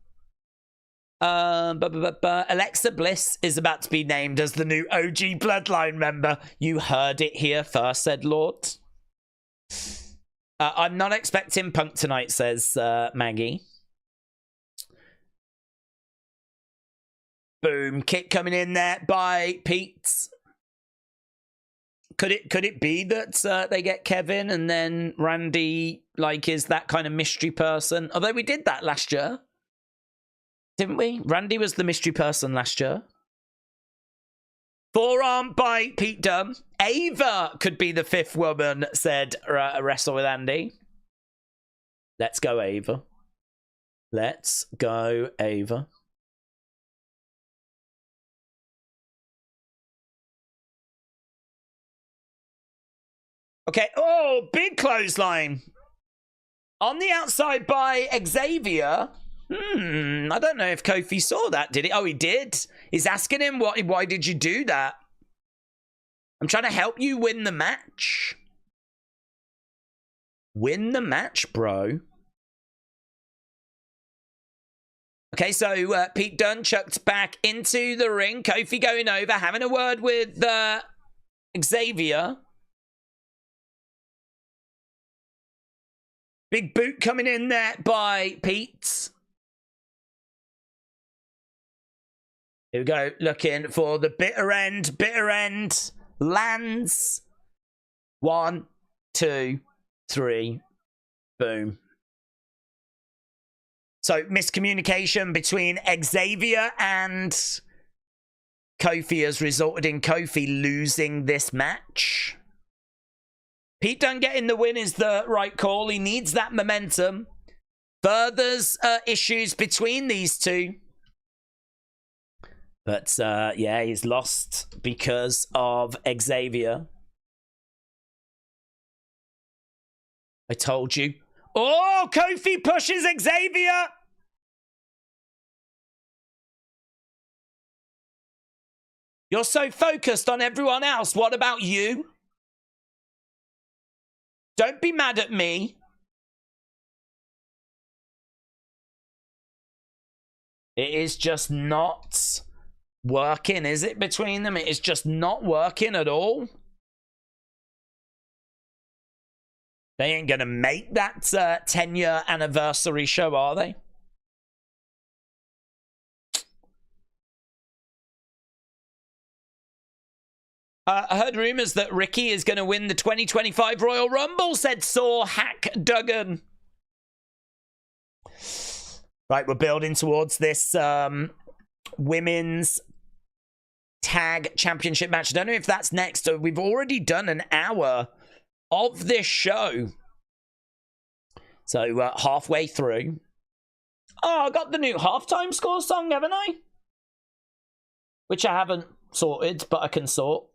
Alexa Bliss is about to be named as the new OG Bloodline member. You heard it here first, said Lord. I'm not expecting Punk tonight, says Maggie. Boom. Kick coming in there by Pete. Could it be that they get Kevin and then Randy, like, is that kind of mystery person? Although we did that last year. Didn't we? Randy was the mystery person last year. Forearm by Pete Dunne. Ava could be the fifth woman, said Wrestle with Andy. Let's go, Ava. Let's go, Ava. Okay. Oh, big clothesline. On the outside by Xavier. I don't know if Kofi saw that, did he? Oh, he did. He's asking him, why did you do that? I'm trying to help you win the match. Win the match, bro. Okay, so Pete Dunne chucked back into the ring. Kofi going over, having a word with Xavier. Big boot coming in there by Pete. Here we go, looking for the bitter end. Bitter end lands. 1, 2, 3. Boom. So, miscommunication between Xavier and Kofi has resulted in Kofi losing this match. Pete Dunne getting the win is the right call. He needs that momentum. Furthers issues between these two. But, yeah, he's lost because of Xavier. I told you. Oh, Kofi pushes Xavier. You're so focused on everyone else. What about you? Don't be mad at me. It is just not working, is it, between them? It is just not working at all. They ain't gonna make that 10-year anniversary show, are they? I heard rumors that Ricky is going to win the 2025 Royal Rumble, said Saw Hack Duggan. Right, we're building towards this women's tag championship match. I don't know if that's next. We've already done an hour of this show. So halfway through. Oh, I got the new halftime score song, haven't I? Which I haven't sorted, but I can sort.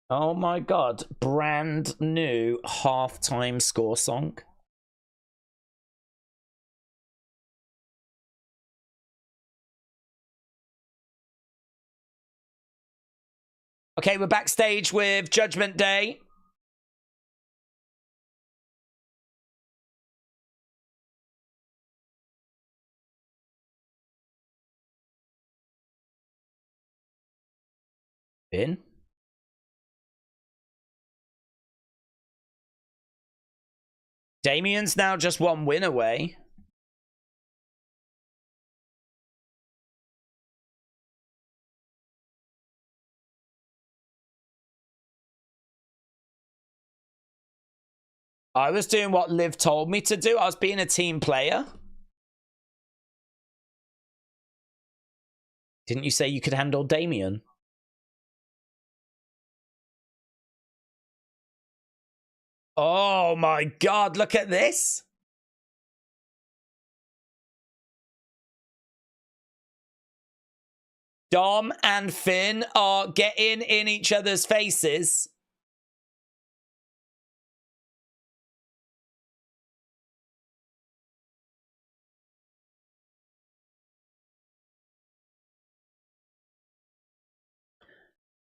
Oh my god, brand new halftime score song. Okay, we're backstage with Judgment Day. Finn? Damian's now just one win away. I was doing what Liv told me to do. I was being a team player. Didn't you say you could handle Damian? Oh my god, look at this. Dom and Finn are getting in each other's faces.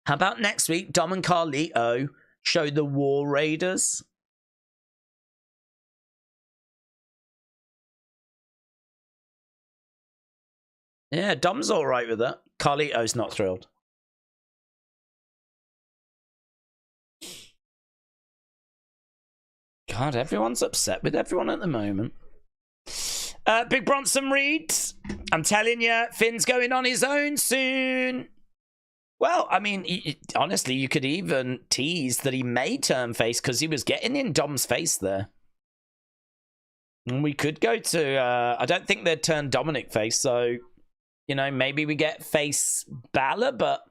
How about next week, Dom and Carlito show the War Raiders? Yeah, Dom's all right with that. Carlito's not thrilled. God, everyone's upset with everyone at the moment. Big Bronson Reed, I'm telling you, Finn's going on his own soon. Well, I mean, honestly, you could even tease that he may turn face because he was getting in Dom's face there. And we could go to, I don't think they'd turn Dominic face, so, you know, maybe we get face Balor, but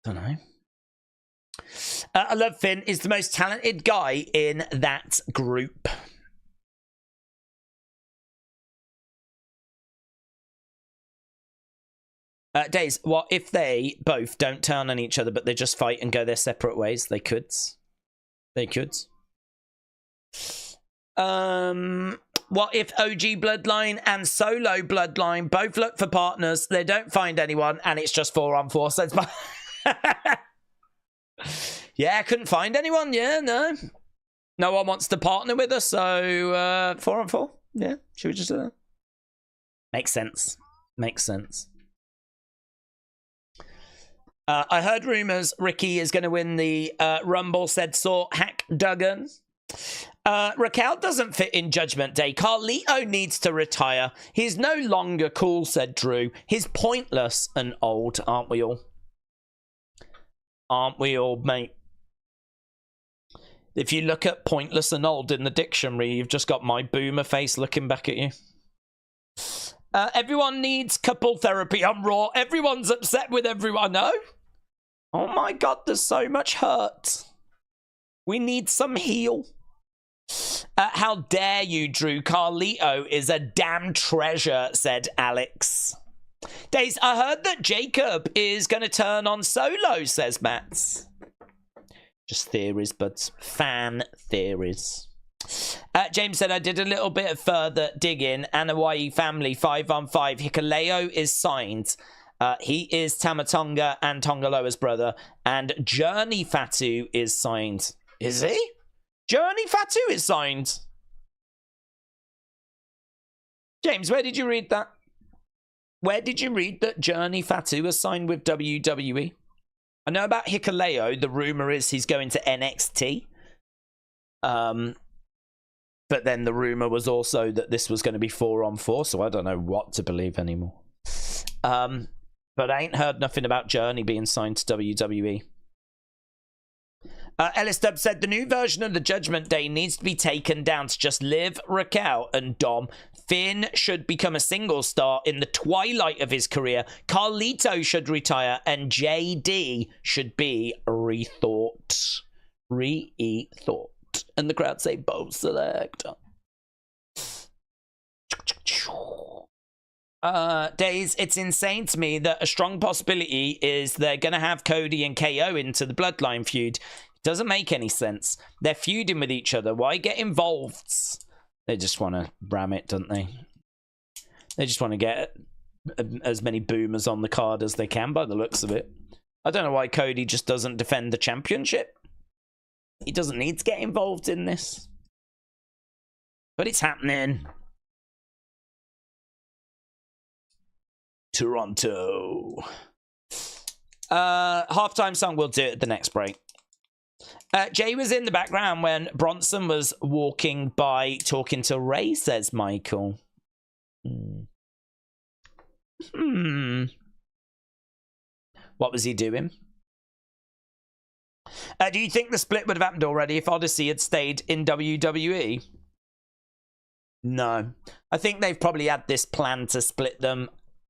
I don't know. I love Finn. Is the most talented guy in that group. Daze, what if they both don't turn on each other, but they just fight and go their separate ways? They could. They could. What if OG Bloodline and Solo Bloodline both look for partners, they don't find anyone, and it's just 4-on-4? So it's yeah, couldn't find anyone. Yeah, no one wants to partner with us, so 4-on-4. Yeah, should we just do that? Makes sense. Makes sense. I heard rumors Ricky is going to win the Rumble, said Saw Hack Duggan. Raquel doesn't fit in Judgment Day. Carlito needs to retire. He's no longer cool, said Drew. He's pointless and old, aren't we all? Aren't we all, mate? If you look at pointless and old in the dictionary, you've just got my boomer face looking back at you. Everyone needs couple therapy on Raw. Everyone's upset with everyone. No? Oh my God, there's so much hurt. We need some heal. How dare you, Drew? Carlito is a damn treasure, said Alex. Daze, I heard that Jacob is going to turn on Solo, says Mats. Just theories, but fan theories. James said, I did a little bit of further digging. Hawaii family 5-on-5. Hikuleo is signed. He is Tamatonga and Tongaloa's brother. And Journey Fatu is signed. Is he? Journey Fatu is signed. James, where did you read that? Where did you read that Journey Fatu was signed with WWE? I know about Hikuleo. The rumor is he's going to NXT. But then the rumor was also that this was going to be 4-on-4, so I don't know what to believe anymore. But I ain't heard nothing about Journey being signed to WWE. Ellis Dub said the new version of the Judgment Day needs to be taken down to just Liv, Raquel, and Dom. Finn should become a single star in the twilight of his career. Carlito should retire, and JD should be rethought. Rethought. And the crowd say, Bo select. Daze, it's insane to me that a strong possibility is they're going to have Cody and KO into the Bloodline feud. It doesn't make any sense. They're feuding with each other. Why get involved? They just want to ram it, don't they? They just want to get as many boomers on the card as they can by the looks of it. I don't know why Cody just doesn't defend the championship. He doesn't need to get involved in this. But it's happening. Toronto. Halftime song, we'll do it at the next break. Jay was in the background when Bronson was walking by talking to Ray, says Michael. What was he doing? Do you think the split would have happened already if Odyssey had stayed in WWE? No. I think they've probably had this plan to split them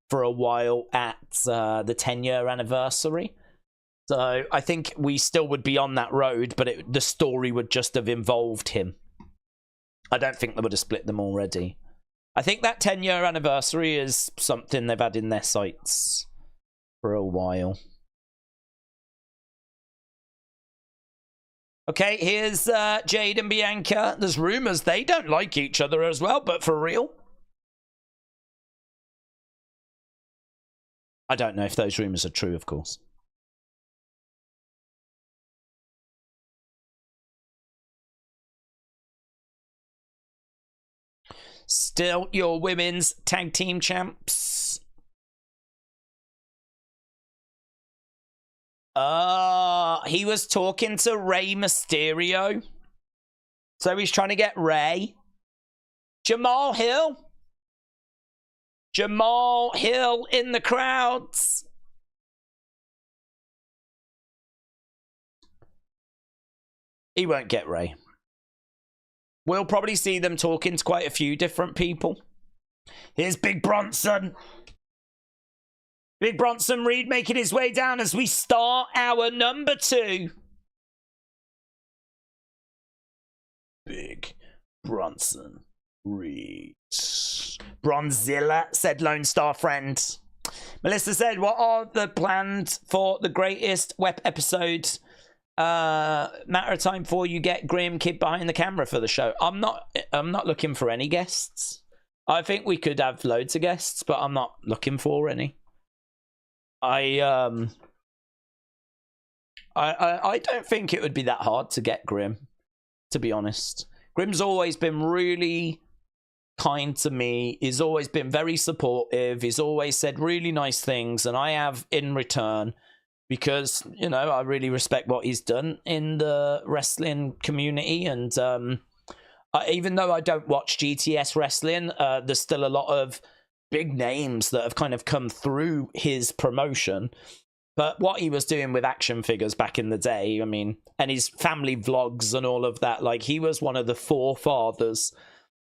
for a while at the 10-year anniversary. So I think we still would be on that road, but the story would just have involved him. I don't think they would have split them already. I think that 10-year anniversary is something they've had in their sights for a while. Okay, here's Jade and Bianca. There's rumors they don't like each other as well, but for real? I don't know if those rumors are true, of course. Still your women's tag team champs. He was talking to Rey Mysterio. So he's trying to get Rey. Jamal Hill. Jamal Hill in the crowds. He won't get Rey. We'll probably see them talking to quite a few different people. Here's Big Bronson. Big Bronson Reed making his way down as we start our number 2. Big Bronson Reed. Bronzilla, said Lone Star Friend. Melissa said, what are the plans for the greatest web episode? Matter of time before you get Graham Kidd behind the camera for the show. I'm not looking for any guests. I think we could have loads of guests, but I'm not looking for any. I don't think it would be that hard to get Grim, to be honest. Grim's always been really kind to me. He's always been very supportive. He's always said really nice things, and I have in return, because, you know, I really respect what he's done in the wrestling community. And even though I don't watch GTS wrestling, there's still a lot of big names that have kind of come through his promotion. But what he was doing with action figures back in the day, I mean, and his family vlogs and all of that, like, he was one of the forefathers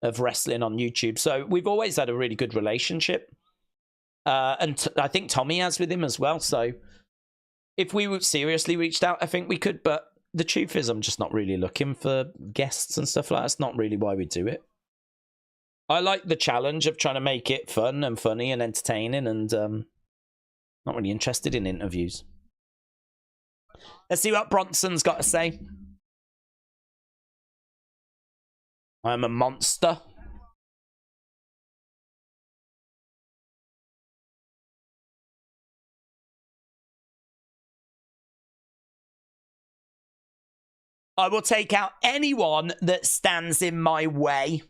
of wrestling on YouTube. So we've always had a really good relationship. And I think Tommy has with him as well. So if we would seriously reached out, I think we could. But the truth is, I'm just not really looking for guests and stuff like that. That's not really why we do it. I like the challenge of trying to make it fun and funny and entertaining, and not really interested in interviews. Let's see what Bronson's got to say. I'm a monster. I will take out anyone that stands in my way.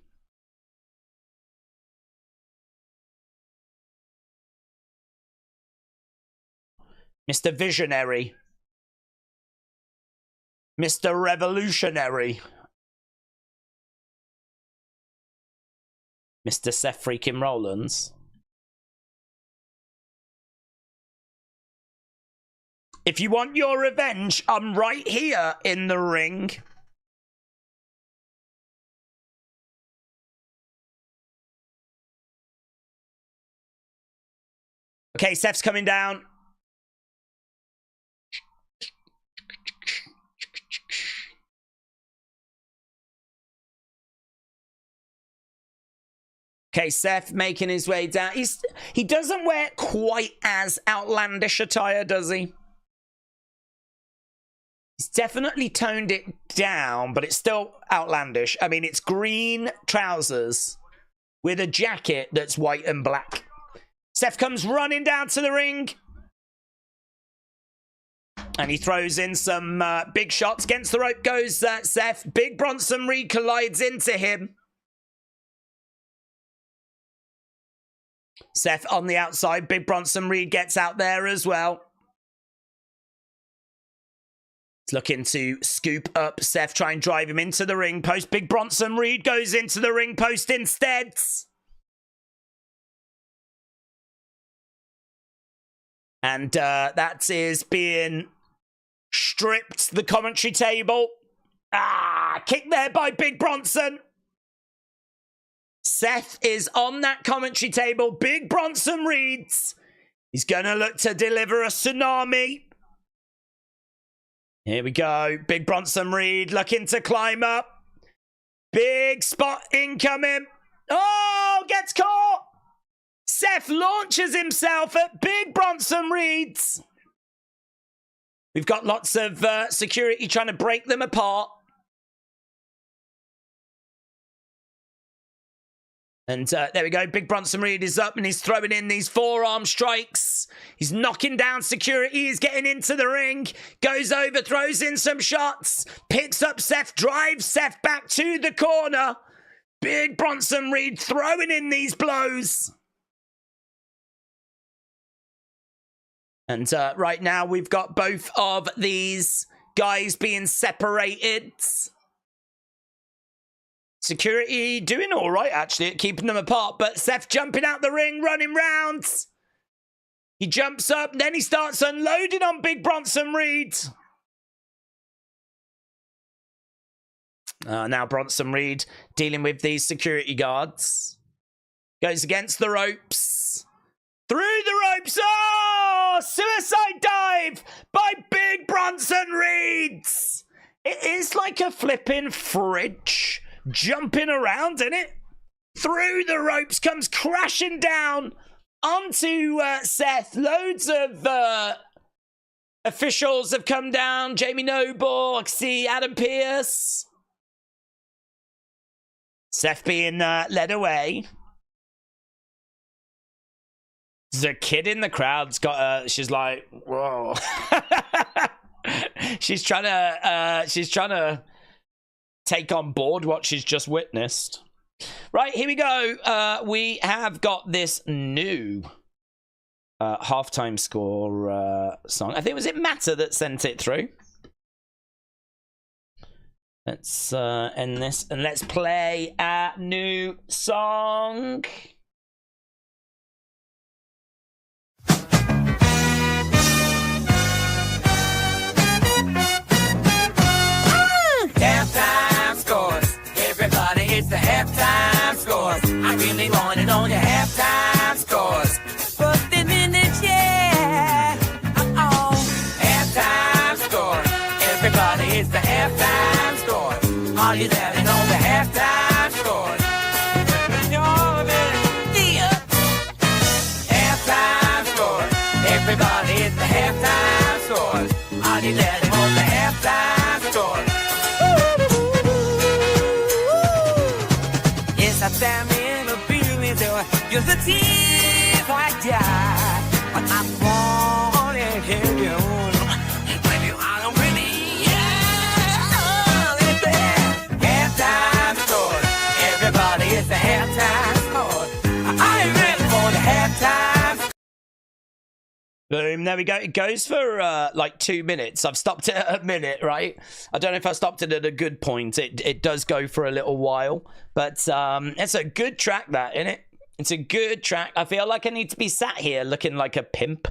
Mr. Visionary. Mr. Revolutionary. Mr. Seth freaking Rollins. If you want your revenge, I'm right here in the ring. Okay, Seth's coming down. Okay, Seth making his way down. He doesn't wear quite as outlandish attire, does he? He's definitely toned it down, but it's still outlandish. I mean, it's green trousers with a jacket that's white and black. Seth comes running down to the ring. And he throws in some big shots. Against the rope goes Seth. Big Bronson Reed collides into him. Seth on the outside. Big Bronson Reed gets out there as well. He's looking to scoop up Seth, try and drive him into the ring post. Big Bronson Reed goes into the ring post instead. And that is being stripped, the commentary table. Kick there by Big Bronson. Seth is on that commentary table. Big Bronson Reeds. He's going to look to deliver a tsunami. Here we go. Big Bronson Reed looking to climb up. Big spot incoming. Oh, Oh, gets caught. Seth launches himself at Big Bronson Reed. We've got lots of security trying to break them apart. And there we go. Big Bronson Reed is up and he's throwing in these forearm strikes. He's knocking down security. He's getting into the ring. Goes over, throws in some shots. Picks up Seth, drives Seth back to the corner. Big Bronson Reed throwing in these blows. And right now we've got both of these guys being separated. Security doing all right, actually, at keeping them apart. But Seth jumping out the ring, running rounds. He jumps up, then he starts unloading on Big Bronson Reed. Now Bronson Reed dealing with these security guards. Goes against the ropes. Through the ropes. Oh! Suicide dive by Big Bronson Reed. It is like a flipping fridge. Jumping around, isn't it? Through the ropes, comes crashing down onto Seth. Loads of officials have come down. Jamie Noble, I see Adam Pearce. Seth being led away. There's a kid in the crowd's got she's like, whoa. she's trying to take on board what she's just witnessed. Right, here we go. We have got this new halftime score song. I think, was it Matter that sent it through? Let's end this and let's play a new song. Halftime scores. Everybody, it's the halftime scores. I really want to know the halftime scores. First in minutes, yeah. Halftime scores. Everybody, it's the halftime scores. Are you there to know the halftime scores? Yeah. Halftime scores. Everybody, it's the halftime scores. Are you there to know the halftime scores? Damn in feeling so you're the tears I die. But I want to hear you. When you are pretty, yeah. It's the halftime score. Everybody is the halftime score. I ain't ready for the halftime. Boom, there we go. It goes for like 2 minutes. I've stopped it at a minute, right? I don't know if I stopped it at a good point. It does go for a little while. But it's a good track, that, isn't it? It's a good track. I feel like I need to be sat here looking like a pimp.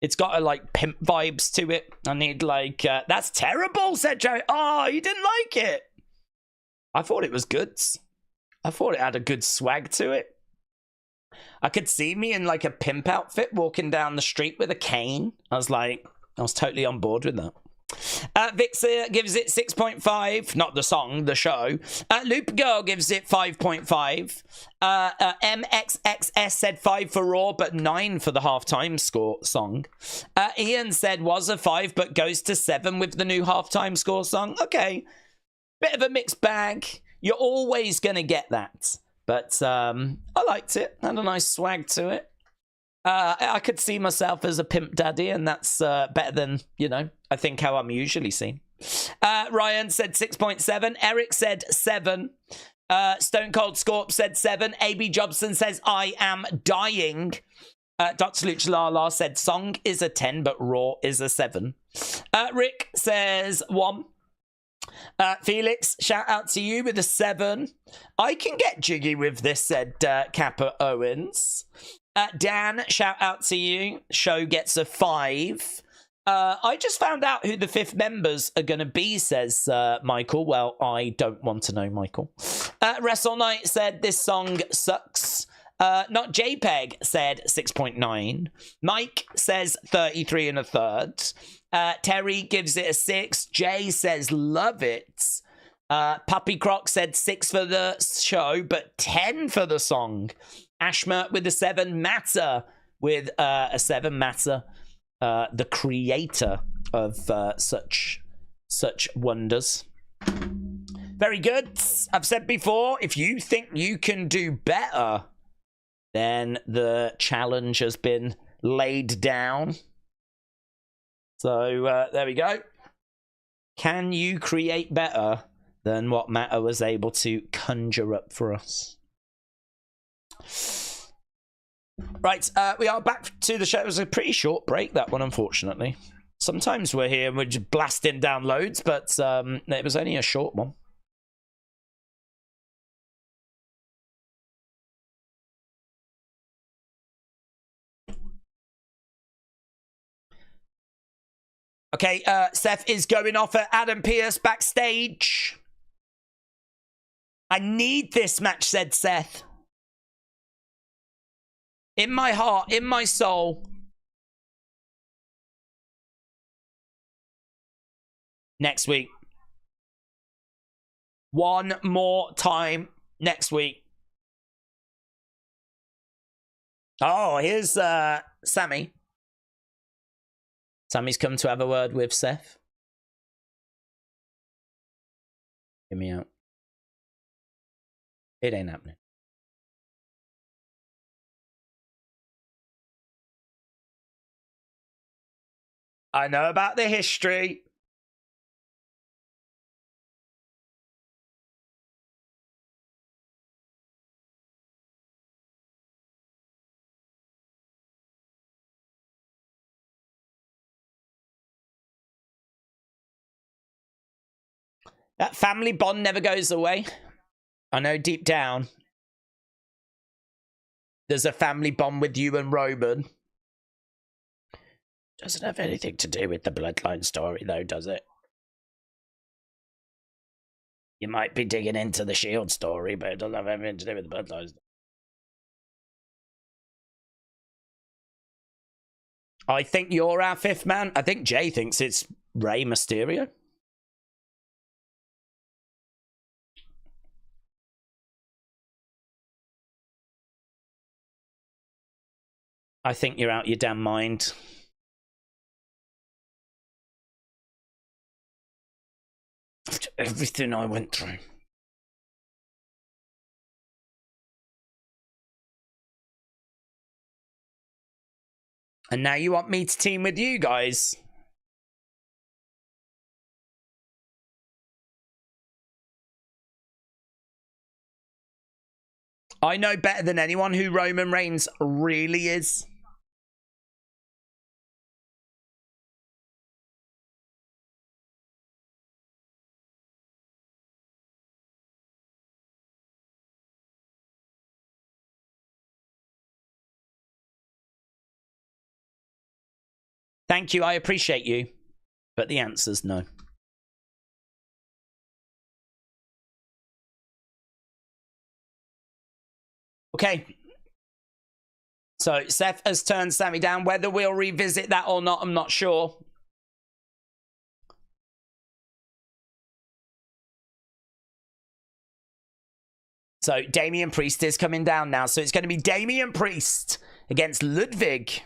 It's got like pimp vibes to it. I need like, that's terrible, said Joe. Oh, you didn't like it? I thought it was good. I thought it had a good swag to it. I could see me in like a pimp outfit walking down the street with a cane. I was totally on board with that. Vixer gives it 6.5. Not the song, the show. Loop Girl gives it 5.5. MXXS said 5 for Raw, but 9 for the halftime score song. Ian said was a 5, but goes to 7 with the new halftime score song. Okay. Bit of a mixed bag. You're always going to get that. But I liked it. Had a nice swag to it. I could see myself as a pimp daddy, and that's better than, you know, I think how I'm usually seen. Ryan said 6.7. Eric said 7. Stone Cold Scorp said 7. AB Jobson says, I am dying. Dr. Luch Lala said, song is a 10, but Raw is a 7. Rick says 1. Felix, shout out to you with a 7. I can get jiggy with this, said Kappa Owens. Dan, shout out to you. Show gets a 5. I just found out who the 5th members are going to be, says Michael. Well, I don't want to know, Michael. Wrestle Knight said this song sucks. Not JPEG said 6.9. Mike says 33 1/3. Terry gives it a 6. Jay says love it. Puppy Croc said 6 for the show, but 10 for the song. Ashmer with a 7. Matter with a 7. Matter, the creator of such wonders. Very good. I've said before, if you think you can do better, then the challenge has been laid down. So there we go. Can you create better than what Matter was able to conjure up for us? Right, we are back to the show. It was a pretty short break, that one, unfortunately. Sometimes we're here and we're just blasting down loads, but it was only a short one. Okay, Seth is going off at Adam Pearce backstage. I need this match, said Seth. In my heart, in my soul. Next week. One more time next week. Oh, here's Sammy. Sammy's come to have a word with Seth. Hear me out. It ain't happening. I know about the history. That family bond never goes away. I know deep down there's a family bond with you and Roman. Doesn't have anything to do with the Bloodline story, though, does it? You might be digging into the Shield story, but it doesn't have anything to do with the Bloodline. I think you're our 5th man. I think Jay thinks it's Rey Mysterio. I think you're out your damn mind. After everything I went through. And now you want me to team with you guys? I know better than anyone who Roman Reigns really is. Thank you, I appreciate you. But the answer's no. Okay. So Seth has turned Sammy down. Whether we'll revisit that or not, I'm not sure. So Damian Priest is coming down now. So it's going to be Damian Priest against Ludwig.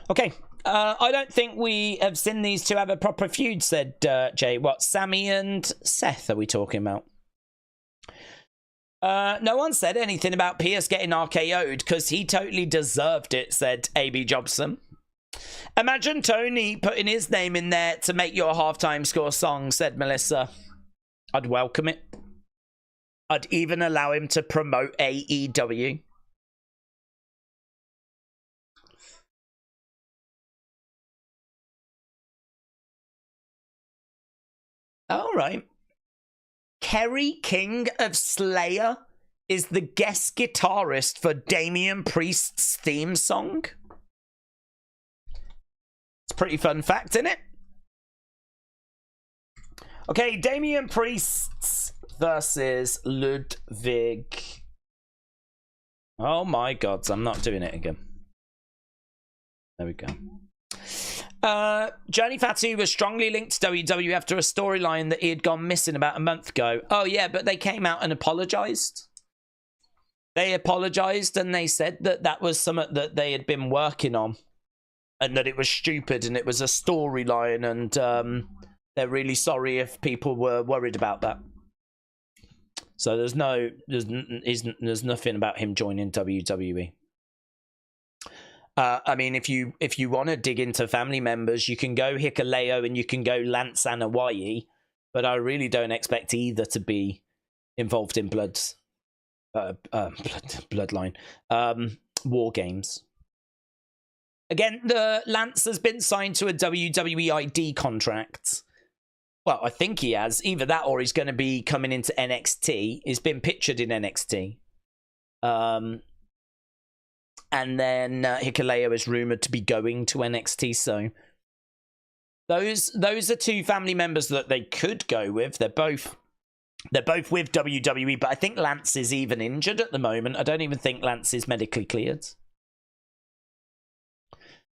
Okay, I don't think we have seen these two have a proper feud, said Jay. What, Sammy and Seth are we talking about? No one said anything about Pierce getting RKO'd because he totally deserved it, said AB Jobson. Imagine Tony putting his name in there to make your halftime score song, said Melissa. I'd welcome it. I'd even allow him to promote AEW. All right. Kerry King of Slayer is the guest guitarist for Damian Priest's theme song. It's a pretty fun fact, isn't it? Okay, Damian Priest versus Ludwig Oh my gods, I'm not doing it again. There we go. Johnny Fatu was strongly linked to WWE after a storyline that he had gone missing about a month ago. Oh yeah, but they came out and apologized. They apologized and they said that that was something that they had been working on and that it was stupid and it was a storyline, and they're really sorry if people were worried about that. So there's nothing about him joining WWE. I mean, if you want to dig into family members, you can go Hikuleo and you can go Lance and Hawaii, but I really don't expect either to be involved in Bloodline. War Games. Again, the Lance has been signed to a WWE ID contract. Well, I think he has. Either that or he's going to be coming into NXT. He's been pictured in NXT. And then Hikuleo is rumored to be going to NXT. So those are two family members that they could go with. They're both with WWE, but I think Lance is even injured at the moment. I don't even think Lance is medically cleared.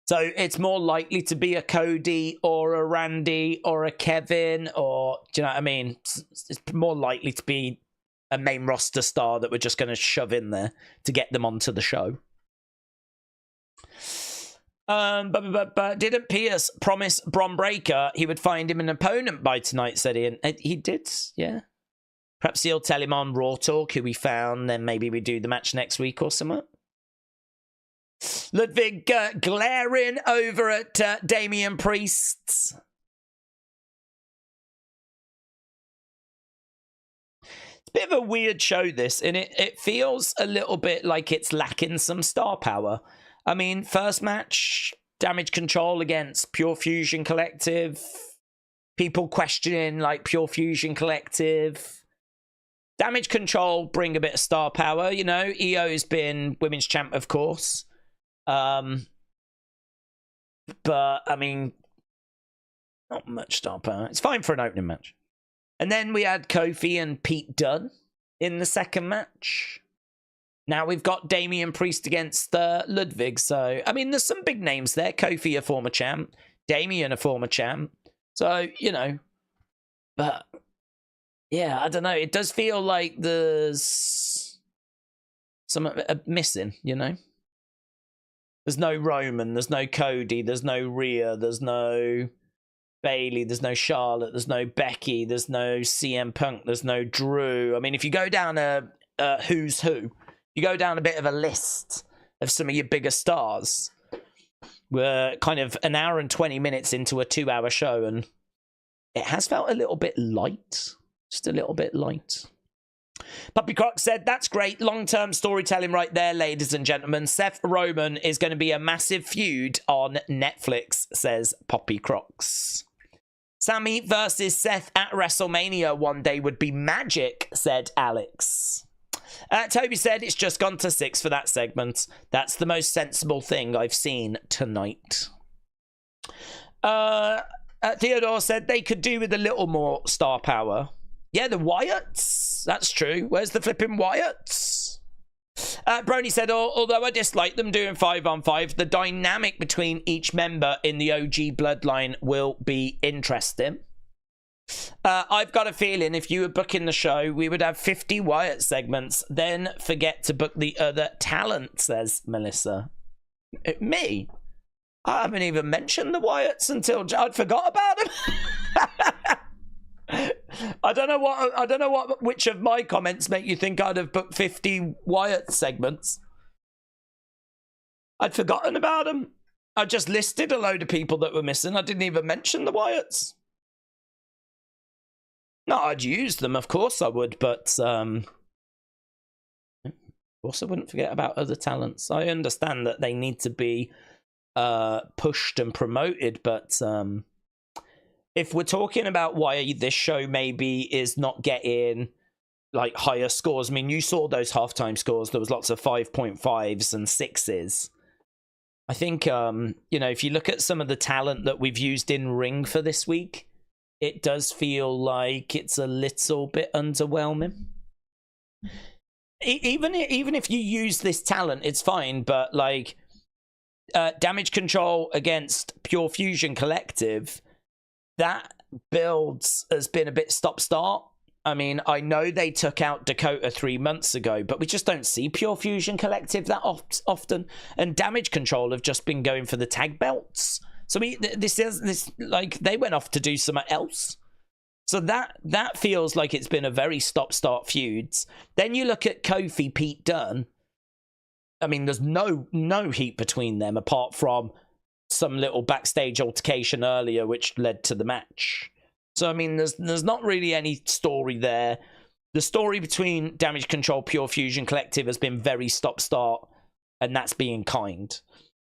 So it's more likely to be a Cody or a Randy or a Kevin, or do you know what I mean? It's more likely to be a main roster star that we're just going to shove in there to get them onto the show. But didn't Pierce promise Bron Breakker he would find him an opponent by tonight, said Ian? He did, yeah. Perhaps he'll tell him on Raw Talk who we found, then maybe we do the match next week or something. Ludwig glaring over at Damian Priest. It's a bit of a weird show, this, and it feels a little bit like it's lacking some star power. I mean, first match, Damage Control against Pure Fusion Collective. People questioning, like, Pure Fusion Collective. Damage Control bring a bit of star power, you know. EO's been women's champ, of course. But, I mean, not much star power. It's fine for an opening match. And then we had Kofi and Pete Dunne in the second match. Now we've got Damian Priest against Ludwig. So, I mean, there's some big names there. Kofi, a former champ. Damian, a former champ. So, you know. But, yeah, I don't know. It does feel like there's something missing, you know. There's no Roman. There's no Cody. There's no Rhea. There's no Bailey. There's no Charlotte. There's no Becky. There's no CM Punk. There's no Drew. I mean, if you go down a who's who, you go down a bit of a list of some of your bigger stars. We're kind of an hour and 20 minutes into a 2-hour show, and it has felt a little bit light. Just a little bit light. Puppy Croc said, that's great. Long-term storytelling right there, ladies and gentlemen. Seth Roman is going to be a massive feud on Netflix, says Poppy Crocs. Sammy versus Seth at WrestleMania one day would be magic, said Alex. Toby said it's just gone to 6 for that segment. That's the most sensible thing I've seen tonight. Theodore said they could do with a little more star power. Yeah, the Wyatts. That's true. Where's the flipping Wyatts? Brony said, although I dislike them doing 5-on-5, the dynamic between each member in the OG Bloodline will be interesting. I've got a feeling if you were booking the show, we would have 50 Wyatt segments, then forget to book the other talent, says Melissa. Me? I haven't even mentioned the Wyatts until I'd forgot about them. I don't know which of my comments make you think I'd have booked 50 Wyatt segments. I'd forgotten about them. I just listed a load of people that were missing. I didn't even mention the Wyatts. No, I'd use them, of course I would, but of course I wouldn't forget about other talents. I understand that they need to be pushed and promoted, but if we're talking about why this show maybe is not getting like higher scores, I mean, you saw those halftime scores. There was lots of 5.5s and 6s. I think, you know, if you look at some of the talent that we've used in ring for this week, it does feel like it's a little bit underwhelming. even if you use this talent, it's fine. But like, Damage Control against Pure Fusion Collective, that builds has been a bit stop-start. I mean, I know they took out Dakota 3 months ago, but we just don't see Pure Fusion Collective that often. And Damage Control have just been going for the tag belts. So this like they went off to do something else. So that feels like it's been a very stop-start feuds. Then you look at Kofi, Pete Dunne. I mean, there's no heat between them apart from some little backstage altercation earlier, which led to the match. So I mean, there's not really any story there. The story between Damage Control, Pure Fusion Collective has been very stop-start, and that's being kind.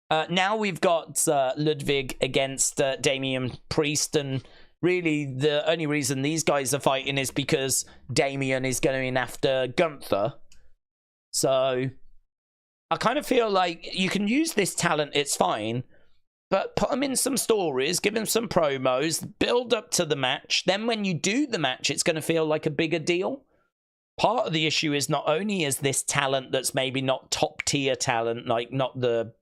Now we've got Ludwig against Damian Priest, and really, the only reason these guys are fighting is because Damian is going after Gunther. So I kind of feel like you can use this talent, it's fine, but put them in some stories, give them some promos, build up to the match. Then when you do the match, it's going to feel like a bigger deal. Part of the issue is not only is this talent that's maybe not top tier talent, like not the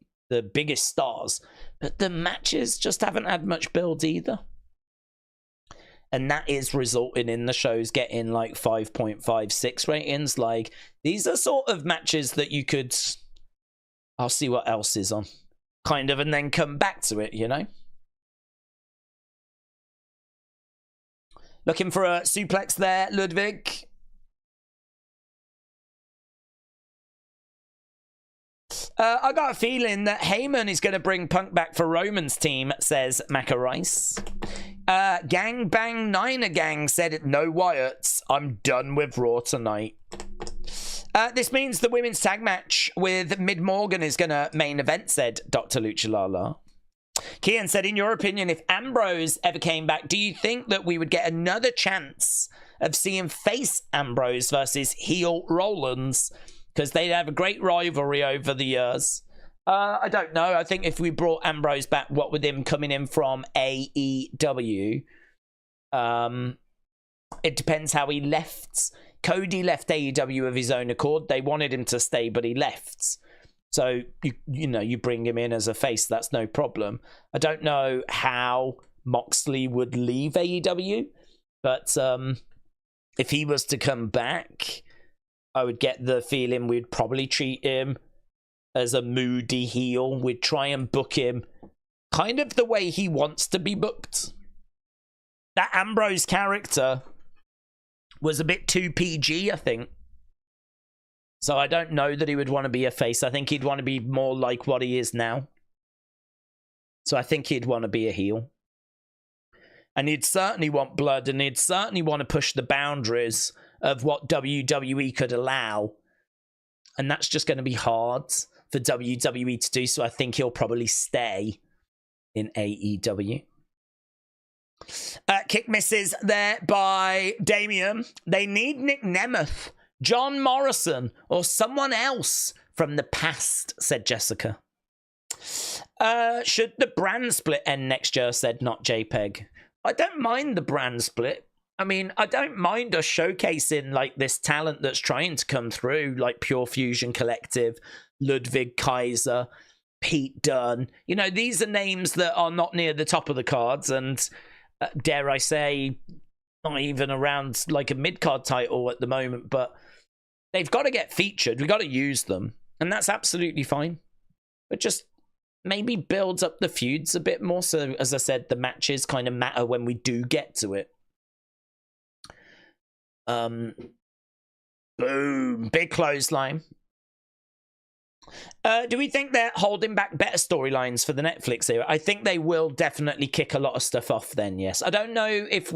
biggest stars, but the matches just haven't had much build either. And that is resulting in the shows getting like 5.56 ratings. Like, these are sort of matches that you could, I'll see what else is on, kind of, and then come back to it, you know? Looking for a suplex there, Ludwig. I got a feeling that Heyman is going to bring Punk back for Roman's team, says Macca Rice. Gang Bang Niner Gang said, no Wyatts. I'm done with Raw tonight. This means the women's tag match with Mid Morgan is going to main event, said Dr. Luchalala. Kian said, in your opinion, if Ambrose ever came back, do you think that we would get another chance of seeing face Ambrose versus heel Rollins? Because they'd have a great rivalry over the years. I don't know. I think if we brought Ambrose back, what with him coming in from AEW, it depends how he left. Cody left AEW of his own accord. They wanted him to stay, but he left. So, you know, you bring him in as a face, that's no problem. I don't know how Moxley would leave AEW, but if he was to come back, I would get the feeling we'd probably treat him as a moody heel. We'd try and book him kind of the way he wants to be booked. That Ambrose character was a bit too PG, I think. So I don't know that he would want to be a face. I think he'd want to be more like what he is now. So I think he'd want to be a heel. And he'd certainly want blood, and he'd certainly want to push the boundaries of what WWE could allow. And that's just going to be hard for WWE to do, so I think he'll probably stay in AEW. Kick misses there by Damien. They need Nick Nemeth, John Morrison, or someone else from the past, said Jessica. Should the brand split end next year, said Not JPEG. I don't mind the brand split. I mean, I don't mind us showcasing like this talent that's trying to come through, like Pure Fusion Collective, Ludwig Kaiser, Pete Dunne. You know, these are names that are not near the top of the cards, and dare I say, not even around like a mid-card title at the moment, but they've got to get featured. We've got to use them, and that's absolutely fine. But just maybe builds up the feuds a bit more, so as I said, the matches kind of matter when we do get to it. Boom. Big clothesline. Do we think they're holding back better storylines for the Netflix era? I think they will definitely kick a lot of stuff off then, yes. I don't know if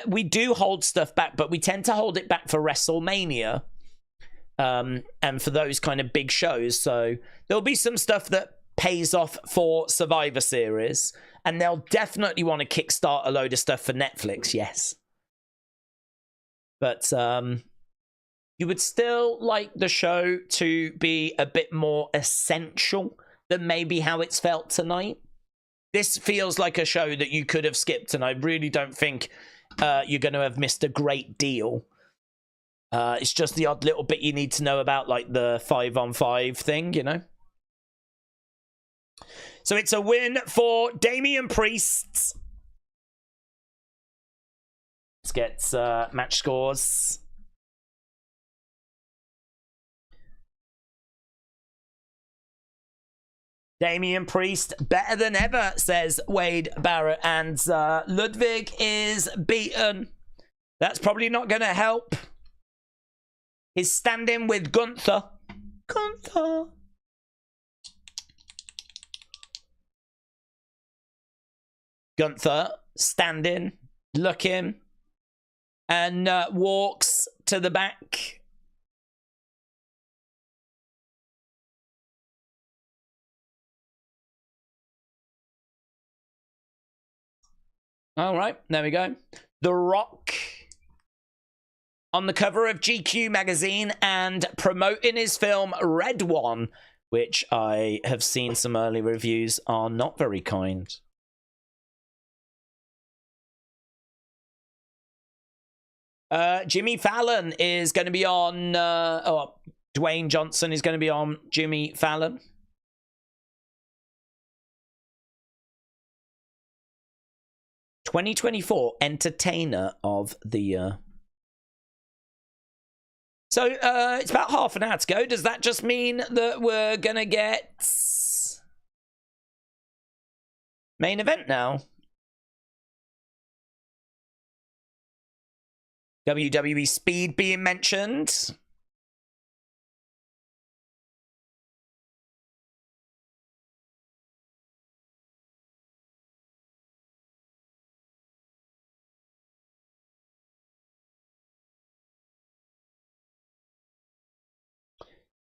we do hold stuff back, but we tend to hold it back for WrestleMania. And for those kind of big shows. So there'll be some stuff that pays off for Survivor Series, and they'll definitely want to kickstart a load of stuff for Netflix, yes. But you would still like the show to be a bit more essential than maybe how it's felt tonight. This feels like a show that you could have skipped, and I really don't think you're going to have missed a great deal. It's just the odd little bit you need to know about, like the 5-on-5 thing, you know? So it's a win for Damian Priest. Let's get match scores. Damian Priest better than ever, says Wade Barrett. And Ludwig is beaten. That's probably not going to help. He's standing with Gunther. Gunther. Gunther standing, looking, and walks to the back. All right, there we go. The Rock on the cover of GQ magazine and promoting his film Red One, which I have seen some early reviews are not very kind. Jimmy Fallon is going to be on... Dwayne Johnson is going to be on Jimmy Fallon. '24 Entertainer of the Year. So, it's about half an hour to go. Does that just mean that we're going to get main event now? WWE Speed being mentioned.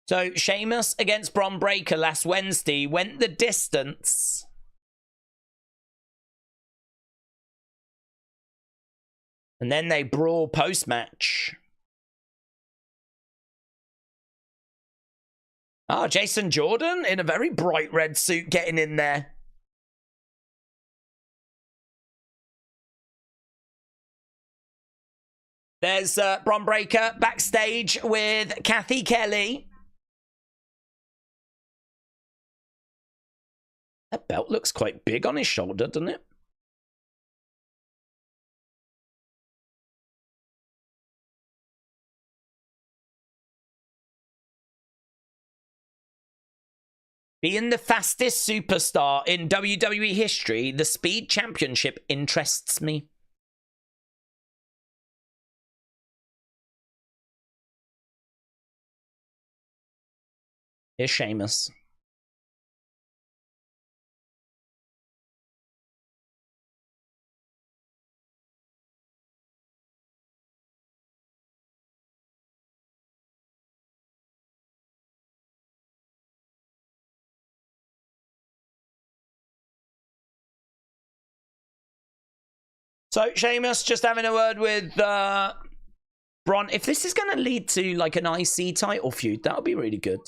So, Sheamus against Bron Breakker last Wednesday went the distance. And then they brawl post-match. Ah, Jason Jordan in a very bright red suit getting in there. There's Bron Breakker backstage with Kathy Kelly. That belt looks quite big on his shoulder, doesn't it? Being the fastest superstar in WWE history, the Speed Championship interests me. Here's Sheamus. So, Sheamus just having a word with Bron. If this is going to lead to, like, an IC title feud, that'll be really good.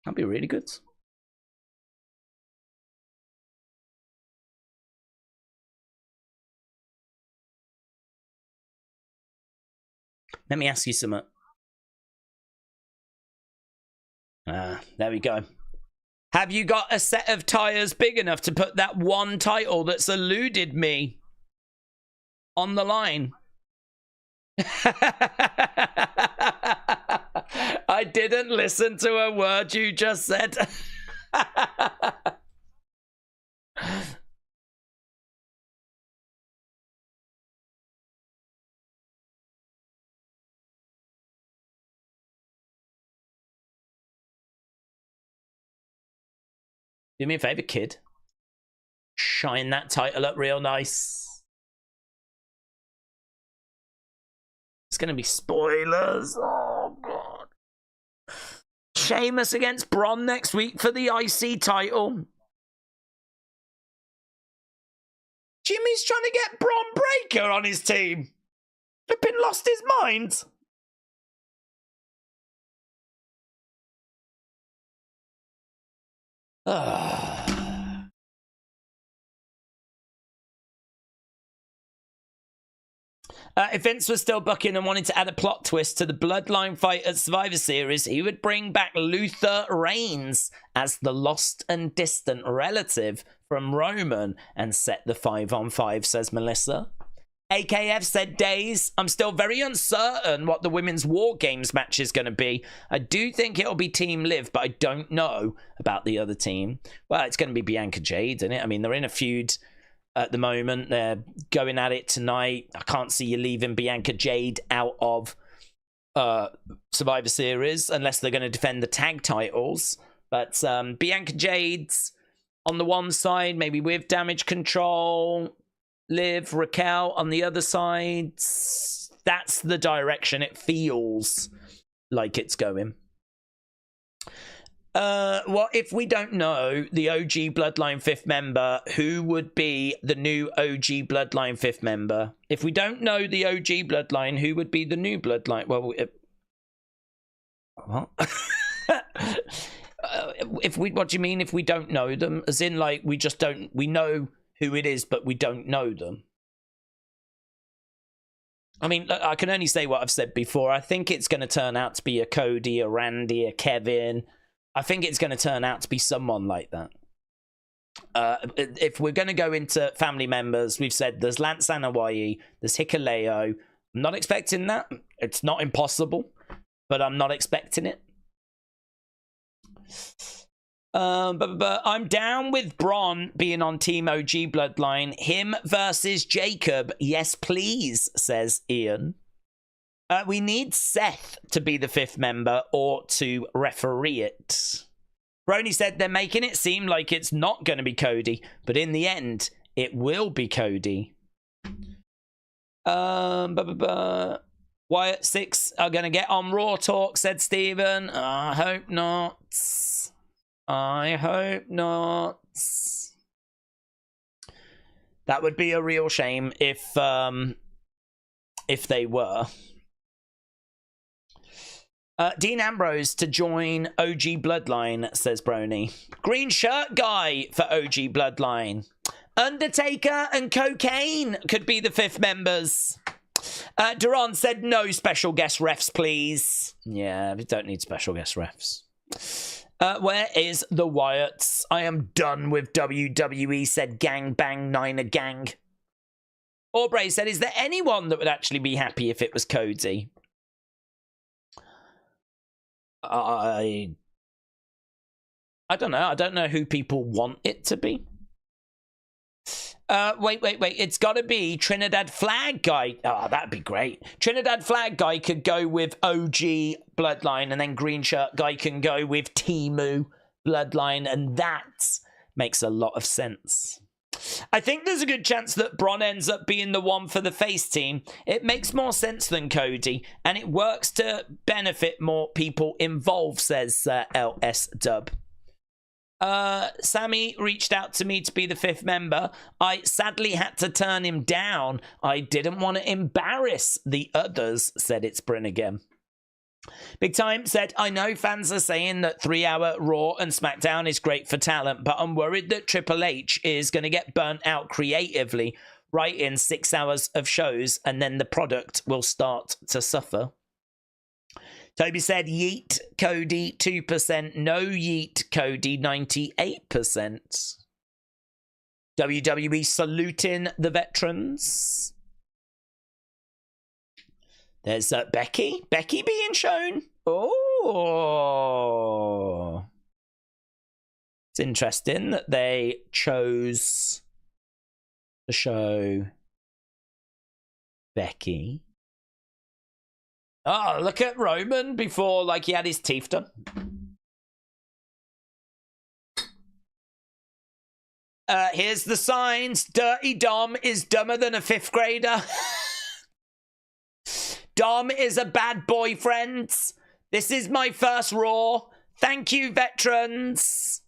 That'll be really good. Let me ask you something. There we go. Have you got a set of tires big enough to put that one title that's eluded me on the line? I didn't listen to a word you just said. Do me a favor, kid. Shine that title up real nice. It's going to be spoilers. Oh, God. Sheamus against Bron next week for the IC title. Jimmy's trying to get Bron Breakker on his team. Flipping lost his mind. If Vince was still booking and wanted to add a plot twist to the Bloodline fight at Survivor Series, he would bring back Luther Reigns as the lost and distant relative from Roman and set the 5-on-5, says Melissa. AKF said, Daze, I'm still very uncertain what the women's War Games match is going to be. I do think it'll be Team Liv, but I don't know about the other team. Well, it's going to be Bianca Jade, isn't it? I mean, they're in a feud at the moment. They're going at it tonight. I can't see you leaving Bianca Jade out of Survivor Series unless they're going to defend the tag titles. But Bianca Jade's on the one side, maybe with Damage Control. Liv, Raquel on the other side. That's the direction it feels like it's going. What if we don't know the OG Bloodline 5th member? Who would be the new OG Bloodline 5th member? If we don't know the OG Bloodline, who would be the new Bloodline? Well, what? What do you mean if we don't know them? As in, like, we just don't, we know who it is, but we don't know them. I mean, I can only say what I've said before. I think it's going to turn out to be a Cody, a Randy, a Kevin. I think it's going to turn out to be someone like that. If we're going to go into family members, we've said there's Lance Anoa'i, there's Hikuleo. I'm not expecting that. It's not impossible, but I'm not expecting it. But I'm down with Braun being on Team OG Bloodline. Him versus Jacob. Yes, please, says Ian. We need Seth to be the 5th member or to referee it. Brony said they're making it seem like it's not going to be Cody, but in the end, it will be Cody. Wyatt Sicks are going to get on Raw Talk, said Steven. I hope not. I hope not. That would be a real shame if they were. Dean Ambrose to join OG Bloodline, says Brony. Green shirt guy for OG Bloodline. Undertaker and Cocaine could be the 5th members. Duran said no special guest refs, please. Yeah, we don't need special guest refs. Where is the Wyatts? I am done with WWE, said Gang Bang Niner Gang. Aubrey said, is there anyone that would actually be happy if it was Cody? I don't know. I don't know who people want it to be. Wait. It's got to be Trinidad Flag Guy. Oh, that'd be great. Trinidad Flag Guy could go with OG Bloodline, and then Green Shirt Guy can go with Timu Bloodline, and that makes a lot of sense. I think there's a good chance that Braun ends up being the one for the face team. It makes more sense than Cody, and it works to benefit more people involved, says LS Dub. Sammy reached out to me to be the 5th member. I sadly had to turn him down. I didn't want to embarrass the others, said It's Bryn again. Big Time said, I know fans are saying that 3-hour Raw and SmackDown is great for talent, but I'm worried that Triple H is going to get burnt out creatively right in 6 hours of shows, and then the product will start to suffer. Toby said, yeet Cody 2%, no yeet Cody 98%. WWE saluting the veterans. There's Becky being shown. Oh, it's interesting that they chose to show Becky. Oh, look at Roman before, like, he had his teeth done. Here's the signs. Dirty Dom is dumber than a 5th grader. Dom is a bad boyfriend. This is my first Raw. Thank you, veterans.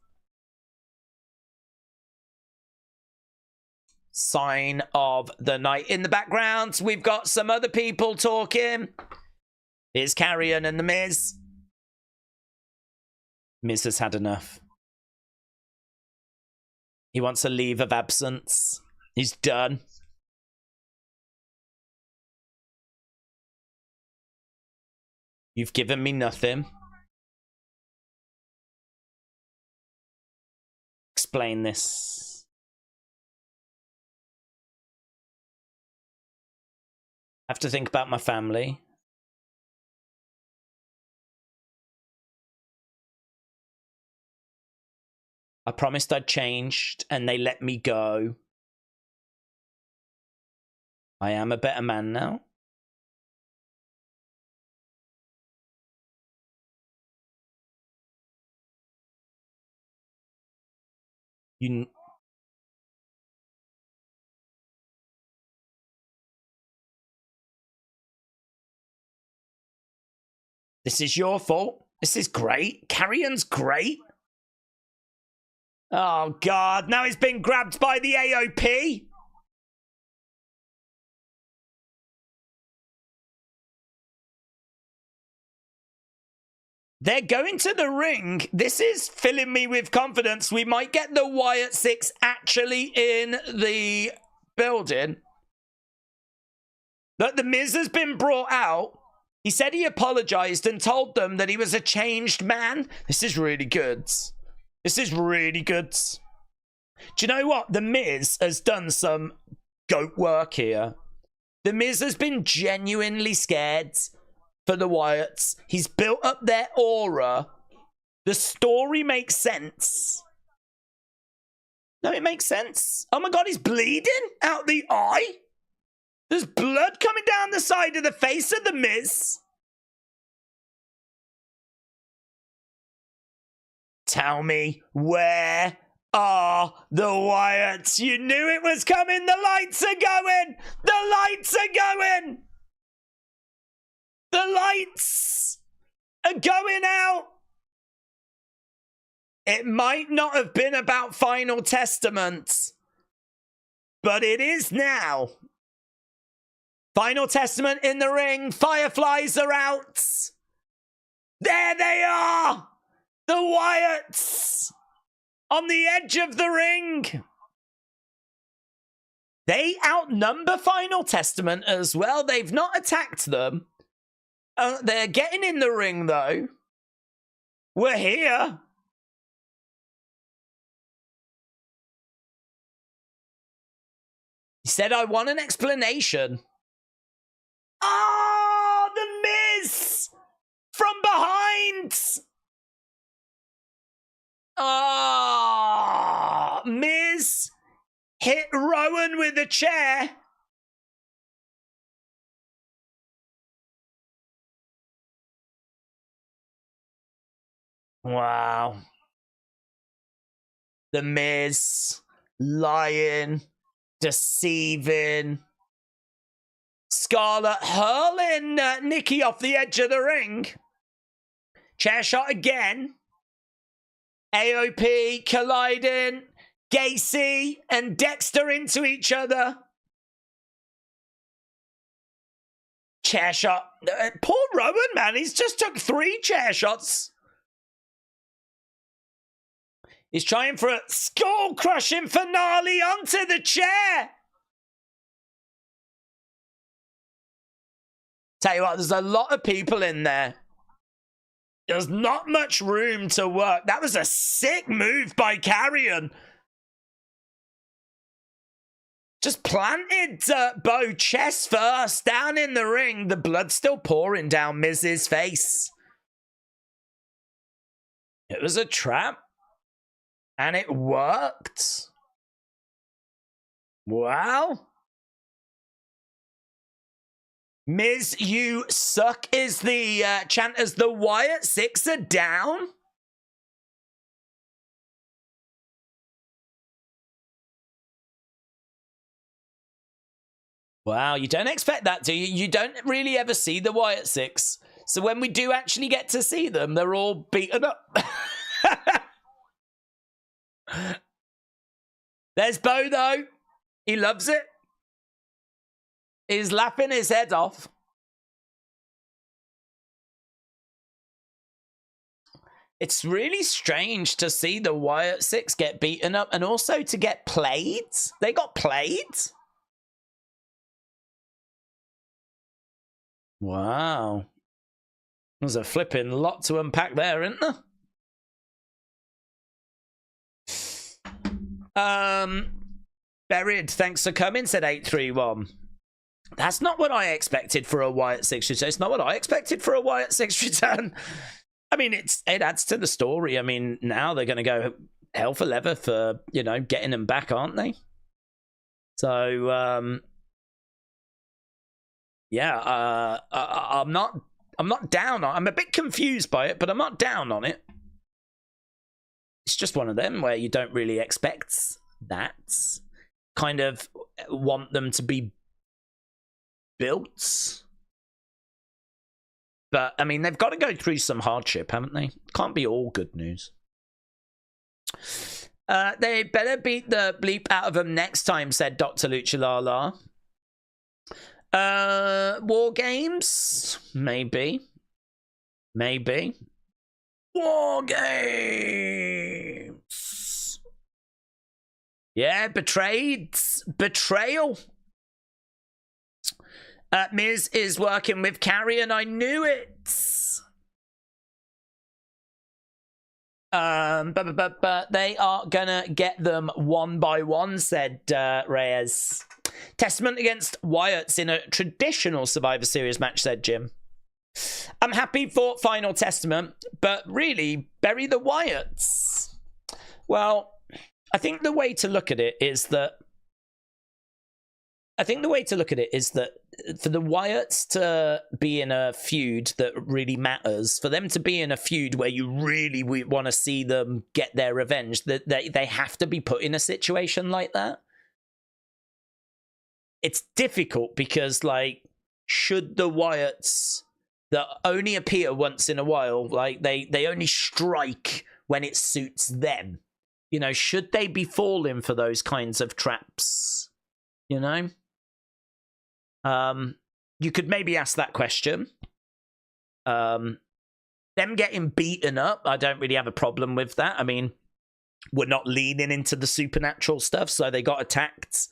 Sign of the night. In the background, we've got some other people talking. Here's Carrion and the Miz. Miz has had enough. He wants a leave of absence. He's done. You've given me nothing. Explain this. I have to think about my family. I promised I'd changed, and they let me go. I am a better man now. This is your fault. This is great. Carrion's great. Oh, God. Now he's been grabbed by the AOP. They're going to the ring. This is filling me with confidence. We might get the Wyatt Sicks actually in the building. Look, the Miz has been brought out. He said he apologized and told them that he was a changed man. This is really good. This is really good. Do you know what? The Miz has done some goat work here. The Miz has been genuinely scared for the Wyatts. He's built up their aura. The story makes sense. No, it makes sense. Oh my God, he's bleeding out the eye. There's blood coming down the side of the face of the Miz. Tell me, where are the Wyatts? You knew it was coming. The lights are going. The lights are going. The lights are going out. It might not have been about Final Testament, but it is now. Final Testament in the ring. Fireflies are out. There they are. The Wyatts on the edge of the ring. They outnumber Final Testament as well. They've not attacked them. They're getting in the ring, though. We're here. He said, I want an explanation. Oh, the Miz from behind. Oh, Miz hit Rowan with a chair. Wow. The Miz lying, deceiving. Scarlett hurling Nikki off the edge of the ring. Chair shot again. AOP colliding. Gacy and Dexter into each other. Chair shot. Poor Rowan, man. He's just took 3 chair shots. He's trying for a skull-crushing finale onto the chair. Tell you what, there's a lot of people in there. There's not much room to work. That was a sick move by Carrion. Just planted Bo chest first down in the ring. The blood still pouring down Miz's face. It was a trap. And it worked. Wow. Miz, you suck is the chant as the Wyatt Sicks are down. Wow, you don't expect that, do you? You don't really ever see the Wyatt Sicks. So when we do actually get to see them, they're all beaten up. There's Bo, though. He loves it. He's laughing his head off. It's really strange to see the Wyatt Sicks get beaten up and also to get played. They got played. Wow. There's a flipping lot to unpack there, isn't there? Buried, thanks for coming, said 831. That's not what I expected for a Wyatt Sicks return. It's not what I expected for a Wyatt Sicks return. I mean, it adds to the story. I mean, now they're going to go hell for leather for, you know, getting them back, aren't they? So, yeah, I'm not down on. I'm a bit confused by it, but I'm not down on it. It's just one of them where you don't really expect that. Kind of want them to be built. But, I mean, they've got to go through some hardship, haven't they? Can't be all good news. They better beat the bleep out of them next time, said Dr. Luchalala. War games? Maybe. Maybe. War games. Yeah, betrayed. Betrayal. Miz is working with Carrie, and I knew it. But they are gonna get them one by one, said Reyes. Testament against Wyatts in a traditional Survivor Series match, said Jim. I'm happy for Final Testament, but really, bury the Wyatts. Well, I think the way to look at it is that for the Wyatts to be in a feud that really matters, for them to be in a feud where you really want to see them get their revenge, that they have to be put in a situation like that. It's difficult because, like, should the Wyatts that only appear once in a while, like they only strike when it suits them, you know, should they be falling for those kinds of traps, you know? You could maybe ask that question. Them getting beaten up, I don't really have a problem with that. I mean, we're not leaning into the supernatural stuff, so they got attacked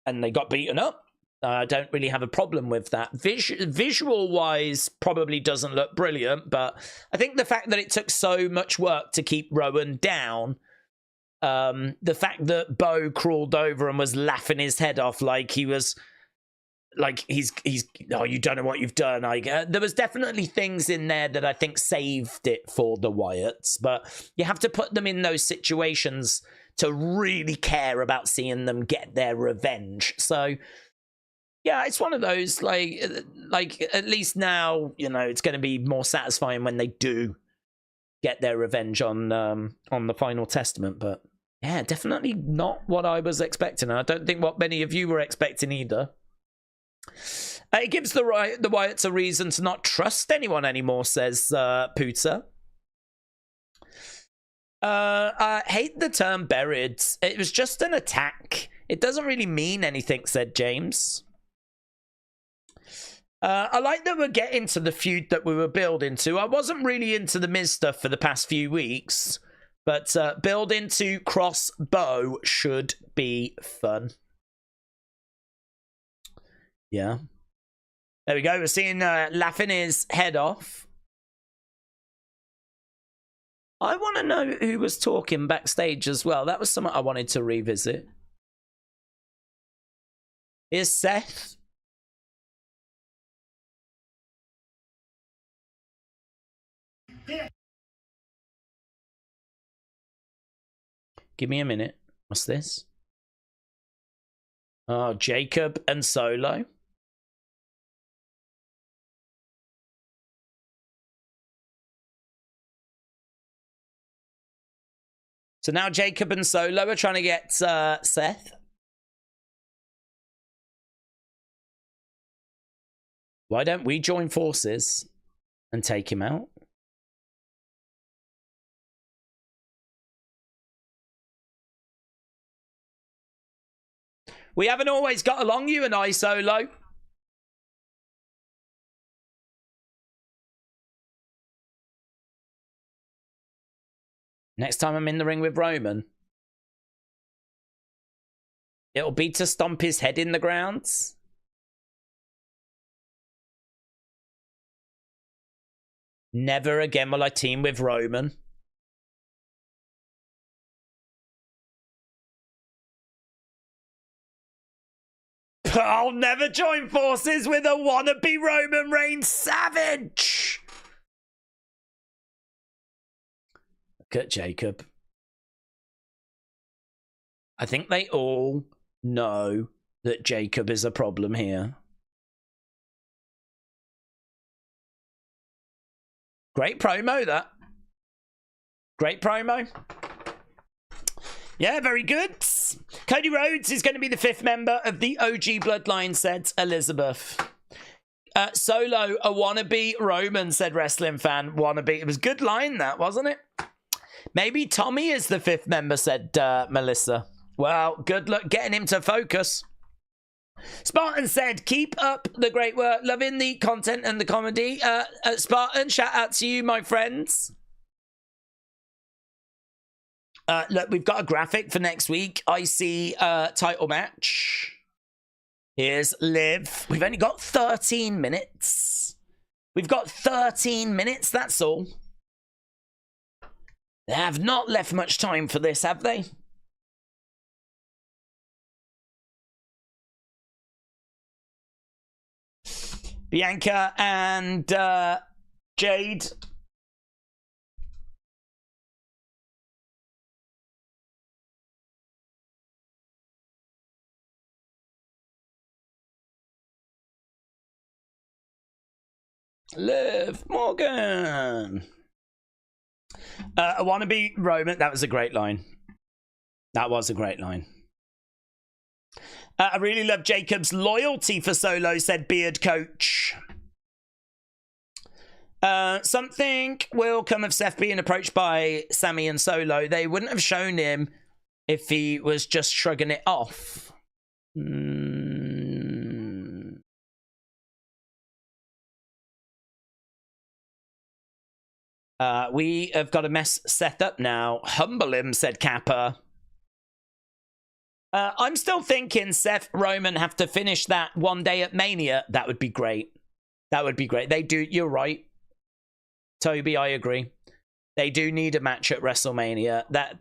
and they got beaten up. I don't really have a problem with that. Visual-wise, probably doesn't look brilliant, but I think the fact that it took so much work to keep Rowan down, the fact that Bo crawled over and was laughing his head off like he was... like he's oh, you don't know what you've done. There was definitely things in there that I think saved it for the Wyatts, but you have to put them in those situations to really care about seeing them get their revenge. So yeah, it's one of those, like at least now, you know, it's going to be more satisfying when they do get their revenge on the Final Testament. But yeah, definitely not what I was expecting. I don't think what many of you were expecting either. It gives the Wyatts a reason to not trust anyone anymore, says Pooter. I hate the term buried. It was just an attack. It doesn't really mean anything, said James. I like that we're getting to the feud that we were building to. I wasn't really into the Miz stuff for the past few weeks, but building to Cross Bow should be fun. Yeah. There we go. We're seeing laughing his head off. I want to know who was talking backstage as well. That was something I wanted to revisit. Here's Seth. Give me a minute. What's this? Oh, Jacob and Solo. So now Jacob and Solo are trying to get Seth. Why don't we join forces and take him out? We haven't always got along, you and I, Solo. Next time I'm in the ring with Roman, it'll be to stomp his head in the grounds. Never again will I team with Roman. I'll never join forces with a wannabe Roman Reigns savage. Look at Jacob. I think they all know that Jacob is a problem here. Great promo, that. Great promo. Yeah, very good. Cody Rhodes is going to be the 5th member of the OG Bloodline, said Elizabeth. Solo, a wannabe Roman, said Wrestling Fan. Wannabe. It was a good line, that, wasn't it? Maybe Tommy is the 5th member, said Melissa. Well, good luck getting him to focus. Spartan said, keep up the great work. Loving the content and the comedy. Spartan, shout out to you, my friends. Look, we've got a graphic for next week. IC title match. Here's Liv. We've only got 13 minutes. We've got 13 minutes, that's all. They have not left much time for this, have they? Bianca and Jade. Liv Morgan. I want to be Roman. That was a great line. That was a great line. I really love Jacob's loyalty for Solo, said Beard Coach. Something will come of Seth being approached by Sammy and Solo. They wouldn't have shown him if he was just shrugging it off. We have got a mess set up now. Humble him, said Kappa. I'm still thinking Seth Roman have to finish that one day at Mania. That would be great. That would be great. They do. You're right, Toby. I agree. They do need a match at WrestleMania. That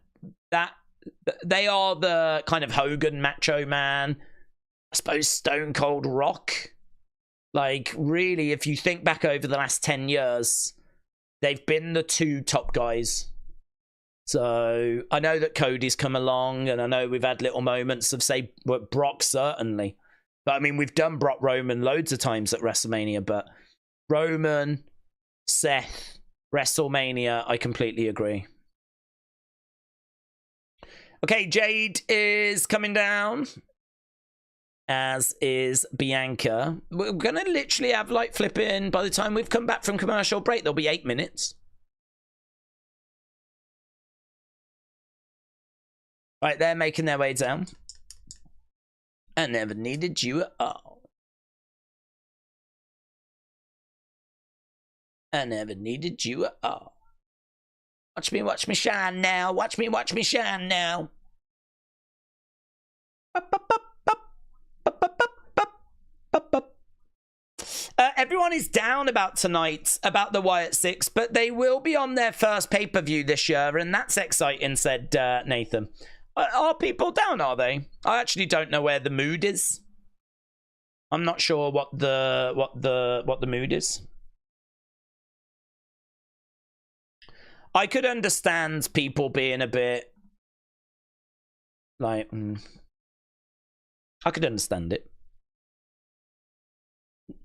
they are the kind of Hogan, Macho Man. I suppose Stone Cold Rock. Like, really, if you think back over the last 10 years, they've been the 2 top guys. So I know that Cody's come along, and I know we've had little moments of, say, Brock, certainly. But I mean, we've done Brock Roman loads of times at WrestleMania, but Roman, Seth, WrestleMania, I completely agree. Okay, Jade is coming down, as is Bianca. We're going to literally have, like, flipping, by the time we've come back from commercial break, there'll be 8 minutes. Right, they're making their way down. I never needed you at all. I never needed you at all. Watch me shine now. Watch me shine now. Everyone is down about tonight, about the Wyatt Sicks, but they will be on their first pay-per-view this year, and that's exciting, said Nathan. Are people down, are they? I actually don't know where the mood is. I'm not sure what the mood is. I could understand people being a bit like I could understand it.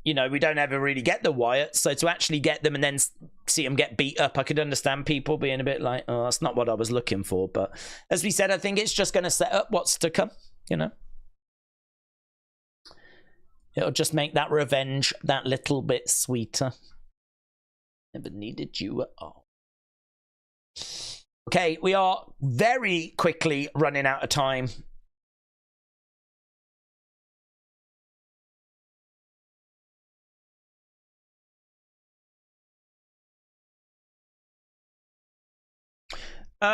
You know, we don't ever really get the Wyatts, so to actually get them and then see them get beat up, I could understand people being a bit like, oh, that's not what I was looking for. But as we said, I think it's just going to set up what's to come, you know. It'll just make that revenge that little bit sweeter. Never needed you at all. Okay, we are very quickly running out of time.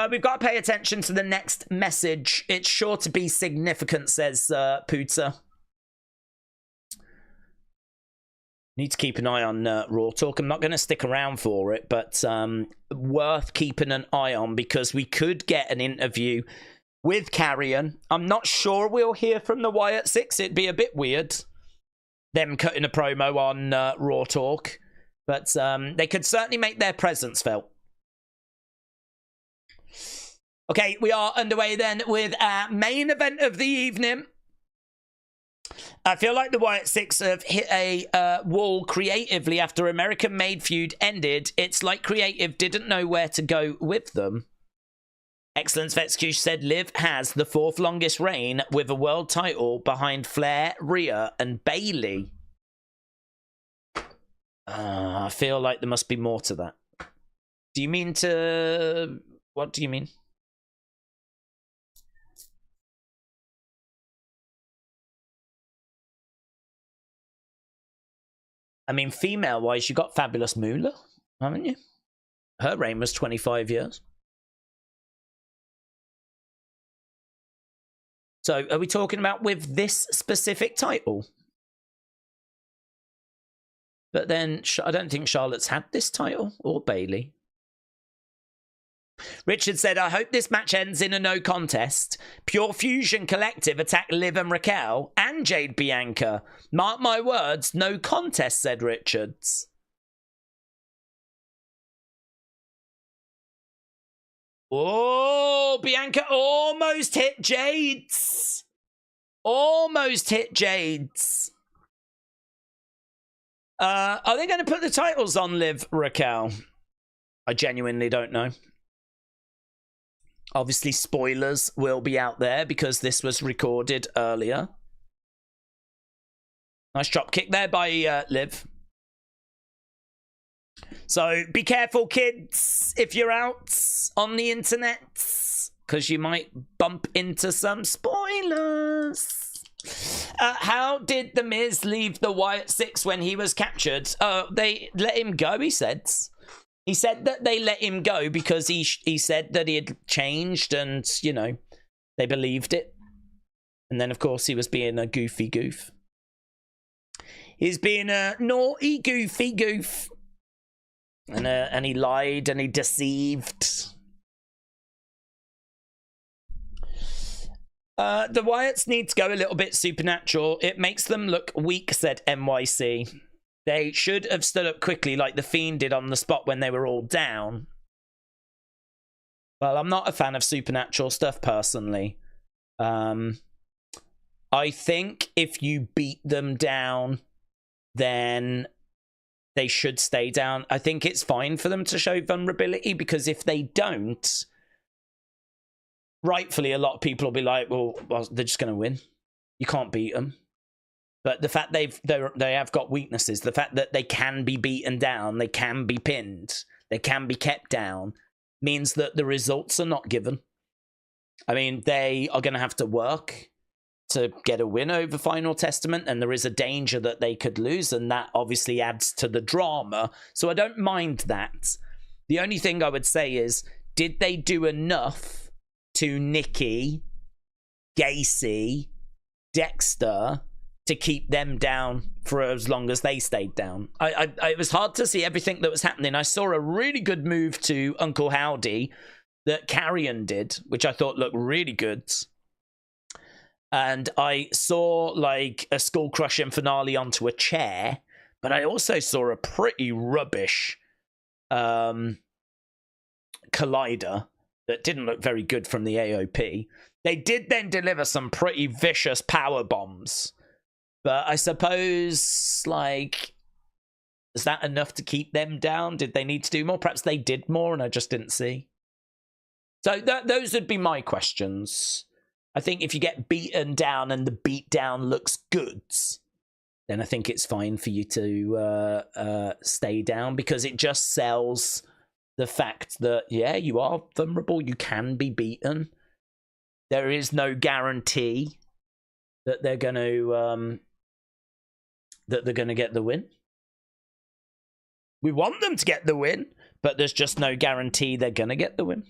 We've got to pay attention to the next message. It's sure to be significant, says Pooter. Need to keep an eye on Raw Talk. I'm not going to stick around for it, but worth keeping an eye on because we could get an interview with Carrion. I'm not sure we'll hear from the Wyatt Sicks. It'd be a bit weird, them cutting a promo on Raw Talk, but they could certainly make their presence felt. Okay, we are underway then with our main event of the evening. I feel like the Wyatt Sicks have hit a wall creatively after American Made feud ended. It's like creative didn't know where to go with them. Excellence of Execution said Liv has the 4th longest reign with a world title behind Flair, Rhea, and Bayley. I feel like there must be more to that. Do you mean to... What do you mean? I mean, female-wise, you got Fabulous Moolah, haven't you? Her reign was 25 years. So, are we talking about with this specific title? But then, I don't think Charlotte's had this title, or Bayley. Richard said, I hope this match ends in a no contest. Pure Fusion Collective attack Liv and Raquel and Jade Bianca. Mark my words, no contest, said Richards. Oh, Bianca almost hit Jade's. Almost hit Jade's. Are they going to put the titles on Liv, Raquel? I genuinely don't know. Obviously, spoilers will be out there because this was recorded earlier. Nice drop kick there by Liv. So, be careful, kids, if you're out on the internet, because you might bump into some spoilers. How did The Miz leave the Wyatt Sicks when he was captured? They let him go, he said. He said that they let him go because he said that he had changed and, you know, they believed it. And then, of course, he was being a goofy goof. He's being a naughty, goofy goof. And he lied and he deceived. The Wyatts need to go a little bit supernatural. It makes them look weak, said NYC. They should have stood up quickly like The Fiend did on the spot when they were all down. Well, I'm not a fan of supernatural stuff, personally. I think if you beat them down, then they should stay down. I think it's fine for them to show vulnerability, because if they don't, rightfully, a lot of people will be like, well they're just going to win. You can't beat them. But the fact they have got weaknesses, the fact that they can be beaten down, they can be pinned, they can be kept down, means that the results are not given. I mean, they are going to have to work to get a win over Final Testament, and there is a danger that they could lose, and that obviously adds to the drama. So I don't mind that. The only thing I would say is, did they do enough to Nikki, Gacy, Dexter to keep them down for as long as they stayed down? It was hard to see everything that was happening. I saw a really good move to Uncle Howdy that Carrion did, which I thought looked really good. And I saw like a skull crushing finale onto a chair, but I also saw a pretty rubbish collider that didn't look very good from the AOP. They did then deliver some pretty vicious power bombs. But I suppose, like, is that enough to keep them down? Did they need to do more? Perhaps they did more and I just didn't see. So those would be my questions. I think if you get beaten down and the beat down looks good, then I think it's fine for you to stay down, because it just sells the fact that, yeah, you are vulnerable. You can be beaten. There is no guarantee that they're going to get the win. We want them to get the win, but there's just no guarantee they're going to get the win.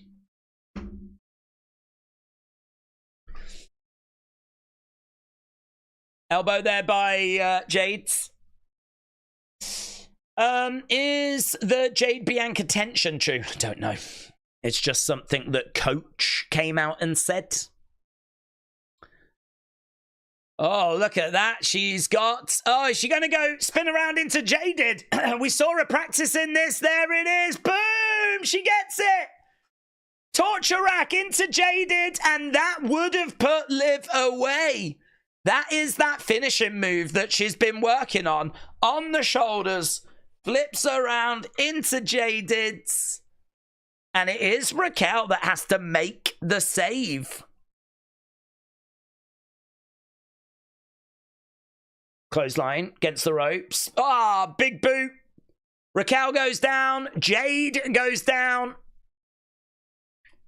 Elbow there by Jades. Is the Jade Bianca tension true? I don't know. It's just something that Coach came out and said. Oh, look at that. She's got... Oh, is she going to go spin around into Jaded? We saw her practicing this. There it is. Boom! She gets it. Torture rack into Jaded. And that would have put Liv away. That is that finishing move that she's been working on the shoulders. Flips around into Jaded. And it is Raquel that has to make the save. Clothesline against the ropes. Ah, big boot. Raquel goes down. Jade goes down.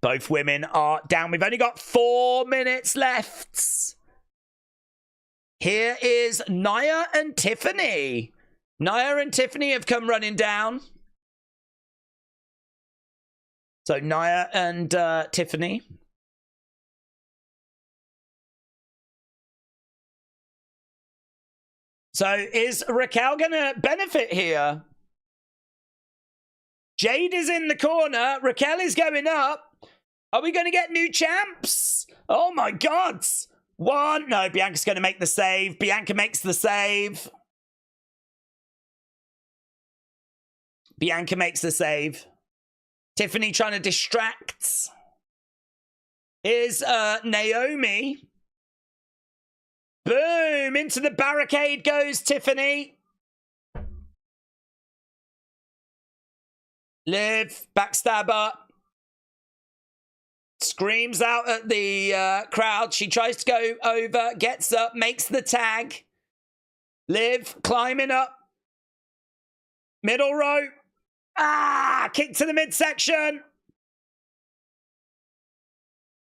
Both women are down. We've only got 4 minutes left. Here is Nia and Tiffany. Nia and Tiffany have come running down. So Nia and Tiffany. So is Raquel going to benefit here? Jade is in the corner. Raquel is going up. Are we going to get new champs? Oh my God. One. No, Bianca's going to make the save. Bianca makes the save. Bianca makes the save. Tiffany trying to distract. Is Naomi. Boom! Into the barricade goes Tiffany. Liv, backstabber. Screams out at the crowd. She tries to go over, gets up, makes the tag. Liv climbing up. Middle rope. Ah! Kick to the midsection.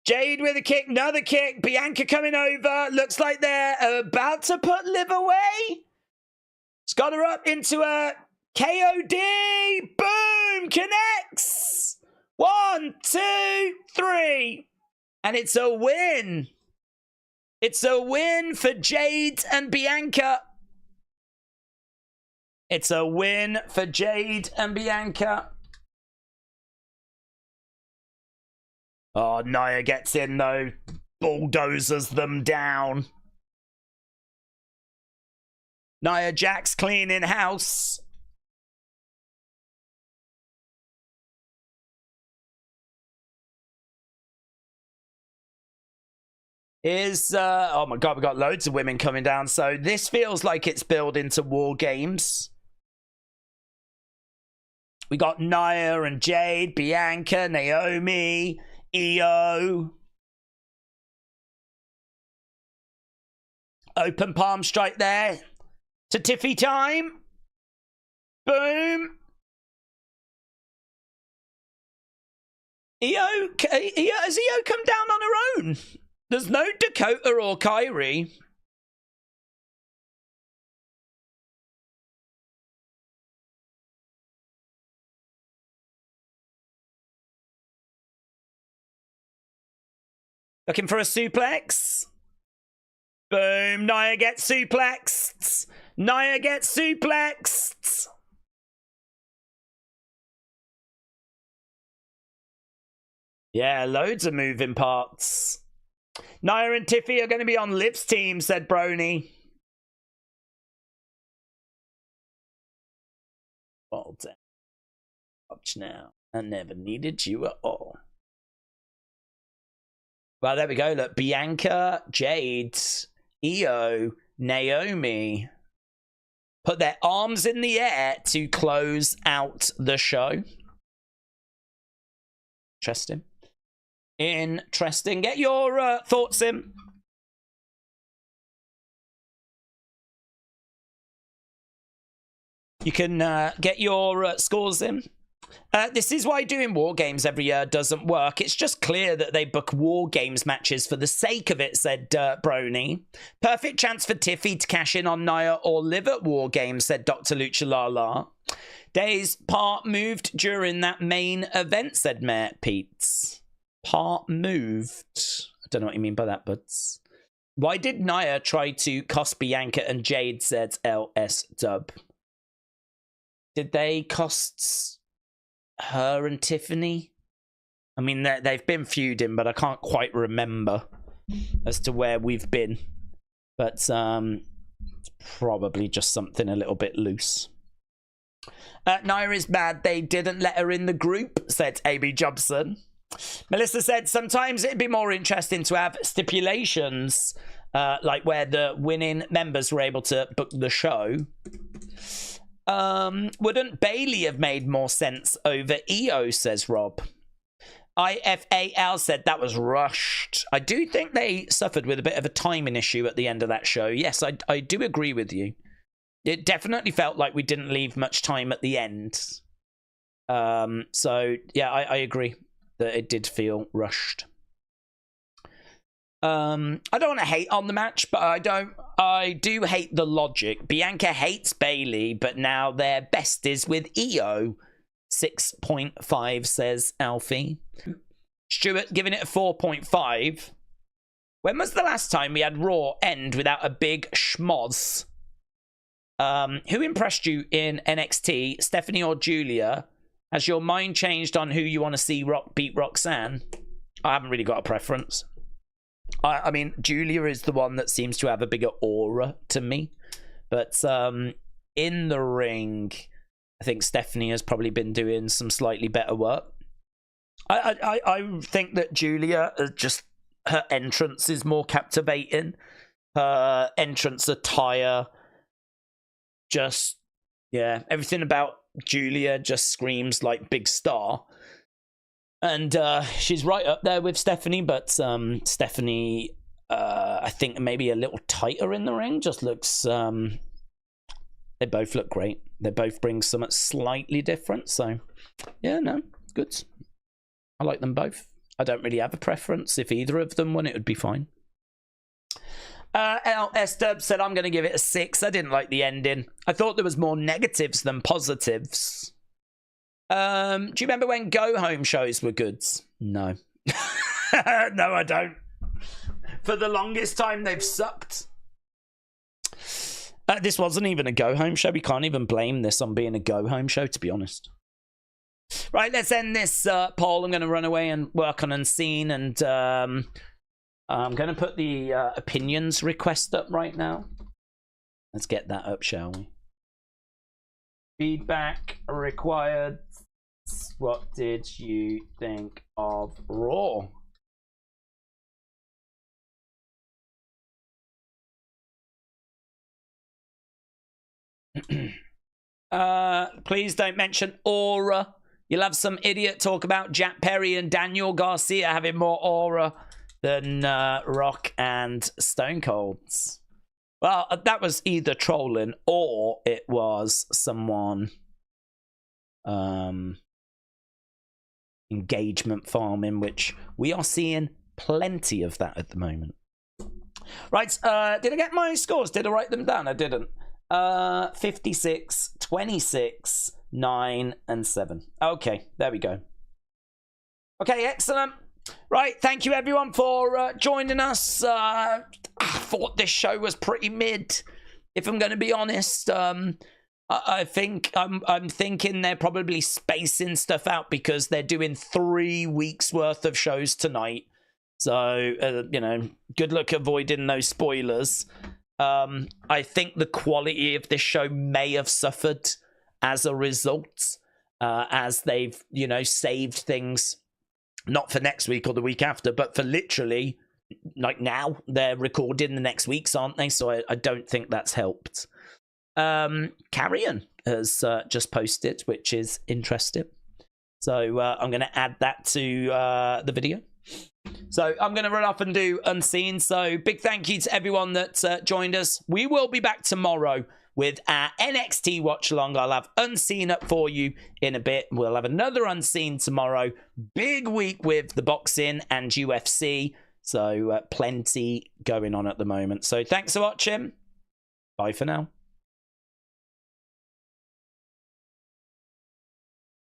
Jade with a kick, another kick. Bianca coming over. Looks like they're about to put Liv away. It's got her up into a KOD. Boom! Connects. 1, 2, 3. And it's a win. It's a win for Jade and Bianca. It's a win for Jade and Bianca. Oh, Nia gets in, though. Bulldozers them down. Nia Jax cleaning house. Oh my God, we got loads of women coming down. So this feels like it's built into War Games. We got Nia and Jade, Bianca, Naomi, Io. Open palm strike there. To Tiffy time. Boom. Has Io come down on her own? There's no Dakota or Kyrie. Looking for a suplex. Boom. Nia gets suplexed. Nia gets suplexed. Yeah, loads of moving parts. Nia and Tiffy are going to be on Liv's team, said Brony. Well done. Watch now. I never needed you at all. Well, there we go. Look, Bianca, Jade, Io, Naomi put their arms in the air to close out the show. Interesting. Interesting. Get your thoughts in. You can get your scores in. This is why doing War Games every year doesn't work. It's just clear that they book War Games matches for the sake of it, said Brony. Perfect chance for Tiffy to cash in on Nia or Liv at War Games, said Dr. Lucha Lala. Days part moved during that main event, said Matt Peets. Part moved. I don't know what you mean by that, buds. Why did Nia try to cost Bianca and Jade, said LS Dub? did they cost her and Tiffany? I mean, they've been feuding, but I can't quite remember as to where we've been. But it's probably just something a little bit loose. Naira's mad they didn't let her in the group, said AB Jobson. Melissa said, sometimes it'd be more interesting to have stipulations, like where the winning members were able to book the show. Wouldn't Bailey have made more sense over EO, says Rob. IFAL said that was rushed. I do think they suffered with a bit of a timing issue at the end of that show. Yes, I do agree with you. It definitely felt like we didn't leave much time at the end. So, yeah, I agree that it did feel rushed. I don't want to hate on the match, but I do hate the logic. Bianca hates Bailey, but now their best is with EO. 6.5, says Alfie. Stuart giving it a 4.5. When was the last time we had Raw end without a big schmoz? Who impressed you in NXT, Stephanie or Julia? Has your mind changed on who you want to see beat Roxanne? I haven't really got a preference. I mean, Julia is the one that seems to have a bigger aura to me. But in the ring, I think Stephanie has probably been doing some slightly better work. I think that Julia, just her entrance is more captivating. Her entrance attire, just, yeah, everything about Julia just screams like big star. And she's right up there with Stephanie, but Stephanie, I think maybe a little tighter in the ring, just looks... They both look great. They both bring something slightly different. So, yeah, no, good. I like them both. I don't really have a preference. If either of them won, it would be fine. LS Dub said, I'm going to give it a 6. I didn't like the ending. I thought there was more negatives than positives. Do you remember when go-home shows were good? No. No, I don't. For the longest time, they've sucked. This wasn't even a go-home show. We can't even blame this on being a go-home show, to be honest. Right, let's end this poll. I'm going to run away and work on Unseen, and I'm going to put the opinions request up right now. Let's get that up, shall we? Feedback required. What did you think of Raw? Please don't mention aura. You'll have some idiot talk about Jack Perry and Daniel Garcia having more aura than Rock and Stone Cold's. Well, that was either trolling or it was someone engagement farming, which we are seeing plenty of that at the moment. Right, did I get my scores? Did I write them down? I didn't. 56, 26, 9, and 7. Okay, there we go. Okay, excellent. Right, thank you everyone for joining us. I thought this show was pretty mid, if I'm going to be honest. I think I'm thinking they're probably spacing stuff out because they're doing 3 weeks worth of shows tonight. So, you know, good luck avoiding those spoilers. I think the quality of this show may have suffered as a result, as they've, you know, saved things, not for next week or the week after, but for literally, like now, they're recording the next weeks, aren't they? So I don't think that's helped. Carrion has just posted, which is interesting. So I'm going to add that to the video. So I'm going to run off and do Unseen. So big thank you to everyone that joined us. We will be back tomorrow with our NXT watch along. I'll have Unseen up for you in a bit. We'll have another Unseen tomorrow. Big week with the boxing and UFC. So plenty going on at the moment. So thanks for watching. Bye for now.